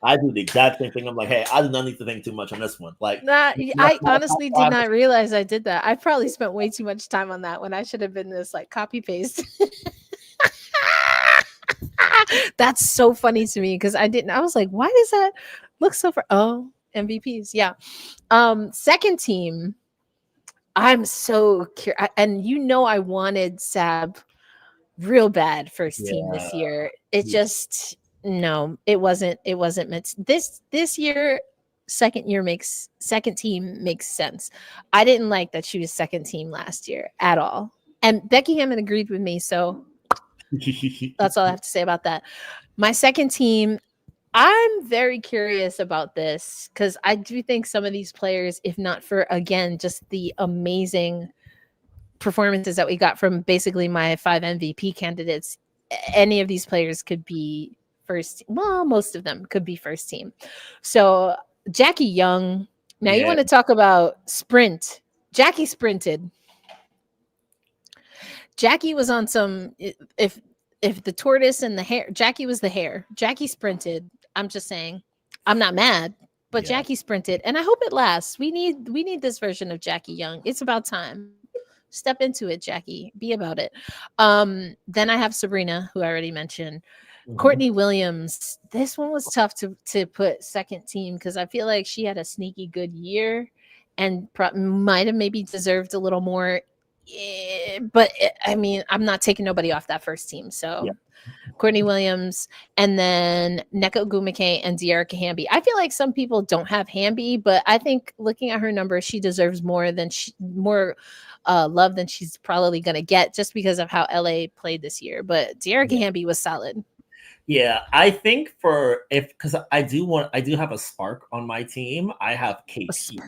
I do the exact same thing. I'm like, hey, I do not need to think too much on this one. Like, I honestly did not realize I did that. I probably spent way too much time on that when I should have been this like copy paste. That's so funny to me because I was like, why does that look so MVPs? Yeah. Second team, I'm so curious, and I wanted Sab real bad first team this year. It just no, it wasn't meant. This year, second team makes sense. I didn't like that she was second team last year at all, and Becky Hammond agreed with me, so that's all I have to say about that. My second team, I'm very curious about this because I do think some of these players, if not for, again, just the amazing performances that we got from basically my 5 MVP candidates, any of these players could be first. Well, most of them could be first team. So Jackie Young. Now you want to talk about sprint. Jackie sprinted. Jackie was on some, if the tortoise and the hare, Jackie was the hare. Jackie sprinted. I'm just saying, I'm not mad, but Jackie sprinted, and I hope it lasts. We need this version of Jackie Young. It's about time. Step into it, Jackie. Be about it. Then I have Sabrina, who I already mentioned. Courtney Williams. This one was tough to put second team because I feel like she had a sneaky good year and might have maybe deserved a little more. But I mean, I'm not taking nobody off that first team. So Courtney Williams, and then Nneka Ogwumike and De'Arica Hamby. I feel like some people don't have Hamby, but I think looking at her numbers, she deserves more love than she's probably going to get just because of how LA played this year. But De'Arica Hamby was solid. Yeah, I think because I do have a spark on my team. I have KT.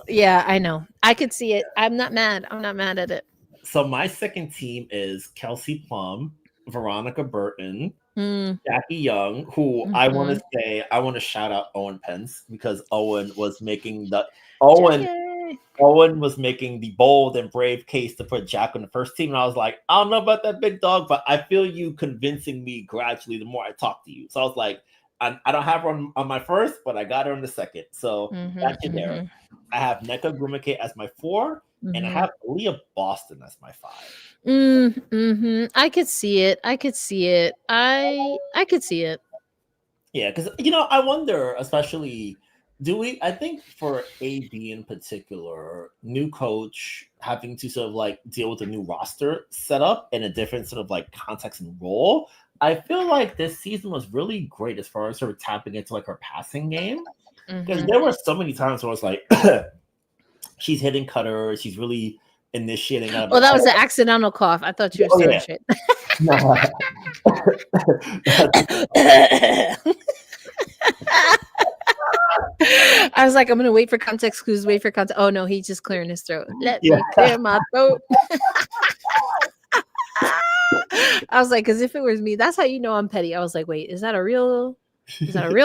Yeah, I know. I could see it. I'm not mad at it. So my second team is Kelsey Plum, Veronica Burton, Jackie Young, who I want to shout out Owen Pence because Owen was making the bold and brave case to put Jack on the first team. And I was like, I don't know about that big dog, but I feel you convincing me gradually the more I talk to you. So I was like, I don't have her on my first, but I got her on the second. So that's in there. I have Nneka Ogwumike as my 4, and I have Leah Boston as my 5. I could see it. I could see it. I could see it. Yeah, because I wonder, especially, I think for AB in particular, new coach having to sort of like deal with a new roster setup and a different sort of like context and role. I feel like this season was really great as far as sort of tapping into like her passing game. Because there were so many times where I was like, she's hitting cutters, she's really initiating. Oh, that was an accidental cough. I thought you were saying shit. No. I was like, I'm gonna wait for context clues. Wait for context. Oh no, he's just clearing his throat. Let me clear my throat. I was like, because if it was me, that's how you know I'm petty. I was like, wait, is that a real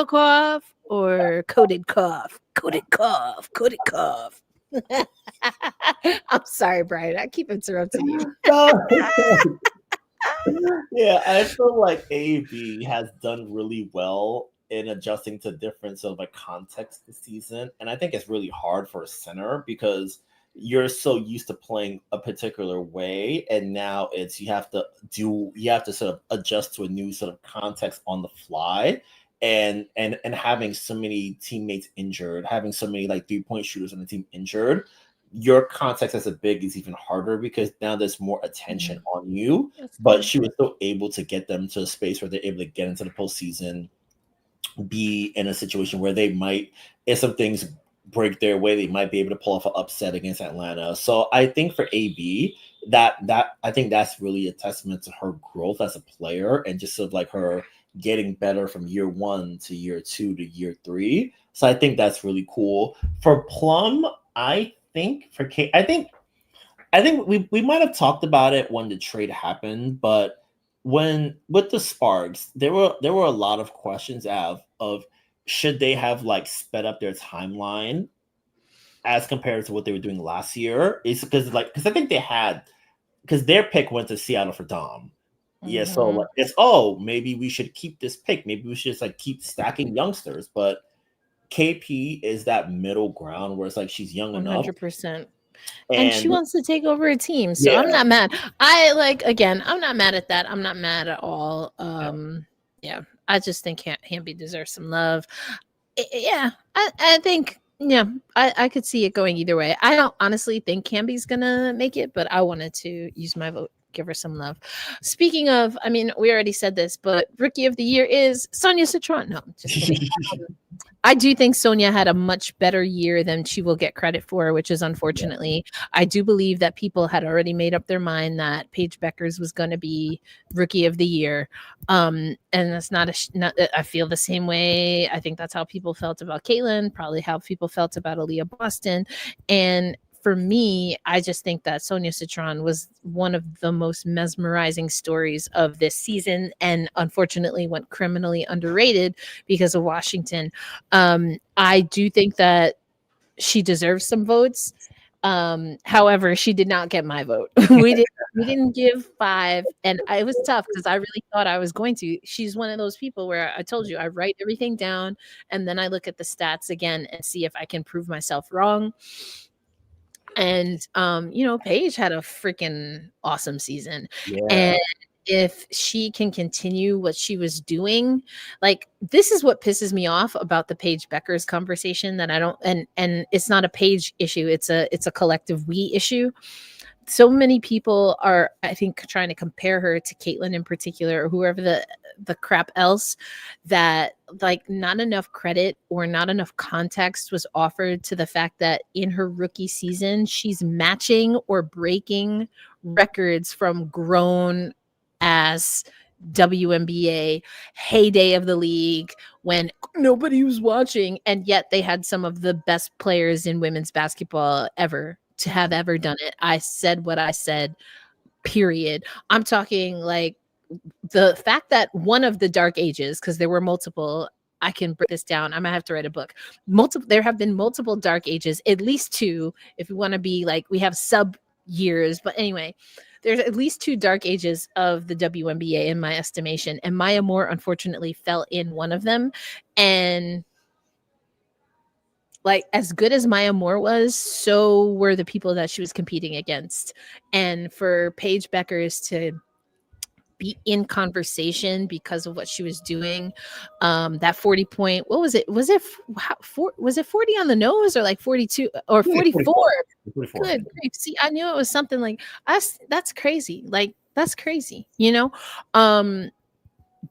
cough or coded cough? Coded cough. Coded cough. I'm sorry, Brian. I keep interrupting you. Yeah, I feel like AB has done really well in adjusting to different sort of like context this season. And I think it's really hard for a center because you're so used to playing a particular way, and now you have to sort of adjust to a new sort of context on the fly. And having so many teammates injured, having so many like 3-point shooters on the team injured, your context as a big is even harder because now there's more attention on you. But she was still able to get them to a space where they're able to get into the postseason, be in a situation where they might, if some things break their way, they might be able to pull off an upset against Atlanta. So I think for AB, that I think that's really a testament to her growth as a player and just sort of like her getting better from year 1 to year 2 to year 3. So I think that's really cool. For Plum, I think we might have talked about it when the trade happened, but with the Sparks, there were a lot of questions of should they have like sped up their timeline as compared to what they were doing last year. It's because I think because their pick went to Seattle for Dom. Yeah, so like it's maybe we should keep this pick. Maybe we should just like keep stacking youngsters. But KP is that middle ground where it's like she's young 100%. Enough. 100%. And she wants to take over a team. So I'm not mad. I'm not mad at that. I'm not mad at all. Yeah. I just think Hamby deserves some love. Yeah. I think, I could see it going either way. I don't honestly think Hamby's going to make it, but I wanted to use my vote. Give her some love. Speaking of, I mean, we already said this, but Rookie of the Year is Sonia Citron. No, just kidding. I do think Sonia had a much better year than she will get credit for, which is unfortunately. I do believe that people had already made up their mind that Paige Beckers was going to be Rookie of the Year. And that's not I feel the same way. I think that's how people felt about Caitlin, probably how people felt about Aaliyah Boston. And for me, I just think that Sonia Citron was one of the most mesmerizing stories of this season and unfortunately went criminally underrated because of Washington. I do think that she deserves some votes. However, she did not get my vote. We didn't give 5, and it was tough because I really thought I was going to. She's one of those people where I told you I write everything down and then I look at the stats again and see if I can prove myself wrong. And Paige had a freaking awesome season. And if she can continue what she was doing, like this is what pisses me off about the Paige Beckers conversation that I don't and it's not a Paige issue, it's a collective we issue. So many people are, I think, trying to compare her to Caitlin in particular, or whoever the crap else, that like not enough credit or not enough context was offered to the fact that in her rookie season, she's matching or breaking records from grown ass WNBA heyday of the league when nobody was watching, and yet they had some of the best players in women's basketball ever to have ever done it. I said what I said, period. I'm talking like the fact that one of the dark ages, because there were multiple, I can break this down. I'm gonna have to write a book. There have been multiple dark ages, at least 2, if we want to be like, we have sub years, but anyway, there's at least 2 dark ages of the WNBA in my estimation, and Maya Moore unfortunately fell in one of them. And like as good as Maya Moore was, so were the people that she was competing against. And for Paige Beckers to be in conversation because of what she was doing, that 40 point, what was it? Was it 40 on the nose or like 42 or 44? 44. Good grief. See, I knew it was something like us. That's crazy. Like that's crazy, you know?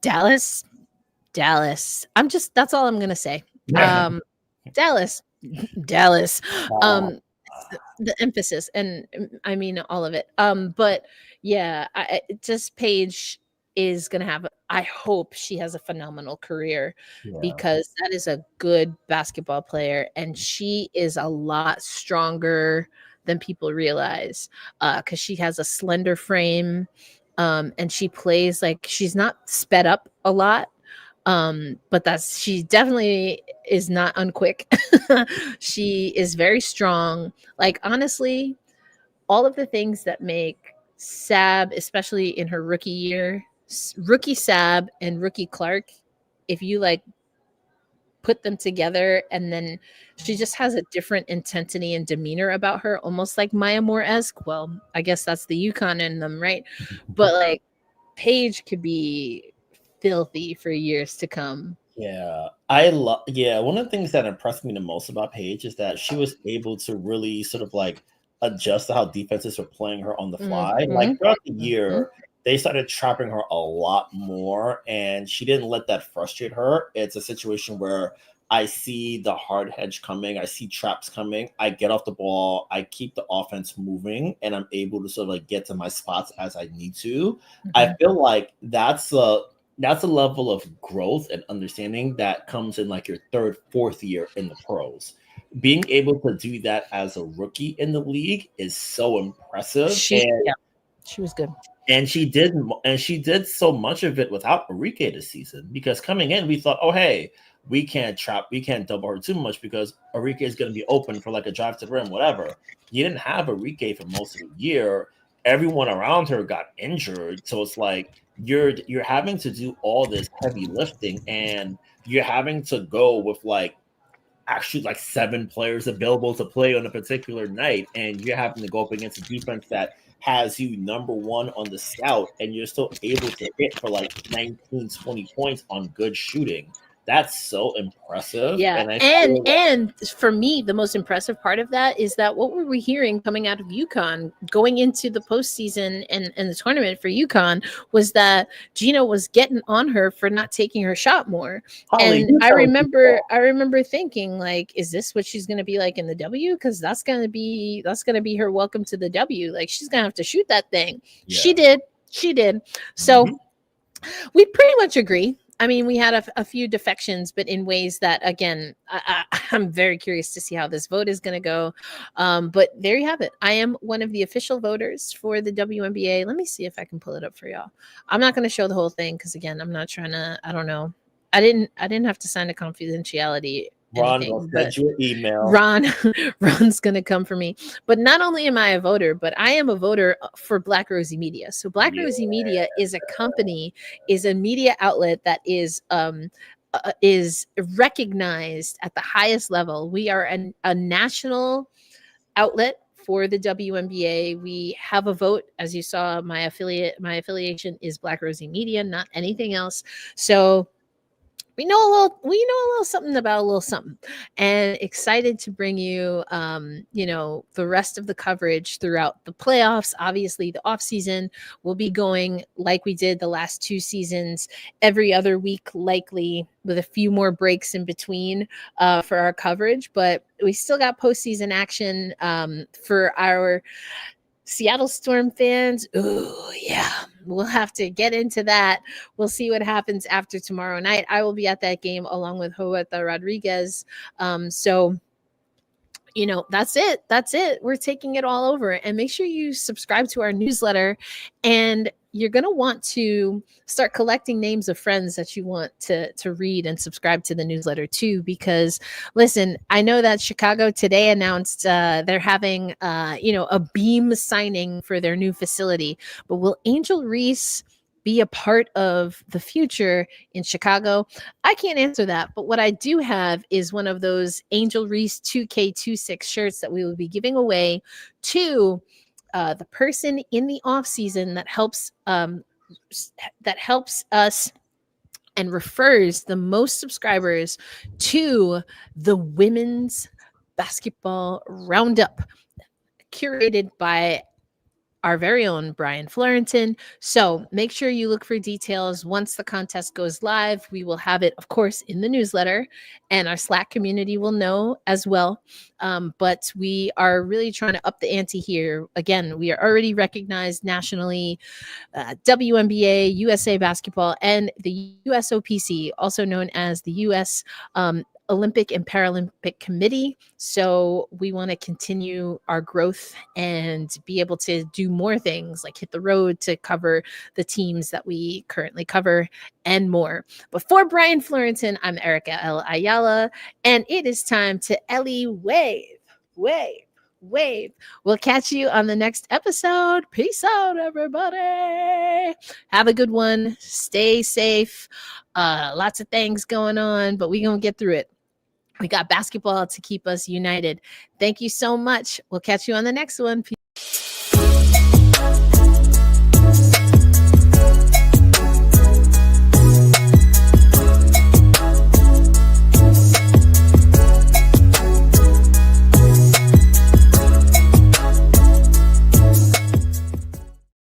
Dallas. That's all I'm gonna say. Dallas. The emphasis, and I mean all of it. But yeah, just Paige is gonna have, I hope she has a phenomenal career, because that is a good basketball player, and she is a lot stronger than people realize, because she has a slender frame, and she plays like she's not sped up a lot, but she definitely is not unquick. She is very strong. Like honestly, all of the things that make Sab, especially in her rookie year, rookie Sab and rookie Clark, if you like put them together, and then she just has a different intensity and demeanor about her, almost like Maya Moore-esque. Well, I guess that's the UConn in them, right? But like Paige could be filthy for years to come. Yeah, one of the things that impressed me the most about Paige is that she was able to really sort of like adjust to how defenses were playing her on the fly. Like throughout the year, they started trapping her a lot more, and she didn't let that frustrate her. It's a situation where I see the hard hedge coming, I see traps coming, I get off the ball, I keep the offense moving, and I'm able to sort of like get to my spots as I need to. I feel like that's a level of growth and understanding that comes in like your third, fourth year in the pros. Being able to do that as a rookie in the league is so impressive. She was good. And she did so much of it without Arike this season, because coming in, we thought, oh, hey, we can't double her too much because Arike is going to be open for like a drive to the rim, whatever. You didn't have Arike for most of the year. Everyone around her got injured. So it's like, you're having to do all this heavy lifting, and you're having to go with like actually like 7 players available to play on a particular night, and you're having to go up against a defense that has you number 1 on the scout, and you're still able to hit for like 19, 20 points on good shooting. That's so impressive. Yeah, and for me, the most impressive part of that is that what were we hearing coming out of UConn going into the postseason and the tournament for UConn was that Gina was getting on her for not taking her shot more. Holly, and I remember thinking, like, is this what she's going to be like in the W? Because that's going to be her welcome to the W. Like, she's going to have to shoot that thing. Yeah. She did. So we pretty much agree. I mean, we had a few defections, but in ways that, again, I'm very curious to see how this vote is going to go. But there you have it. I am one of the official voters for the WNBA. Let me see if I can pull it up for y'all. I'm not going to show the whole thing because, again, I'm not trying to. I don't know. I didn't have to sign a confidentiality. Ron will send you an email. Ron's gonna come for me. But not only am I a voter, but I am a voter for Black Rosie Media. So Black Rosie Media is a company, is a media outlet that is recognized at the highest level. We are a national outlet for the WNBA. We have a vote, as you saw. My affiliation is Black Rosie Media, not anything else. So we know a little something about a little something, and excited to bring you, the rest of the coverage throughout the playoffs. Obviously, the off season will be going like we did the last 2 seasons, every other week, likely with a few more breaks in between for our coverage. But we still got postseason action for our Seattle Storm fans. Oh, yeah. We'll have to get into that. We'll see what happens after tomorrow night. I will be at that game along with Huerta Rodriguez. So, that's it. We're taking it all over. And make sure you subscribe to our newsletter. And you're going to want to start collecting names of friends that you want to read and subscribe to the newsletter too. Because listen, I know that Chicago today announced they're having, a beam signing for their new facility. But will Angel Reese be a part of the future in Chicago? I can't answer that, but what I do have is one of those Angel Reese 2K26 shirts that we will be giving away to the person in the off season that helps us and refers the most subscribers to the women's basketball roundup curated by our very own Brian Fleurantin. So make sure you look for details. Once the contest goes live, we will have it, of course, in the newsletter, and our Slack community will know as well. But we are really trying to up the ante here. Again, we are already recognized nationally. WNBA, USA Basketball, and the USOPC, also known as the US Olympic and Paralympic Committee. So we want to continue our growth and be able to do more things like hit the road to cover the teams that we currently cover and more. But for Brian Fleurantin, I'm Erica L. Ayala, and it is time to Ellie wave. We'll catch you on the next episode. Peace out, everybody. Have a good one. Stay safe. Lots of things going on, but we're going to get through it. We got basketball to keep us united. Thank you so much. We'll catch you on the next one. Peace.